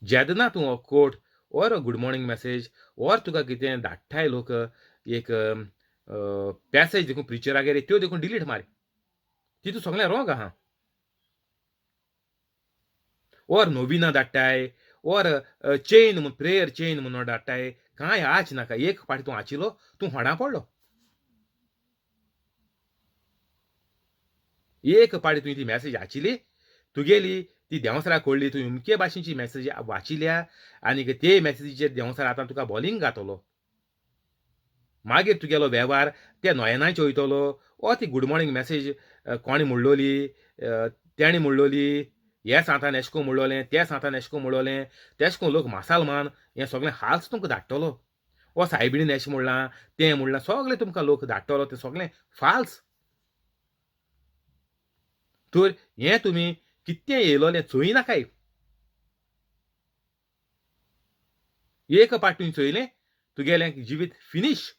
जेन्ना तूं हो quote or good morning message or तुका कितें धाडटाय लोक एक पॅसेज देखून प्रिचरागेर त्यो देखून डिलीट मार. तितून सगळें रोंग आहा. ओर नोविना धाडटाय ओर चेन म्हूण प्रेयर चेन म्हणून धाडटाय, कांय आच नाका. एक फावटी तूं आचिलो तूं होंडा पडलो. एक पाटी तुवें ती मॅसेज आचिली, तुगेली ती देंवसराक कळ्ळी, तुवें अमके भाशेची मॅसेज वाचिल्या आनीक ते मॅसेजीचेर देंवसर आतां तुका बॉलिंग घातलो. मागीर तुगेलो वेव्हार त्या नॉयनाचेर वयतलो. ती गूड मॉर्निंग मॅसेज कोणें म्हणलोली, तेणें म्हणलोली, हे सांतान एशें को म्हणलोलें, तें सांतान एशें को म्हणलोलें, तेशें कोन्न लोक मासाल मान हें सगळें हाल्स तुमकां धाडटलो. सायबिणीन एशें म्हणलां, तें म्हणलां, सगळें तुमकां लोक धाडटलो, तें सगळें फाल्स. तर हें तुमी कितें येयलोलें चोय नाकाय. एक पाटी तुवें चोयलें, तुगेलें जिवीत फिनीश.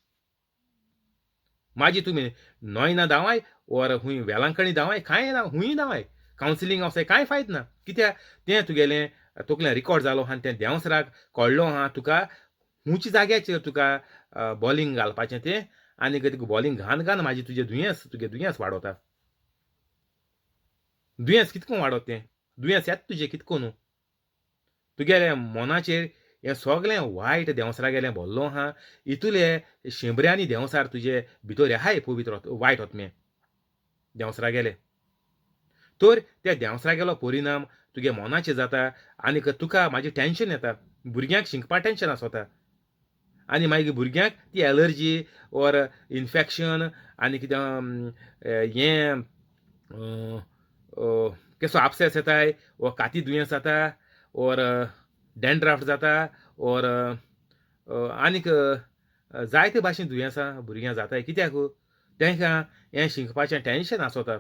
मागीर तुमी नॉयना धांवाय ओर खूंय वेलांकणी धांवाय, कांय ना, खूंय धांवाय, कावन्सिलींग वचून कांय फायद ना. कित्याक तें तुगेलें तकलें रिकॉर्ड जालो आहा आनी तें देंवसराक कळ्ळो आहा. तुका खुंयच्या जाग्याचेर तुका बॉलिंग घालपाचें तें आनीक तुका बॉलिंग घालन घालन मागीर तुजें दुयेंस वाडोता. दुयेंस कितको वाडोत तें, दुयेंस येता तुजें कितको न्हू. तुगेल्या मनाचेर हें सगळें वायट देंवसरागेलें भरलो आहा. इतुले शेंबऱ्यांनी देंवसार तुजे भितर आहाय पवित्र वायट आत्मे देंवसरागेले. तर त्या देंवसरागेलो परिणाम तुगे मनाचेर जाता आनीक तुका मागीर टेन्शन येता. भुरग्यांक शिंकपा टेन्शन आसोता आनी मागीर भुरग्यांक ती एलर्जी ओर इन्फेक्शन आनी कितें हें केसो आपसेस येताय वो काती दुयेंस जाता ओर डॅन्ड्राफ्ट जाता ओर आनीक जायते भाशेन दुयेंसां भुरग्यां जाताय कित्याक तांकां हें शिंकपाचें टेन्शन आसोता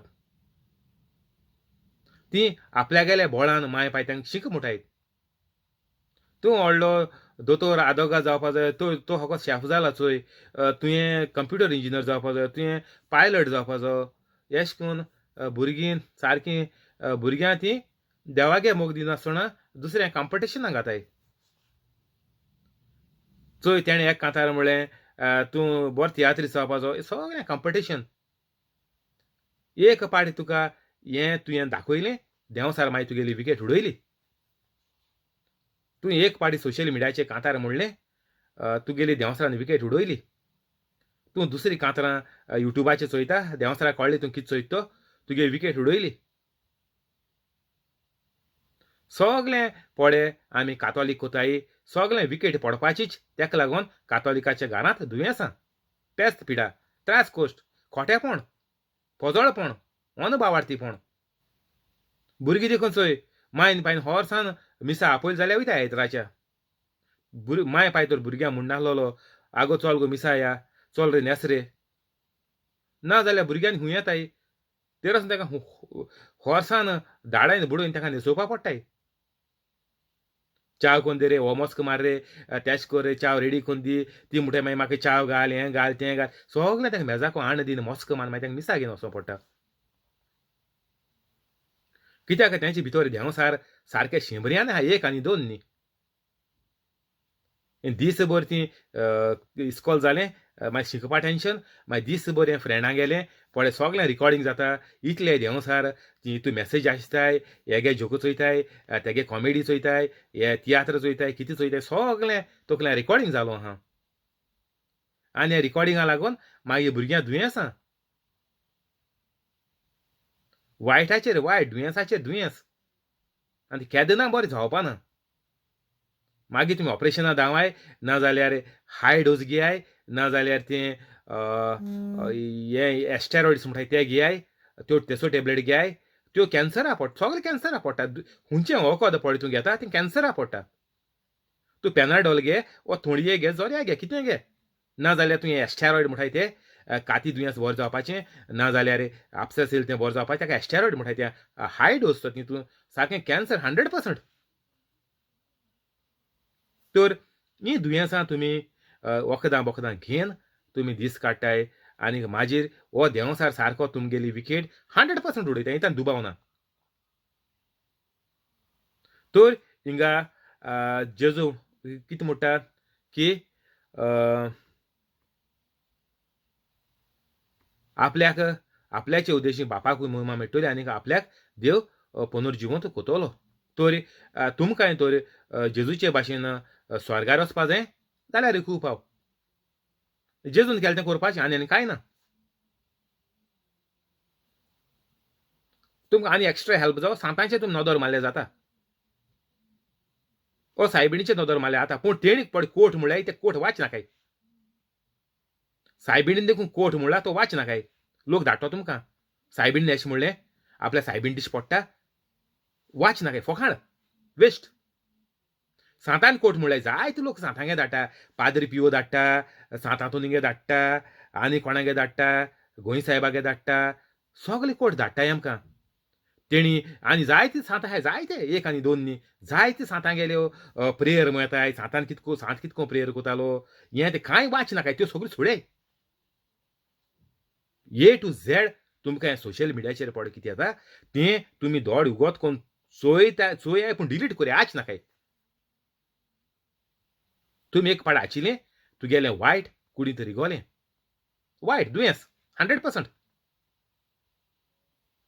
ती आपल्या गेल्या बोळान माय पायत्यांक शिंक म्हणटाय तूं व्हडलो दोतोर आदोगाद जावपा जाय तो फकत शेफ जाला चोय तुवें कंप्युटर इंजिनियर जावपा जाय तुवें पायलट जावपा जायो अशें करून भुरगीं सारकीं भुरग्यां तीं देवागे मोग दिनासतना दुसऱ्या कॉम्पिटिशनाक घाताय चोय तेणें एक कांतार म्हणलें तूं बरो तियात्रीस्ट जावपा जायो सगळें कॉम्पिटिशन एक पाटी तुका हें तुवें दाखयलें देंवसार मागीर तुगेली विकेट उडयली तूं एक पाटी सोशल मिडियाचेर कांतार म्हणलें तुगेली देंवसरान विकेट उडयली तूं दुसरी कांतरां युट्यूबाचेर चोयता देंवसराक कळ्ळें तूं कितें चोयता तो तुगे विकेट उडयली सगळें पडे आमी कातोलीक कोताय सगळें विकेट पडपाचीच तेका लागून कातोलिकाच्या घरांत दुयेंसां पेस्त पिडा त्रास कोश्ट खोटेपण पोजोळपण अनबावार्थीपण भुरगीं देखून चोय मायन पायन होर्सान मिसा आपयल जाल्यार वयता आयतराच्या माय पाय तर भुरग्यां म्हूण नासलोलो आगो चल गो मिसा या चल रे नेस रे ना जाल्यार भुरग्यांनी खूंय येताय तेरस ताका होर्सान धाडायन बुडोवन ताका न्हेसोवपा पडटाय चाव कोन्न दे रे हो मस्क मार रे तेश कर रे चाव रेडी कोन्न दी ती म्हणटा मागीर म्हाका चाव घाल हें घाल तें घाल सगळें ताका मेजाको आण दिन मस्क मान मागीर ताका मिसा घेवन वचों पडटा कित्याक तेंचे भितर देंवसार सारकें शेंबऱ्यान आहा एक आनी दोन न्ही दीसभर ती इस्कॉल जालें मागीर शिकपा टेन्शन मागीर दीसभर हें फ्रेंडां गेलें पळय सगळें रिकॉर्डिंग जाता इतले देंवसार ती तूं मॅसेज आसताय हेगे जोको चोयताय तेगे कॉमेडी चोयताय हे तियात्र चोयताय कितें चोयताय सगळें तकलें रिकॉर्डिंग जालो आहा आनी ह्या रिकॉर्डिंगा लागून मागीर भुरग्यां दुयेंसां वायटाचेर वायट दुयेंसाचेर दुयेंस आनी केदना बरें जावपा ना मागीर तुमी ऑपरेशना धांवाय ना जाल्यार हाय डोस घेयाय ना जाल्यार तें हे एस्टेरॉयड्स म्हणटाय ते घेयाय त्यो तेसो टॅबलेट घेयाय त्यो कॅन्सरा पडटा सगळे कॅन्सरा पडटा खुंयचें वखद पळय तूं घेता तें कॅन्सरा पडटा तूं पेनाडॉल घे वा थोडये घे जोऱ्या घे कितें घे ना जाल्यार तुवें एस्टेरॉयड म्हणटाय तें काती दुयेंस बरें जावपाचें ना जाल्यार आपसेस येयलें तें बरें जावपाचें ताका एस्टेरॉयड म्हणटाय तें हाय डोस तो तितून सारकें कॅन्सर 100%. तर हीं दुयेंसां तुमी वखदां बोखदां घेवन तुमी दीस काडटाय आनी मागीर हो देंवसार सारको तुमगेली विकेट 100% उडयता हितून दुबाव ना तर हिंगा जेजू कितें म्हणटा की आपल्याक आपल्याचे उद्देशी बापाकूय महिमा मेळटली आनी आपल्याक देव पुनर्जिवंत कोतलो तर तुमकांय तर जेजूचे भाशेन स्वर्गार वचपा जाय जाल्यार खूब पाव जेजून केलें तें करपाचें आनी कांय ना तुमकां आनी एक्स्ट्रा हेल्प जावं सांताचें तुमी नदर मारल्यार जाता ओ सायबिणीचें नदर मारल्यार जाता पूण तेणी पळय कोट म्हणल्यार ते कोट वाचनाकाय सायबिणीन देखून कोट म्हणल्यार तो वाचनाकाय लोक धाडटा तुमकां सायबिणीन अशें म्हणलें आपल्या सायबीण दिश्ट पडटा वाचनाकाय फोकाण वेस्ट सांतान कोट म्हणल्यार जायते लोक सांतांगे धाडटा पाद्री पियो धाडटा सांतातोनिगे धाडटा आनी कोणागे धाडटा गोंय साहेबागे धाडटा सगळे कोट धाडटाय आमकां तेणी आनी जायते सांत आहाय जायते एक आनी दोन न्ही जायते सांतां गेल्यो प्रेयर मेळटाय सांतान कितको सांत कितको प्रेयर कोतालो हें ते कांय वाचनाकाय त्यो सगळ्यो सोडय ए टू झेड तुमकां सोशल मिडियाचेर पळय कितें येता तें तुमी दोड उगोत कोन्न चोयाय पूण डिलीट कोरया आच नाकाय तुमी एक पाड आचिल्लें तुगेलें वायट कुडी तरी गोलें वायट दुयेंस 100%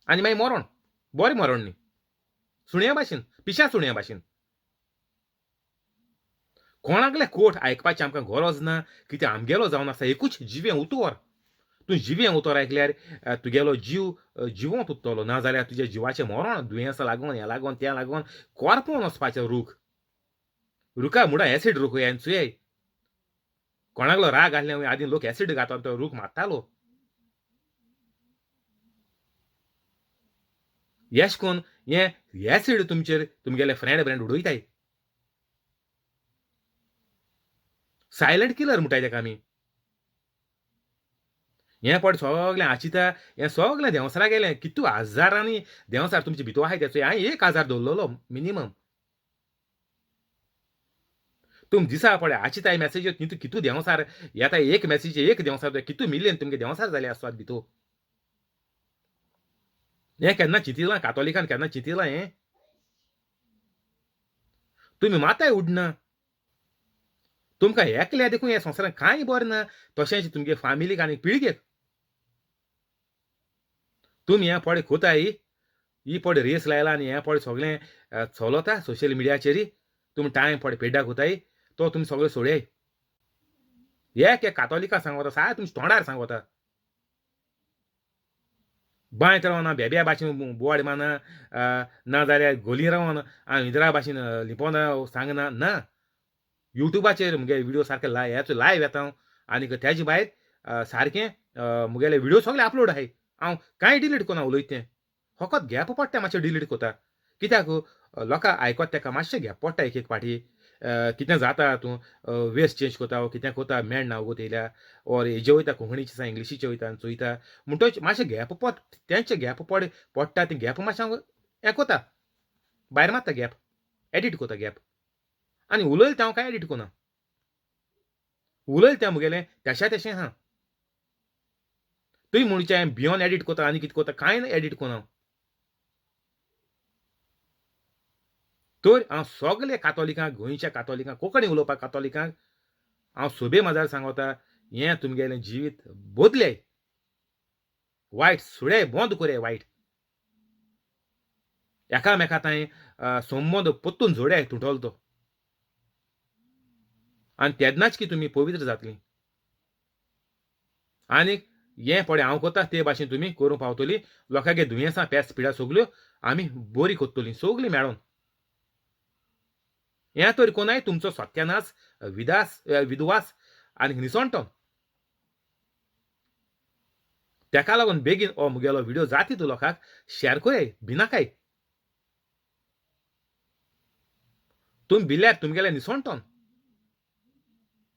आनी मागीर मरण बरें मरण न्ही सुण्या भाशेन पिश्या सुण्या भाशेन कोणाकले कोट आयकपाची आमकां गरज ना कितें आमगेलो जावन आसा एकूच जिवें उतोर तूं जिवें उतर आयकल्यार तुगेलो जीव जिवंत उरतलो ना जाल्यार तुज्या जिवाचें मरण दुयेंसा लागून हें लागून तें लागून कोरपोन वचपाचें रूख रुखा मुडा एसीड रूख हें चुयय कोणाकलो राग आहले आदीं लोक एसीड घातो तो रूख मारतालो येश कोन्न हें एसीड तुमचेर तुमगेले फ्रेंड उडयताय सायलंट किलर म्हणटाय तेका आमी. हें पड सगलें आचिता, हें सगलें देंवसरा गेलें. कितू हजारांनी देंवसार तुमचे भितर आहाय तेचो. हांवें 1,000 दवरलेलो मिनिमम. तुम दिसा पळय आचिताय मॅसेज्यो तितू कितू देंवसार येता. एक मॅसेजीचे एक देंवसार कितू मिलियन तुमगे देंवसार जाले आसतात भितर. हें केन्ना चिंतिलां कातोलिकान केन्ना चिंतिलां हें? तुमी माताय उडना. तुमकां एकल्या देखून ह्या संवसारांत कांय बरें ना. तशेंच तुमगे फामिलीक आनी पिळगेक. तुमी हें पळय कोताय, ही पळय रेस लायला आनी हें पळय सगलें चलता सोशल मिडियाचेर. तुमी टायम पळय पेड्ड्यार कोताय, तो तुमी सगळें सोडयाय. एक कातोलिकाक सांगता, साय तुमच्या तोंडार सांगता. बांयत रावना, बेब्या भाशेन बोवाड मारना, नाजाल्यार गोली रावन इदरा भाशेन लिपोवन सांगना. ना. युट्यूबाचेर मुगे व्हिडिओ सारके लायव्ह येता हांव. आनीक तेजे भायर सारकें मुगेले व्हिडिओ सगळे अपलोड आहाय. हांव कांय डिलीट कोना उलयता तें. फकत गॅप पडटा मातशें डिलीट कोता. कित्याक लोकां आयकोता तेका मातशें गॅप पडटा एक पाटी. कितें जाता तूं वेस चेंज कोता वो कितें कोता मेळना गो तेयल्या ओर हेजे वयता कोंकणीचे सांग इंग्लिशीचे वयता आनी चोयता. म्हणटच मातशें गॅप तेंचे गॅप पडटा तें गॅप मातशें हांव हें कोता. भायर मारता गॅप. एडीट कोता गॅप. आनी उलयलें तें हांव कांय एडीट कोना. उलयलें तें मुगेलें तेशा तेशें आहा. तुवें म्हणचें भियोन एडीट कोता आनी कितें कोता कांय एडीट कोना हांव. तर हांव सगले कातोलिकांक, गोंयच्या कातोलिकांक, कोंकणी उलोवपा कातोलिकांक हांव सोबे माजार सांगता, हें तुमगेलें जिवीत बोदल्याय. वायट सुडे बंद कोराय वायट. एकामेकांताय संबंद पोत्तून जोड्याय तुटलो तो. आनी तेन्नाच की तुमी पवित्र जातलीं. आनीक हें पळय हांव कोता ते भाशेन तुमी करूंक पावतलीं. लोकांगे दुयेंसां पेस पिड्या सगल्यो आमी बरी कोत्तलीं सगलीं मेळोन. हें तर कोनाय तुमचो सत्यानाश, विदवास आनी निसणटो. तेका लागून बेगीन हो मुगेलो व्हिडिओ जाता तितू लोकांक शेअर कोराय भिनाकाय. तुमी भिल्यार तुमगेलें निसणटोन.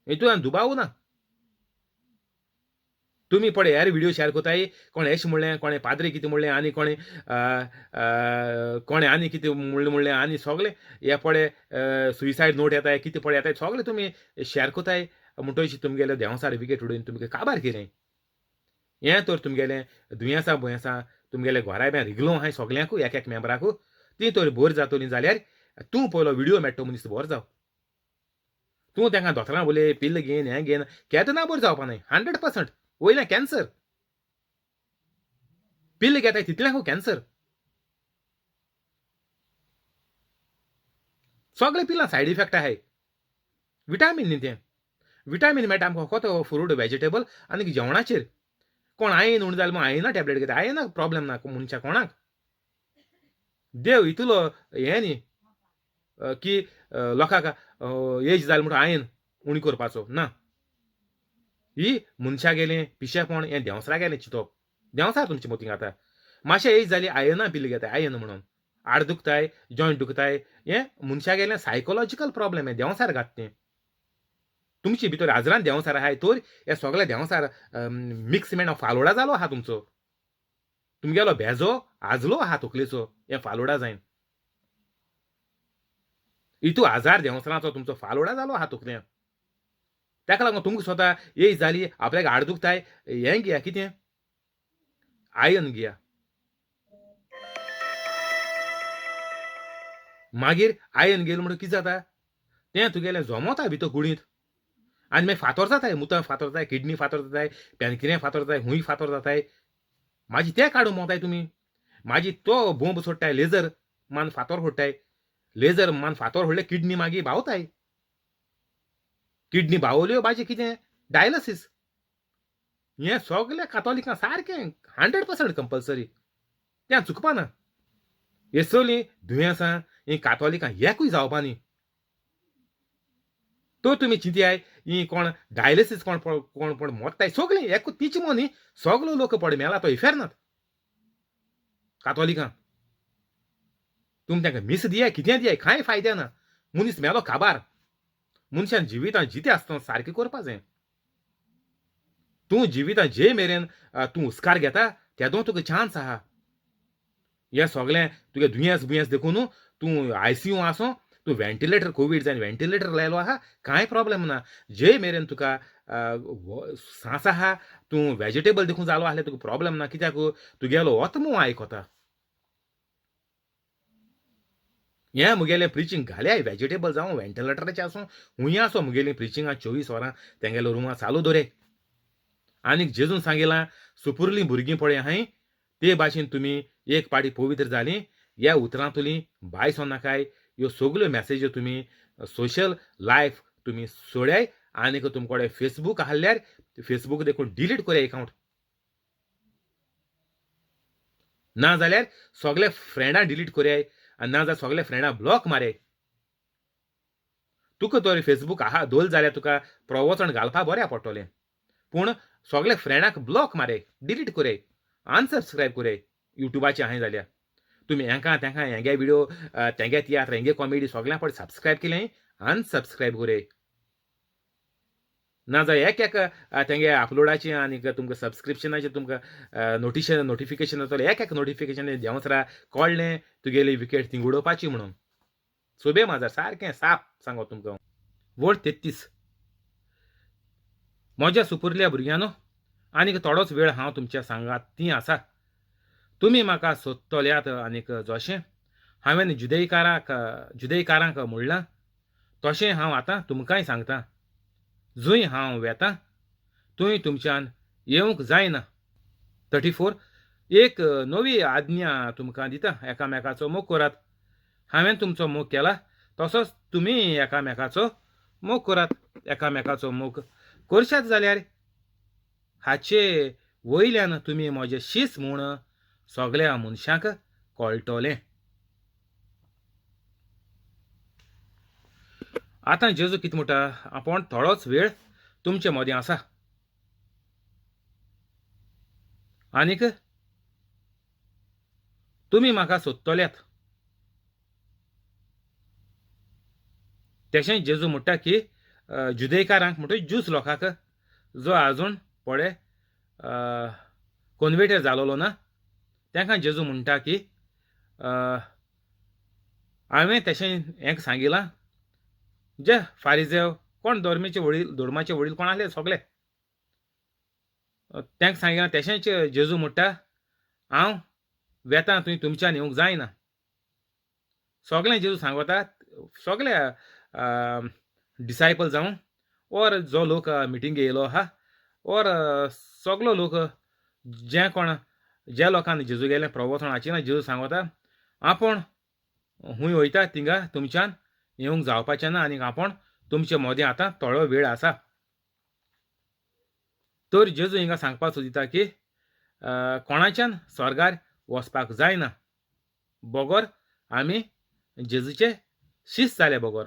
हितून दुबाव ना. तुमी पळय हेर व्हिडिओ शेअर कोताय, कोण एश म्हणलें, कोणें पाद्री कितें म्हणलें आनी कोणें कोणें आनी कितें म्हणलें आनी सगलें हे पळय सुइसायड नोट येताय कितें पळय येताय सगलें तुमी शेअर कोताय. म्हणटच तुमगेले देंवसार विकेट उडोवन तुमगे काबार केलें. हें तर तुमगेलें दुयेंसां तुमगेले घोरा ब्या रिगलो आहाय सगल्यांकू एक मेंबराकू. तीं तर बरी जातलीं जाल्यार तूं पयलो व्हिडिओ मेळटा मनीस बरो जाव. तूं तांकां दोतोरां उलय, पिल्ल घेन हें घेन केदना बरें जावपा न्हय. 100% वयल्यान कॅन्सर. पिल्ल घेताय तितल्यांकू कॅन्सर. सगळे पिल्लां सायड इफेक्ट आहाय. विटामीन न्ही तें. विटामीन मेळटा आमकां फकत फ्रूट वेजिटेबल आनी जेवणाचेर. कोण आयन उण जालें म्हूण आयना टॅबलेट घेता. आयनाक प्रॉब्लेम ना मनशा कोणाक. देव इतलो हें न्ही की लोकांक एज जाली म्हणून आयन उणी करपाचो ना. ही मनशा गेलें पिशेपण हें देंवसरा गेलें चिंतप. देंवसार तुमचे मतींक आतां. मातशें एज जाली आयनां पिल्ल घेताय आयन म्हणून. आड दुखताय, जॉयंट दुखताय. हें मनशा गेलें सायकोलॉजिकल प्रॉब्लेम हें देंवसार घात तें. तुमचे भितर आजरान देंवसार आहाय तर हे सगळे देंवसार मिक्स मेळून फालोडा जालो आहा तुमचो. तुमगेलो भेजो आजलो आहा तकलेचो हें फालोडा जायन. हितू हजार देंवसरांचो तुमचो फालोडा जालो आहा तकलेंत. ताका लागून तुमकां स्वता एज जाली आपल्याक आड दुखताय हें घेया कितें आयन घेया. मागीर आयन गेलो म्हणून कितें जाता तें तुगेलें जमोता भितर कुडींत. आनी मागीर फातर जाताय, मुतां फातर जाताय, किडनी फातर जाताय, पॅनक्रिया फातर जाताय, खूंय फातर जाताय. मागीर तें काडून भोंवताय तुमी. मागीर तो बोंब सोडटाय लेजर मान फातर फोडटाय. लेजर मान फातर फोडले किडनी मागीर भावताय. किडनी भावल्यो मागीर कितें डायलसीस. हें सगल्या कातोलिकांक सारकें 100% कंपल्सरी. तें चुकपा ना. हे सगलीं दुयेंसां ही कातोलिकांक एकूय जावपा न्ही. तो तुमी चिंतयाय ही कोण डायलिसीस कोण मोत्ताय सगलीं एकूच तिचमो न्ही सगलो लोक पड मेला तो इफेरनात कातोलिकांक. तुमी तांकां मीस दियाय कितें दियाय कांय फायदो ना. मनीस मेलो काबार. मनशान जिवितांत जितें आसतना सारकें करपा जाय. तूं जिवितांत जे मेरेन तूं हुस्कार घेता तेदो तुका चान्स आहा. हें सगळें तुगे दुयेंस देखून तूं आयसीयू आसो, तूं व्हेंटिलेटर कोवीड जावन व्हेंटिलेटर लायलो आहा, कांय प्रॉब्लेम ना. जे मेरेन तुका सांस आहा, तूं वेजिटेबल देखून जालो आहल्यार तुका प्रॉब्लेम ना. कित्याक तुगेलो ओतमो आयकोता. हें मुगेलें प्रिचींग घाल्याय वेजिटेबल जावं व्हेंटिलेटराचें आसूं हुंय आसूं मुगेलीं प्रिचिंगां 24 वरां तेंगेलो रुमां चालू दवरे. आनीक जेजून सांगिलां सुपुर्लीं भुरगीं पळय आहाय ते भाशेन तुमी एक पाटी पवित्र जालीं ह्या उतरांतलीं भायर सरनाकाय. ह्यो सगल्यो मॅसेज्यो तुमी सोशल लायफ तुमी सोड्याय आनीक तुमकोडे फेसबूक आहल्यार फेसबूक देखून डिलीट कोराय अकावंट. ना जाल्यार सगळे फ्रेंडां डिलीट कोराय आनी ना जाल्यार सगळे फ्रेंडां ब्लॉक माराय. तुका तर फेसबूक आहा दवरल जाल्यार तुका प्रवचन घालपा बऱ्या पडटलें. पूण सगळे फ्रेंडाक ब्लॉक माराय, डिलीट कोराय, अनसबस्क्रायब कोराय युट्यूबाचेर आहाय जाल्यार. तुमी हेंका तेंका हेंगे विडियो तेंगे तियात्र हेंगे कॉमेडी सगळ्यां पड सबस्क्रायब केलें अनसबस्क्रायब कोराय. ना जाल्यार एक तेंगे अपलोडाचें आनीक तुमकां सबस्क्रिप्शनाचें तुमकां नोटिफिकेशन येतलें. एक नोटिफिकेशन देंवच राव कळ्ळें तुगेली विकेट थिंग उडोवपाची म्हणून. सोबे माजर सारकें साप सांगो तुमकां. वोट 33 म्हज्या सुपुर्ल्या भुरग्यांनो आनीक थोडोच वेळ हांव तुमच्या सांगात ती आसा. तुमी म्हाका सोदतल्यात आनीक जशें हांवें जुदेयकारांक म्हणलां तशें हांव आतां तुमकांय सांगतां. जंय हांव वेतां थंय तुमच्यान येवंक जायना. 34 एक नवी आज्ञा तुमकां दिता एकामेकाचो मोग करात. हांवें तुमचो मोग केला तसोच तुमी एकामेकाचो मोग करात. एकामेकाचो मोग करशात जाल्यार हाचे वयल्यान तुमी म्हजे शीस म्हूण सगळ्या मनशांक कळटलें. आतां जेजू कितें म्हणटा आपूण थोडोच वेळ तुमचे मदें आसा आनीक तुमी म्हाका सोदतल्यात. तशेंच जेजू म्हणटा की जुदेयकारांक म्हणटच ज्यूस लोकांक जो आजून पळय कॉन्वेटेर जालोलो ना तांकां जेजू म्हणटा की हांवें तशें हेंक सांगिलां जे फारिजेव कोण धोर्माचे वडील कोण आहले सगळे तांकां सांगिलां. तशेंच जेजू म्हणटा हांव वेतां थंय तुमच्यान येवंक जायना. सगळें जेजू सांगता सगळे डिसायपल जावं ओर जो लोक मिटींग येयलो आहा ओर सगळो लोक जे लोकांनी जेजू गेलें प्रवचनाची ना जेजू सांगता आपूण हूंय वयता थिंगा तुमच्यान येवंक जावपाचें ना आनीक आपूण तुमचे मदें आतां थोडो वेळ आसा. तर जेजू हिंगा सांगपाक सोदिता की कोणाच्यान स्वर्गार वचपाक जायना बगोर आमी जेजूचे शिश्य जाले बगोर.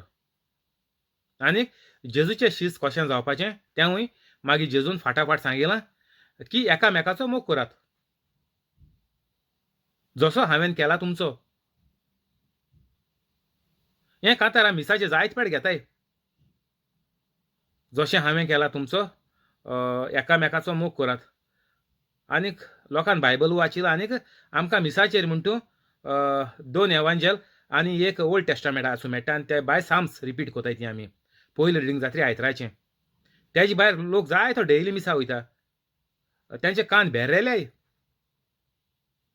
आनीक जेजूचे शिश्य कशें जावपाचें तेंवूय मागीर जेजून फाटाफाट सांगिलां की एकामेकाचो मोग करात जसो हांवें केला तुमचो. हें कांतार मिसाचे जायते पेट घेताय. जशें हांवें केला तुमचो एकामेकाचो मोग करात. आनीक लोकांन बायबल वाचिला आनीक आमकां मिसाचेर म्हणटू 2 एवांजल आनी एक ओल्ड टेस्टामेंट आसूं मेळटा आनी ते भायर साम्स रिपीट कोताय ती आमी. पयलें रिडींग जातरी आयताराचें. तेजे भायर लोक जायतो डेयली मिसा वयता. तेंचे कान भेरेल्याय.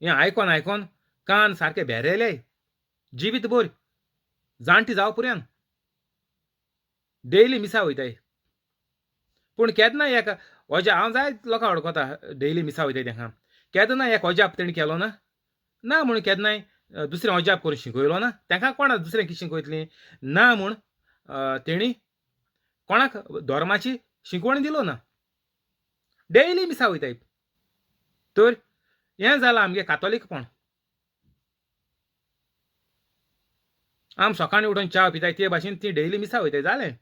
हें आयकोन कान सारके भेरेल्याय. जिवीतभर जाणटी जावं पर्यंत डेयली मिसा वयताय. पूण केन्ना एक अजाप हांव जायत लोकां वळखता डेयली मिसा वयताय तेंकां. केन्ना एक अजाप तेणी केलो ना ना म्हूण केन्नाय दुसरें अजाप करून शिकयलो ना. तेंकां कोणा दुसरें कितें शिकयतलीं ना म्हूण तेणी कोणाक धर्माची शिकवण दिलो ना. डेयली मिसा वयताय. तर हें जालां आमगे कातोलीकपण. आम सकाळीं उठून च्या पिताय ते भाशेन ती डेयली मिसा वयताय जालें.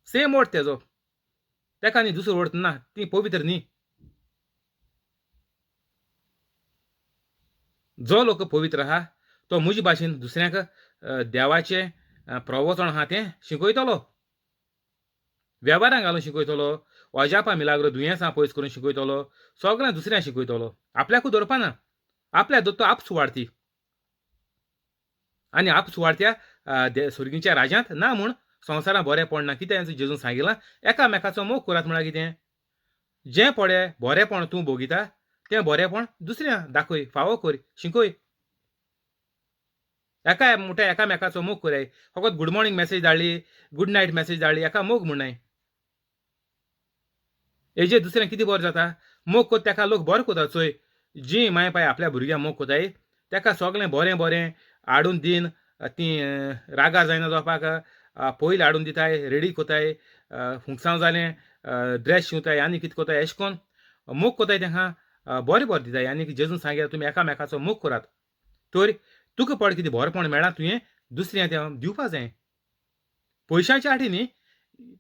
सेम अर्थ तेजो. तेका न्ही दुसरो अर्थ ना. ती पवित्र न्ही. जो लोक पवित्र आहा तो म्हजे भाशेन दुसऱ्यांक देवाचें प्रवचन आहा तें शिकयतलो. वेव्हारांक घालून शिकयतलो, अजापा मिलाग्रो दुयेंसां पयस करून शिकयतलो, सगळ्या दुसऱ्यांक शिकयतलो, आपल्याकूच दवरपाना. आपल्या दोत्तो आप सुवार्थी आनी आप सुवार्थ्या सुर्गीच्या राजांत ना म्हूण संवसारांत बरें पडना. कितें जेजून सांगिलां, एकामेकाचो मोग करात म्हळ्यार कितें? जें पळय बरेंपण तूं भोगिता तें बरेंपण दुसऱ्यांक दाखय, फावो कर, शिकय. एका मोठ्या एकामेकाचो मोग कराय. फकत गूड मॉर्निंग मॅसेज धाडली, गूड नायट मॅसेज धाडली, एका मोग म्हणनाय. हेजेर दुसरें कितें बरें जाता? मोग कोत्ता तेका लोक बरें कोता चोय. जी माय पाय आपल्या भुरग्याक मोग कोताय तेका सगळें बरें बरें हाडून दीन ती रागार जायना जावपाक पयलीं हाडून दिताय, रेडी कोताय, फुंकसांव जालें, ड्रेस शिंवताय आनी कितें कोताय, अशें कोन्न मोग कोताय तेंका बरें बरें दिताय. आनी जेजून सांगया तुमी एकामेकाचो मोग करात. तर तुका पड कितें बरेंपण मेळ्ळां तुवें दुसऱ्यांक तें दिवपा जाय. पयशांच्या आठी न्ही,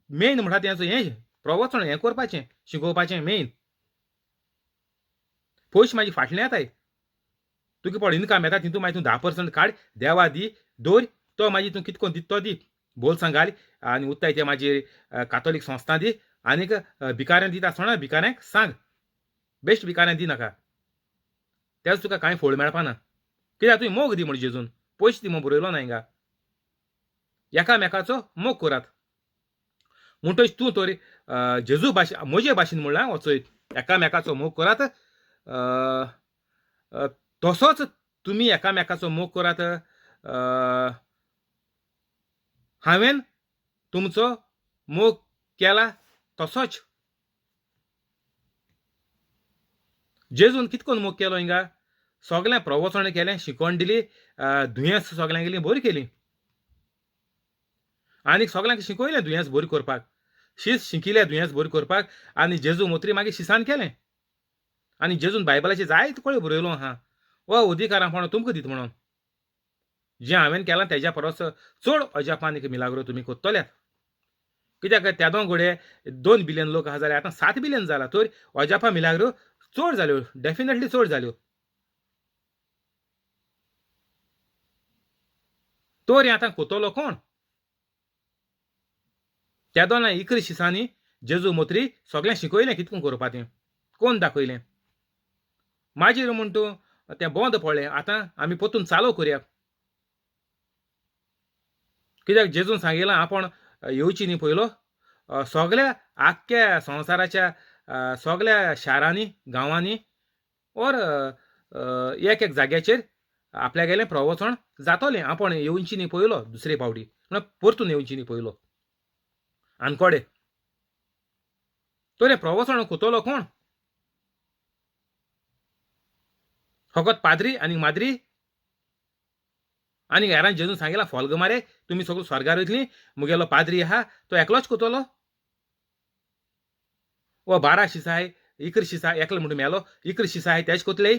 मेन म्हणटा तें हें प्रवचन हें करपाचें, शिकोवपाचें मेन. पयशे म्हाजे फाटल्यान येताय. तुका पड इनकम येता तितून मागीर तूं 10% काड, देवा दी, दवर, तो मागीर तूं कितको दिता तो दी, बोल्सां घाल आनी उरताय ते मागीर कातोलीक संस्था दी आनीक भिकाऱ्यांक दिता आसतना भिकाऱ्यांक सांग, बेश्ट भिकाऱ्यांक दिनाका. तेच तुका कांय फळ मेळपाना. कित्याक तुवें मोग दी म्हण जेजून, पयशे दी म्हूण बरयलो ना हिंगा. एकामेकाचो मोग करात. म्हणटच तूं तर जेजू भाशे म्हजे भाशेन म्हणल्यार वचयत, एकामेकाचो मोग करात. तसोच तुमी एकामेकाचो मोग करात. हांवें तुमचो मोग केला तसोच. जेजून कितकोन मोग केलो हिंगा? सगळें प्रवचन केलें, शिकवण दिली, दुयेंस सगळ्यांक गेलीं बरी केली. आनीक सगळ्यांक शिकयलें दुयेंस बरी करपाक. शीस शिकिल्लें दुयेंस बरी करपाक आनी जेजू मोत्री मागीर शिसान केलें. आनी जेजून बायबलाचेर जायते कळे बरयलो आहा. हो अधिकारांपण तुमकां दिता म्हणोन. जें हांवें केलां तेज्या परस चड अजाप आनीक मिलाग्रो तुमी कोत्तल्यात. कित्याक त्या दोन घोडये 2 बिलियन लोक आहा जाल्यार आतां 7 बिलियन जाला. तर अजापा मिलाग्रो चड जाल्यो, डेफिनेटली चड जाल्यो. तर हें आतां कोत्तलो कोण? त्या दोन इकरा शिसांनी जेजू मोत्री सगळें शिकयलें कितको करपा तें, कोण दाखयलें. मागीर म्हूण तूं तें बंद पडलें. आतां आमी परतून चालू करया. कित्याक जेजून सांगिलां आपण येवची न्ही पयलो, सगळ्या आख्ख्या संवसाराच्या सगळ्या शारांनी, गांवांनी ओर एक एक जाग्याचेर आपल्यागेलें प्रवचन जातोलें. आपण येवची न्ही पयलो दुसरे फावटी, म्हळ्यार परतून येवची न्ही पयलो. आनकोडे तर हें प्रवचन कोत्तलो कोण? फकत पाद्री आनी माद्री आनी हेरांक जेजून सांगिलां फॉल्ग मारे तुमी सगळीं स्वर्गार वयतलीं, मुगेलो पाद्री आहा तो एकलोच कोत्तलो. वो 12 शिसां आहाय, इकरा शिसां एकलो म्हणून मेलो, इकरा शिसां आहाय तेच कोतले.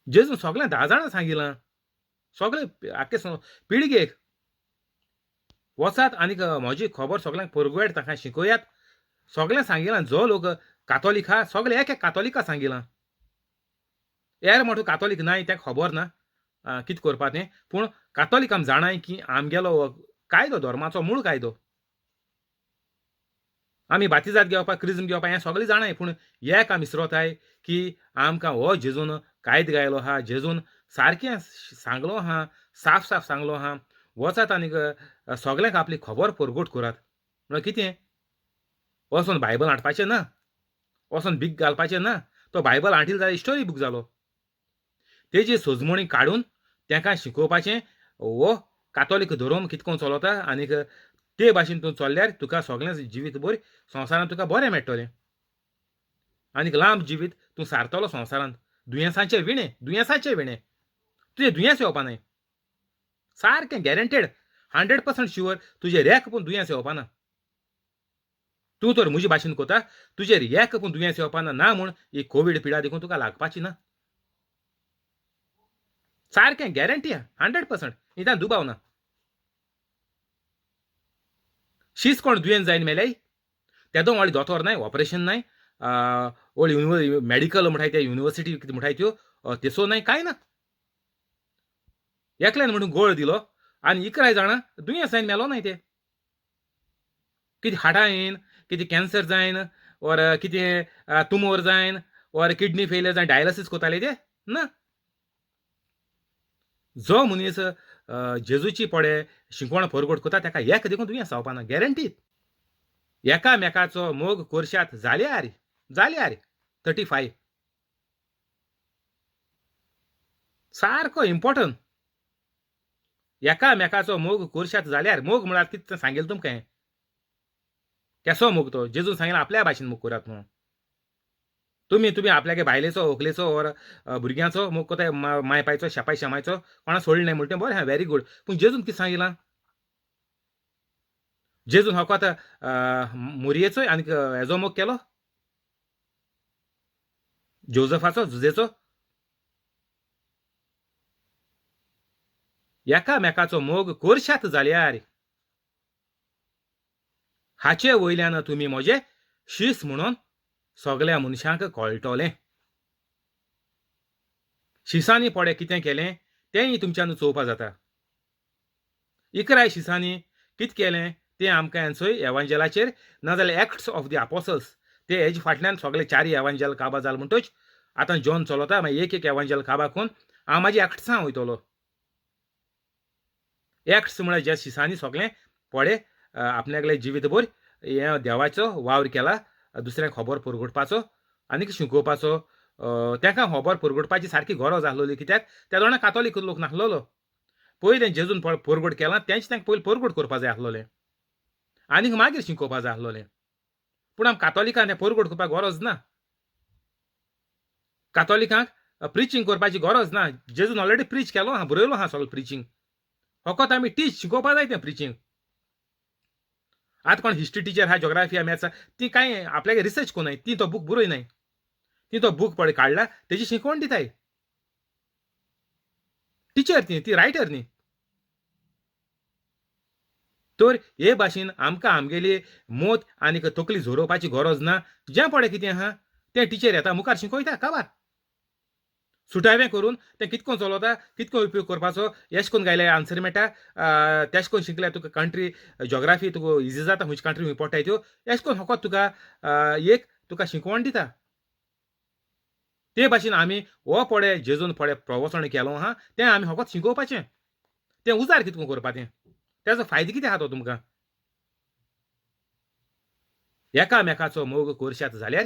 जेजून सगळ्या 10 जाणां सांगिलां, सगळे आख्खे पिळगेक वचात आनीक म्हजी खबर सगळ्यांक परगोयट ताका शिकयात. सगळें सांगिलां. जो लोक कातोलीक आहा सगळे एक एक कातोलिका सांगिलां. हेर म्हणटा कातोलीक नाय तेका खबर ना कितें करपा तें. पूण कातोलीक आमी जाणाय की आमगेलो कायदो धर्माचो मूळ कायदो. आमी बातिजात घेवपाक, क्रिस्म घेवपाक हें सगळें जाणाय. पूण एक आमी विसरताय की आमकां हो जेजून कायदो गायलो आहा, जेजून सारकें सांगलो आहा, साफ साफ सांगलो आहा. वचात आनीक सगळ्यांक आपली खबर परगट करात. म्हळ्यार कितें? वचोन बायबल हाडपाचें ना, वचोन भीक घालपाचें ना. तो बायबल हाडिलो जाल्यार स्टोरी बूक जालो. तेजी सोजमणी काडून तेका शिकोवपाचें हो कातोलीक धर्म कितको चलता आनीक ते भाशेन तूं चल्ल्यार तुका सगळें जिवीतभर संवसारांत तुका बरें मेळटलें. आनीक लांब जिवीत तूं सारतलो संवसारांत. दुयेंसाचे विणे तुजें दुयेंस येवपा नाय. सारकें गॅरंटेड 100% शुअर तुजेर एक पूण दुयेंस येवपाना. तूं तर म्हजे भाशेन कोता तुजेर एक पूण दुयेंस येवपाना ना म्हूण ही कोवीड पिडा देखून तुका लागपाची ना. सारकें गॅरंटी आहा 100%. हितान दुबाव ना. शीस कोण दुयेंत जायन मेल्याय तेदो व्हडलें दोतोर नाय, ऑपरेशन नाय, व्हडली मेडिकल म्हणटाय ते युनिवर्सिटी कितें म्हणटाय त्यो तेसो नाय, कांय ना. एकल्यान म्हणून गोळ दिलो आनी 11 जाणां दुयेंस जायन मेलो नाय ते. कितें हार्टा येन, कितें कॅन्सर जायन, ऑर कितें तुमोर जायन, ऑर किडनी फेलियर जायन डायलिसीस कोताले ते ना. जो मनीस जेजूची पडे शिंकवण परगट कोता ताका एक देखून दुयेंस जावपाना गॅरंटीड. एकामेकाचो मोग कोरशात जाल्यार 35 सारको इम्पॉर्टंट. एकामेकाचो मोग कोरशात जाल्यार मोग म्हळ्यार कितें सांगेल तुमकां हें. केसो मोग तो जेजून सांगेल आपल्या भाशेन मोग करात म्हणून. तुम्ही आपल्यागे बायलेचो व्हंकलेचो ऑर भुरग्याचो मोग कोताय मायपायचो शेपाय शेमायचो कोणा सोडलें नाय म्हणटा बरें हा व्हेरी गूड. पूण जेजून कितें सांगिलां. जेजून फकत मोरयेचो आनी हेजो मोग केलो जोझफाचो जुजेचो. एकामेकाचो मोग कोरशात जाल्यार हाचे वयल्यान तुमी म्हजे शीस म्हणून सगल्या मनशांक कळटलें. शिसांनी पडे कितें केलें तेंय तुमच्यान चोवपा जाता. इकराय शिसांनी कितें केलें तें आमकां हेंचोय एवांजेलाचेर नाजाल्यार एक्ट्स ऑफ द अपोसल्स ते हेजे फाटल्यान सगळे 4 एवांजेल काबार जाले म्हणटच आतां जॉन चलता मागीर एक एवांजेल काबार करून हांव म्हाजी एक्ट्सां वयतलो. एक्ट्स म्हळ्यार ज्या शिसांनी सगळें पडे आपल्यागले जिवीतभर हें देवाचो वावर केला दुसऱ्यांक खबर परगटपाचो आनीक शिकोवपाचो. तांकां खबर परगटपाची सारकी गरज आसलोली कित्याक त्या जाणां कातोलीक लोक नासलोलो. पयलें जेजून परगट केलां तेंच तांकां पयलीं परगट करपा जाय आसलोलें आनीक मागीर शिकोवपा जाय आसलोलें. पूण आमी कातोलिकांक हें परगट करपाक गरज ना. कातोलिकांक प्रिचींग करपाची गरज ना. जेजून ऑलरेडी प्रीच केलो आहा बरयलो आहा सगळें प्रिचींग. फकत आमी टीच शिकोवपा जाय तें प्रिचींग. आतां कोण हिस्ट्री टिचर आहा जॉग्राफी आहा मॅथ्स ती कांय आपल्यागे रिसर्च कोनाय ती तो बूक बरोयनाय. ती तो बूक पळय काडला तेजी शिकवण दिताय. टिचर ती रायटर न्ही. तर हे भाशेन आमकां आमगेली मोत आनीक तकली झोरोवपाची गरज ना. जें पळय कितें आहा तें टिचर येता मुखार शिकयता काबार. सुटावें करून तें कितको चलता कितको उपयोग करपाचो एश कोन्न गायले आन्सर मेळटा. तेश कोन्न शिकल्यार तुका कंट्री जॉग्राफी तुका इजी जाता खंयची कंट्री खंय पडटाय त्यो. एश कोन्न फकत तुका एक तुका शिकवण दिता. ते भाशेन आमी हो पळय जेजून पळय प्रवचन केलो आहा तें आमी फकत शिकोवपाचें. तें उजार कितको करपाचें तेजो फायदो कितें आहा तो तुमकां. एकामेकाचो मोग कोरशात जाल्यार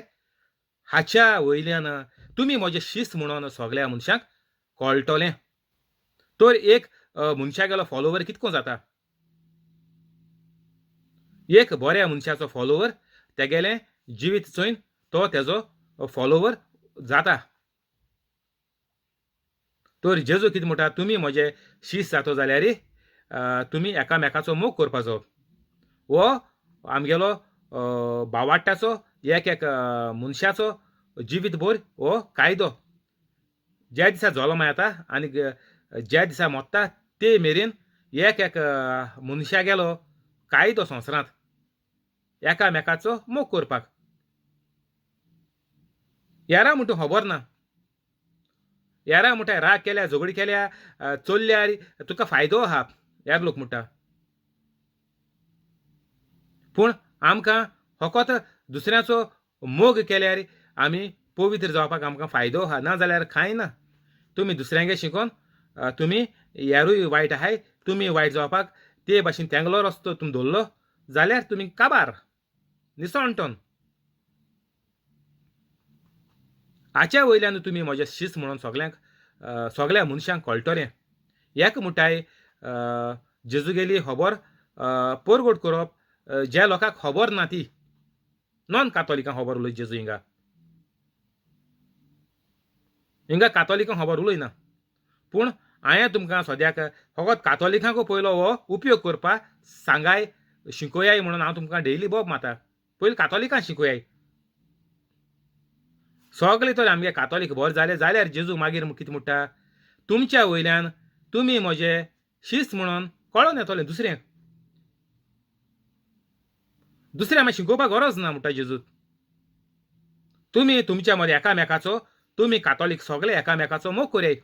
हाच्या वयल्यान तुमी म्हजे शिस्त म्हणून सगल्या मनशांक कळटलें. तर एक मनशागेलो फॉलोवर कितको जाता. एक बऱ्या मनशाचो फॉलोवर तेगेलें जिवीत चोयन तो तेजो फॉलोवर जाता. तर जेजू कितें म्हणटा तुमी म्हजे शिश्य जातो जाल्यार तुमी एकामेकाचो मोग करपाचो. हो आमगेलो भावार्थाचो एक मनशाचो जिवीतभर हो कायदो. ज्या दिसा जल्म येता आनी ज्या दिसा मोत्ता ते मेरेन एक मनशागेलो कायदो संवसारांत एकामेकाचो मोग करपाक. यारा म्हणटा खबर ना. यारा म्हणटा राग केल्या झगडी केल्या चल्ल्यार तुका फायदो आहा यार लोक म्हणटा. पूण आमकां फकत दुसऱ्याचो मोग केल्यार आमी पवित्र जावपाक आमकां फायदो आहा नाजाल्यार कांय ना. तुमी दुसऱ्यांगे शिकोवन तुमी यारूय वायट आहाय तुमी वायट जावपाक ते भाशेन तेंगलो रस्तो तुमी धरलो जाल्यार तुमी काबार निसणटोन. हाच्या वयल्यान तुमी म्हजे शिस्त म्हणून सगळ्या मनशांक कळटलें. एक म्हणटाय जेजूगेली खबर परगट करप ज्या लोकांक खबर ना ती नॉन कातोलिकांक खबर उलय जेजू हिंगा कातोलिकांक खबर उलयना. पूण हांवें तुमकां सद्याक फकत कातोलिकांक पयलो हो उपयोग करपा सांगाय शिकोयाय म्हणून हांव तुमकां डेली बोब मारता. पयलीं कातोलिकांक शिकोयाय. सगळे तर आमगे कातोलीक बर जाले जाल्यार जेजू मागीर कितें म्हणटा तुमच्या वयल्यान तुमी म्हजे शिस्त म्हणून कळोन येतलें दुसऱ्यांक. दुसऱ्यांक मागीर शिकोवपाक गरज ना म्हणटा जेजू. तुमी तुमच्या मदें एकामेकाचो तुमी कातोलीक सगळे एकामेकाचो मोग करयात.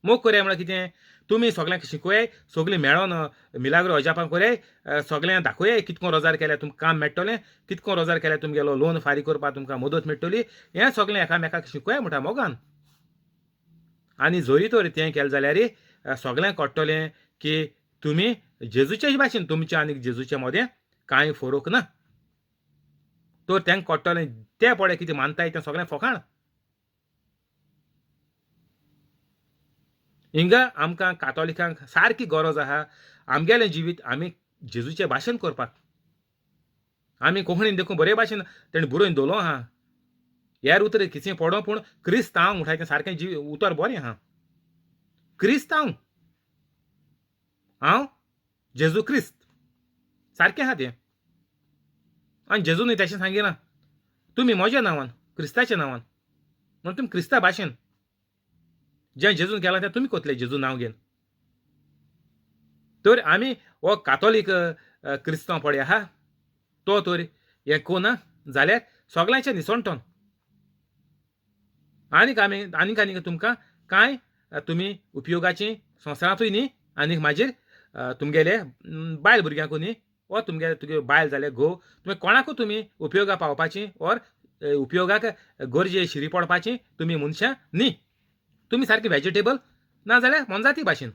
मोग करया म्हळ्यार कितें तुमी सगळ्यांक शिकोय, सगळीं मेळोन मिलाग्रो अजापां कोराय, सगळ्यांक दाखोवया कितको रोजार केल्यार तुमकां काम मेळटलें, कितको रोजार केल्यार तुमगेलो लोन फारीक करपाक तुमकां मदत मेळटली, हें सगळें एकामेकाक शिकोया म्हणटा मोगान. आनी जोरी तर तें केलें जाल्यार सगळ्यांक कळटलें की तुमी जेजूचे भाशेन तुमचें आनी जेजूचें मदें कांय फरक ना. तर तांकां कळटलें ते पळय कितें मानताय तें सगळें फकाण. हिंगा आमकां कातोलिकांक सारकी गरज आहा आमगेलें जिवीत आमी जेजूचे भाशेन करपाक. आमी कोंकणीन देखून बरे भाशेन तेणें बरोवन दवरलो आहा. हेर उतर कितें पडो पूण क्रिस्त हांव म्हणटा तें सारकें उतर बरें आहा. क्रिस्त हांव जेजू क्रिस्त सारकें आहा तें. आनी जेजूनय तशें सांगिना तुमी म्हज्या नांवान क्रिस्ताच्या नांवान म्हण तुमी क्रिस्ता भाशेन जें जेजून केलां तें तुमी कोतले जेजू नांव घेवन. तर आमी हो कातोलीक क्रिस्तांव पळय आहा तो तर हें कोना जाल्यार सगळ्यांचें निसणटोन. आनीक तुमकां कांय तुमी उपयोगाचीं संवसारांतूय न्ही आनीक मागीर तुमगेले बायल भुरग्यांकूय न्ही वा तुमगे बायल जाल्यार घोव तुमी कोणाकूय तुमी उपयोगा पावपाचीं ओर उपयोगाक गरजे शिरी पडपाचीं तुमी मनशां न्ही. तुमी सारकी वेजिटेबल नाजाल्यार मोनजाती भाशेन.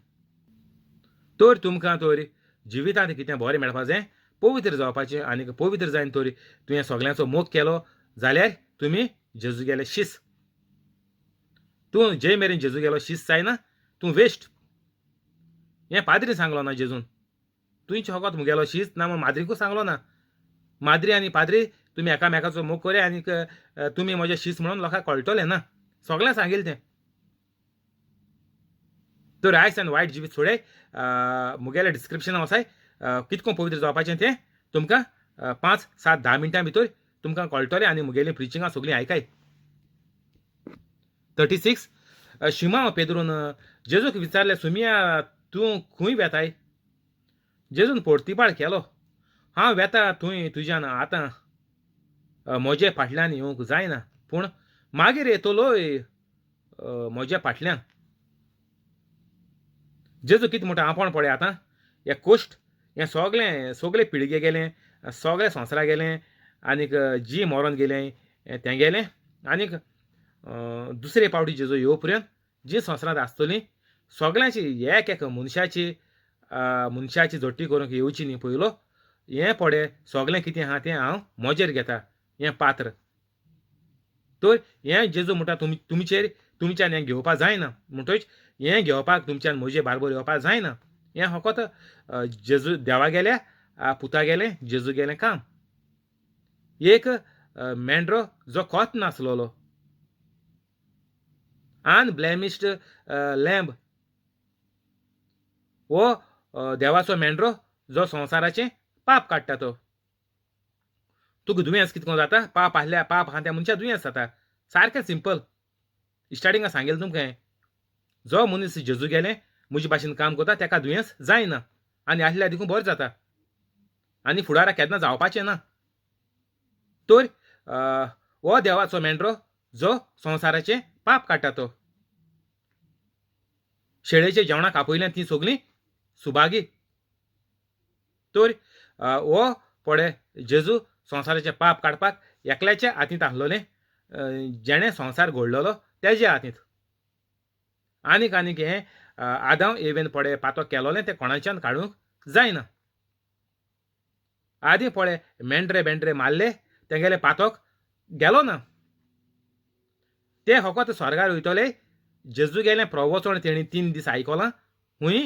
तर तुमकां तर जिवितांत कितें बरें मेळपाक जाय पवित्र जावपाचें आनीक पवित्र जायन तर तुवें सगळ्यांचो मोग केलो जाल्यार तुमी जेजूगेले शीस. तूं जे मेरेन जेजूगेलो शीस जायना तूं वेस्ट. हें पाद्रीन सांगलो ना जेजून. तुंयचे फकत मुगेलो शीस ना म्हूण माद्रीकूय सांगलो ना. माद्री आनी पाद्री तुमी एकामेकाचो मोग करया आनीक तुमी म्हजे शीस म्हणून लोकांक कळटलें ना. सगळ्यांक सांगिल्लें तें. तर आयज आनी वायट जिवीत सोडय मुगेल्या डिस्क्रिप्शनांत वचाय कितको पवित्र जावपाचें तें तुमकां 5, 7, 10 मिनटां भितर तुमकां कळटलें आनी मुगेलीं प्रिचिंगां सगळीं आयकाय. 36 शिमांव पेद्रून जेजूक विचारलें सुमिया तूं खंय वेताय. जेजून परतीपाळ केलो हांव वेतां थंय तुज्यान आतां म्हजे फाटल्यान येवंक जायना पूण मागीर येतलोय म्हज्या फाटल्यान. जेजू कितें म्हणटा आपण पळय आतां हें कोश्ट हें सगळे पिळगे गेलें सगळे संवसारा गेलें आनीक जी मरोन गेलें तें गेलें आनीक दुसरे पावटी जेजू येवं पर्यंत जी संवसारांत आसतलीं सगळ्यांची एक मनशाची जोडटी करूंक येवची न्ही पयलो हें पळय सगळें कितें आहा तें हांव म्हजेर घेता हें पात्र. तर हें जेजू म्हणटा तुमच्यान हें घेवपाक जायना म्हणटच हें घेवपाक तुमच्यान म्हजे बारबर येवपाक जायना. हें फकत जेजू देवा गेल्या पुता गेलें जेजू गेलें काम. एक मेंढरो जो कोत नासलोलो अनब्लेमिश्ड लॅम्ब हो देवाचो मेंढरो जो संवसाराचें पाप काडटा तो. तुका दुयेंस कितको जाता पाप आहा त्या मनशाक दुयेंस जाता सारकें सिंपल. स्टार्टिंगां सांगिल्लें तुमकां हें जो मनीस जेजू गेलें म्हजे भाशेन काम करता ताका दुयेंस जायना आनी आसल्यार देखून बरें जाता आनी फुडाराक केन्ना जावपाचें ना. तर हो देवाचो मेंढरो जो संवसाराचें पाप काडटा तो. शेळयेच्या जेवणाक आपयल्यां तीं सगळीं सुभागी. तर हो पळय जेजू संवसाराचें पाप काडपाक एकल्याच्या हातींत आसलोलें जेणें संवसार घडलोलो तेज्या हातींत. आनीक हें आदाम एवेन पळय पातक केलोलें तें कोणाच्यान काडूंक जायना. आदीं पळय मेंढरे मारले तेंगेले पातक गेलो ना. ते फकत स्वर्गार वयतले जेजू गेलें प्रवचन तेणी 3 दीस आयकलां खूंय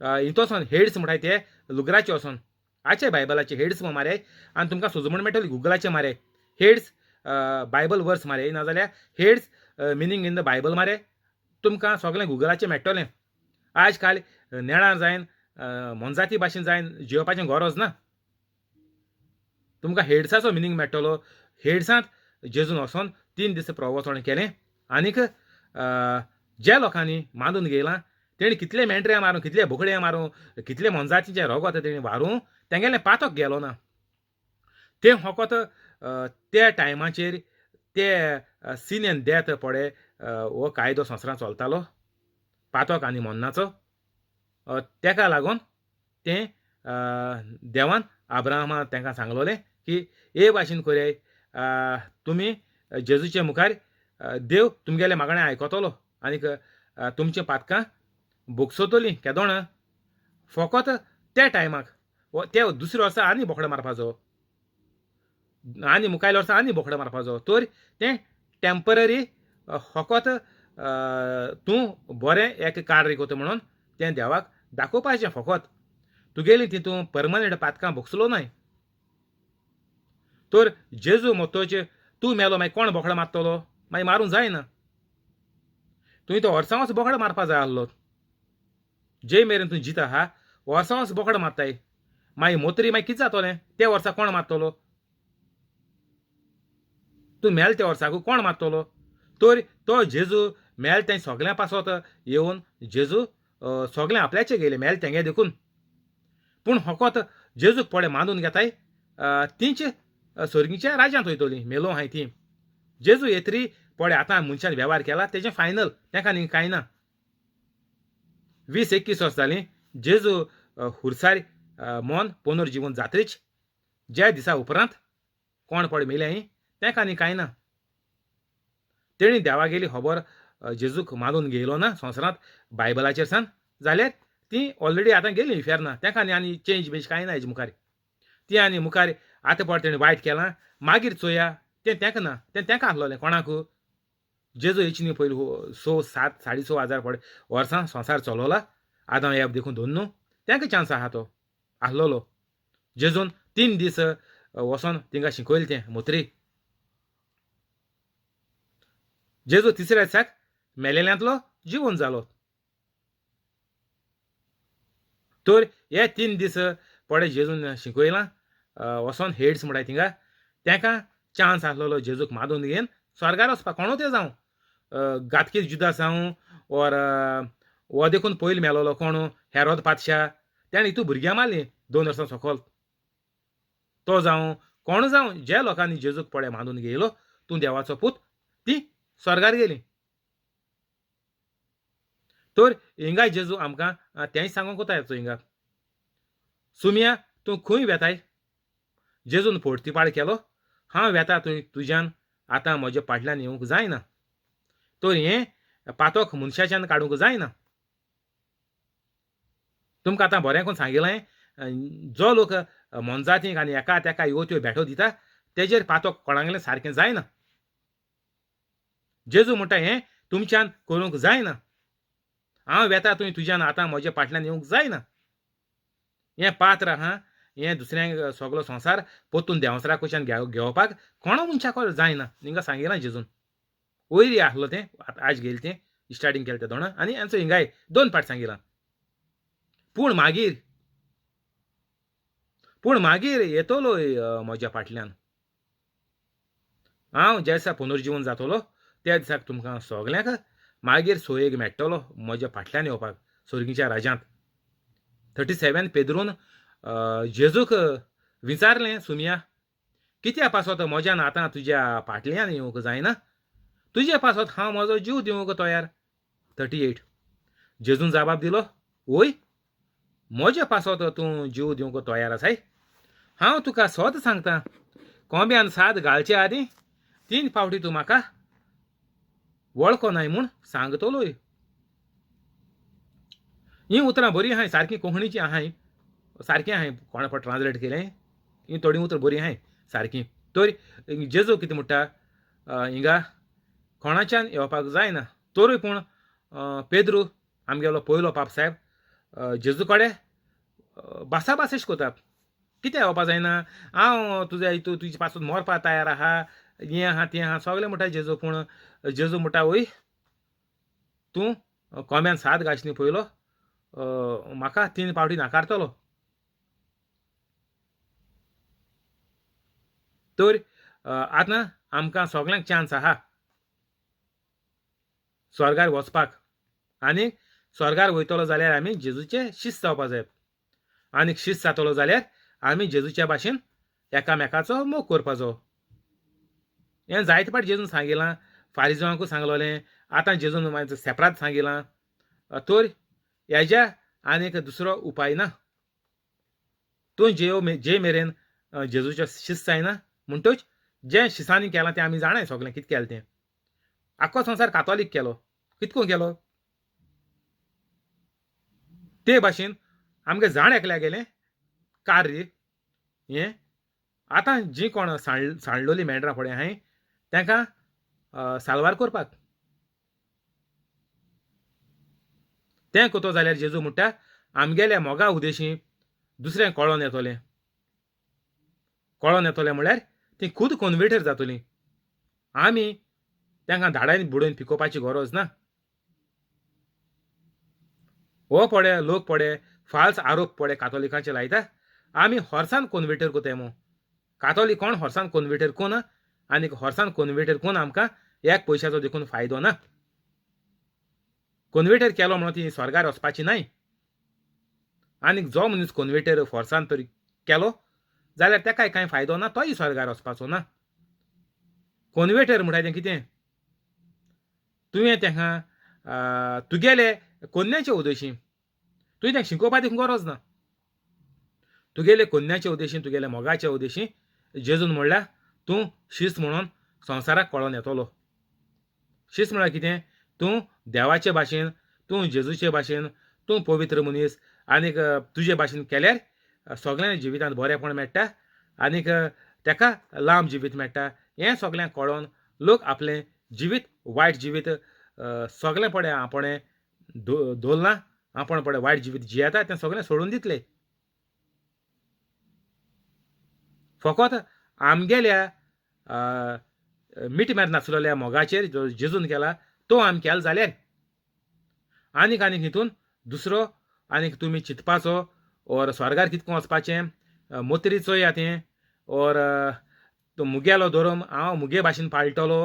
हितू वचोन हेड्स म्हणटाय ते लुगराचे वचोन आचे बायबलाचे हेड्स मारय आनी तुमकां सुजमण मेळटली गुगलाचेर मारय हेड्स बायबल वर्स मारय नाजाल्यार heads meaning in the Bible मारय तुमकां सगळें गुगलाचेर मेळटलें. आज काल नेळां जायन मोनजाती भाशेन जायन जेवपाचें गरज ना. तुमकां हेड्साचो मिनींग मेळटलो. हेड्सांत जेजून वचोन 3 दीस प्रवचन केलें आनीक ज्या लोकांनी मांडून घेयलां तेणी कितले मेंढरे मारूं कितले बोकड्या मारूं कितले मोनजातीचें रगत तेणी व्हारून तेंगेलें पातक गेलो ना. तें फकत त्या टायमाचेर ते सीन एंड डेथ पळय हो कायदो संवसारांत चलतालो पातक आनी मन्नाचो तेका लागून तें देवान अब्राहमा तांकां सांगलोलें की हे भाशेन कोरय, तुमी जेजूचे मुखार देव तुमगेलें मागणें आयकतलो आनीक तुमचीं पातकां भोगसतलीं केदोणां. फकत त्या टायमाक ते दुसरे वर्सा आनी बोकडो मारपाचो, आनी मुखायल्या वर्सा आनी बोकडो मारपाचो. तर तें टेम्पररी फकत तूं बरें एक कार्य कोता म्हणून तें देवाक दाखोवपाचें. फकत तुगेलीं तितूं परमनंट पातकां भोगसलो न्हय. तर जेजू मोतोच तूं मेलो मागीर कोण बोकडो मारतलो? मागीर मारूंक जायना. तुवें तो वर्सांच बोकडो मारपा जाय आसलो. जे मेरेन तूं जीत आहा वर्सांच बोकडो मारताय, मागीर मोतरी मागीर कितें जातलें? ते वर्सा कोण मारतलो? तूं मेल त्या वर्साकू कोण मारतलो? तर तो जेजू मेल तें सगळ्यां पासत येवन जेजू सगळें आपल्याचे गेले मेल तेंगे देखून. पूण फकत जेजूक पळय मानून घेताय तींच सर्गीच्या राज्यांत वयतलीं मेलो आहाय तीं. जेजू येतरी पळय आतां मनशान वेव्हार केला तेजें फायनल, तेका न्ही कांय ना. 20-21 वर्सां जालीं जेजू हुरसार मोन पुनर्जीवन जातरीच ज्या दिसा उपरांत कोण पळय मेल्याय तेका न्ही कांय ना. तेणी देवागेली खबर जेजूक मानून घेयलो ना संवसारांत बायबलाचेर सान, जाल्यार ती ऑलरेडी आतां गेली फेरना. तेका न्ही आनी चेंज बेंज कांय ना हेजे मुखार. ती आनी मुखार आतां पळय तेणें वायट केलां मागीर चोया तें तेंका ना. तें तेंका आसलोलें कोणाक? जेजू हेची न्ही पयलीं 6,000-6,500 पळय वर्सां संवसार चलोला आदाम येव देखून धरून न्हू. तेंका चान्स आहा तो आसलोलो. जेजून 3 दीस वोसोन तिंगा शिकयलें तें मोतरी. जेजू तिसऱ्या दिसाक मेलेल्यांतलो जिवंत जालो. तर हे 3 दीस पळय जेजून शिकयलां वोसोन हेड्स म्हणटाय थिंगा तेंकां चान्स आसलोलो जेजूक मानून घेवन स्वर्गार वचपाक. कोणूय ते जावं, गातकीत जुदास जावं ओर हो देखून पयलीं मेलोलो कोण हेरोद पादशा, तेणें हितू भुरग्यां मारलीं 2 वर्सां सकयल. तो जावं कोण जावं जे लोकांनी जेजूक पळय मानून घेयलो तूं देवाचो पूत, तीं स्वर्गार गेलीं. तर हिंगा जेजू आमकां तेंच सांगूंक कोता हिंगा, सुमया तूं खंय वेताय? जेजून फोडतीपाड केलो, हांव वेता थंय तुज्यान आतां म्हज्या फाटल्यान येवंक जायना. तर हें पातोक मनशाच्यान काडूंक जायना. तुमकां आतां बरें करून सांगिलां, जो लोक मोनजातींक आनी एका तेका ह्यो त्यो भेटो दिता तेजेर पातोक कोणागेलें सारकें जायना. जेजू म्हणटा हें तुमच्यान करूंक जायना. हांव वेता थंय तुज्यान आतां म्हज्या फाटल्यान येवंक जायना. हें पात्र आहा हें दुसऱ्यांक सगळो संवसार पोत्तून देंवसरा कडच्यान घेवपाक कोणा मनशाको जायना हिंगा सांगिलां जेजून. वयरी आसलो तें आज गेलें तें स्टार्टींग केलें तें दोणां आनी हांचो हिंगाय 2 पाट सांगिलां. पूण मागीर येतलो म्हज्या फाटल्यान. हांव ज्या दिसा पुनर्जीवन जातलो त्या दिसाक तुमकां सगल्यांक मागीर सोयेक मेळटलो म्हज्या फाटल्यान येवपाक सर्गीच्या राज्यांत. 37 पेद्रून जेजूक विचारलें, सुमया कित्या पासत म्हज्यान आतां तुज्या फाटल्यान येवंक जायना? तुजे पासत हांव म्हजो जीव दिवंक तयार. 38 जेजून जबाब दिलो, वय म्हज्या पासत तूं जीव दिवंक तयार आसाय? हांव तुका सोत सांगतां, कोंब्यान साद घालचे आदीं 3 फावटी तूं म्हाका वळखोनाय म्हूण सांगतलोय. हीं उतरां बरीं आहाय, सारकीं कोंकणीचीं आहाय, सारकें आहाय. कोणा पळय ट्रान्सलेट केलें हीं थोडीं उतरां बरीं आहाय सारकीं. तर जेजू कितें म्हणटा हिंगा कोणाच्यान येवपाक जायना. तोरूय पूण पेद्रू आमगेलो पयलो पापसाहेब जेजू कडेन भासाभास अशी कोता, कित्याक येवपा जायना? हांव तुज्या हितून तुजे पासून मरपा तयार आहा, हें आहा तें आहा सगळें म्हणटा जेजू. पूण जेजू म्हणटा वय तूं कोंब्यान साद घालचे न्ही पयलो म्हाका 3 फावटी नाकारतलो. तर आतां आमकां सगल्यांक चान्स आहा स्वर्गार वचपाक. आनी स्वर्गार वयतलो जाल्यार आमी जेजूचे शिश्य जावपा जाय. आनीक शिश्य जातलो जाल्यार आमी जेजूच्या भाशेन एकामेकाचो मोग करपाचो. हें जायते फावट जेजून सांगिलां, फारिजांकूय सांगलोलें, आतां जेजून सेपराद सांगिलां. तर हेज्या आनीक दुसरो उपाय ना. तूं जे मेरेन जेजूचो शिस्त जायना म्हणटच जें शिसांनी केलां तें आमी जाणाय सगळें कितें केलें तें. आख्खो संवसार कातोलीक केलो. कितको केलो? ते भाशेन आमगे जाण एकल्या गेलें कार्य हें आतां जीं कोण सांडलोलीं मेंढरां पळय हाय तांकां साल्वार करपाक. तें कोतो जाल्यार जेजू म्हणटा आमगेल्या मोगा उदेशीं दुसरें कळोन येतोलें. कळोन येतोलें म्हळ्यार तीं खुद कन्वर्टर जातलीं. आमी तांकां धाडायन बुडयन पिकोवपाची गरज ना. हो पळय लोक पळय फाल्स आरोप पळय कातोलिकांचेर लायता. आमी हॉर्सान कन्वर्टर कोताय कातोलीक कोण हॉर्सान कन्वर्टर कोना आनीक हॉर्सान कन्वर्टर कोन्न आमकां एक पयशाचो देखून फायदो ना. कन्वर्टर केलो म्हणून ती स्वर्गार वचपाची नाय. आनीक जो मनीस कन्वर्टर फोर्सान तरी केलो जाल्यार ताकाय कांय फायदो ना, तोय स्वर्गार वचपाचो ना. कन्वर्टर म्हणटा तें कितें? तुवें ताका तुगेले कोन्याचे उदेशीं तुवें ताका शिकोवपा देखून गरज ना. तुगेले कोन्याचे उदेशीं तुगेल्या मोगाच्या उदेशीं जेजून म्हणल्यार तूं शिस्त म्हणून संवसाराक कळोन येतलो. शिस्त म्हळ्यार कितें? तूं देवाचे भाशेन, तूं जेजूचे भाशेन, तूं पवित्र मनीस आनीक तुजे भाशेन केल्यार सगळ्या जिवितांत बरेंपण मेळटा आनीक ताका लांब जिवीत मेळटा. हें सगळें कळोन लोक आपलें जिवीत वायट जिवीत सगळें पळय आपणें दवरलां. आपण पळय वायट जिवीत जियेता तें सगळें सोडून दितले. फकत आमगेल्या मीठ मेर नाचलेल्या मोगाचेर जो जेजून केला तो आमी केलो जाल्यार आनीक हितून दुसरो आनीक तुमी चिंतपाचो ओर स्वर्गार कितको वचपाचें मोतरी चोया तें ओर तो मुगेलो धोरम हांव मुगे भाशेन पाळटलो.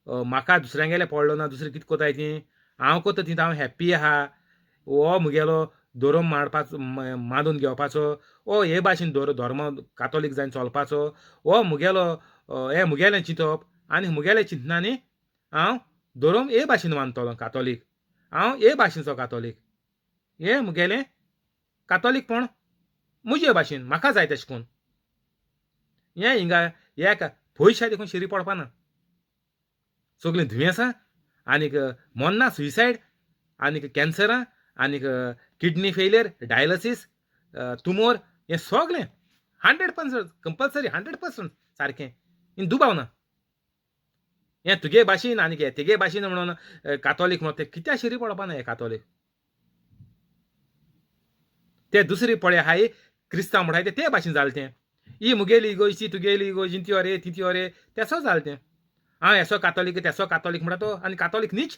म्हाका दुसऱ्यांगेले पडलो ना दुसरे कितें कोताय तीं हांव कोत्ता तीं हांव हॅप्पी आहा. हो मुगेलो धोरम मांडून घेवपाचो. ओ हे भाशेन धर्म कातोलीक जावन चलपाचो. हो मुगेलो हें मुगेलें चिंतप आनी मुगेलें चिंतनांनी हांव धोरम हे भाशेन मानतलो कातोलीक. हांव हे भाशेचो कातोलीक. हें मुगेलें कातोलीकपण म्हजे भाशेन म्हाका जाय तशें करून. हें हिंगा एक पयशा देखून शिरी पडपा ना. सगळीं दुयेंसां आनीक मोन्ना सुयसायड आनीक कॅन्सरां आनीक किडनी फेलियर डायलिसीस तुमोर हें सगळें 100% कंपल्सरी 100% सारकें इन दुबाव ना. हें तुगे भाशेन आनीक हें तेगे भाशेन म्हणून कातोलीक म्हणून ते कित्या शिरी पडपा ना हे कातोलीक. ते दुसरी पळय हाय क्रिस्तांव म्हणटाय ते भाशेन जालें तें. ही मुगेली इगोजी तुगेली इगोजी ती रे तेसो जालें तें. हांव एसो कातोलीक तेसो कातोलीक म्हणटा तो आनी कातोलीक नीच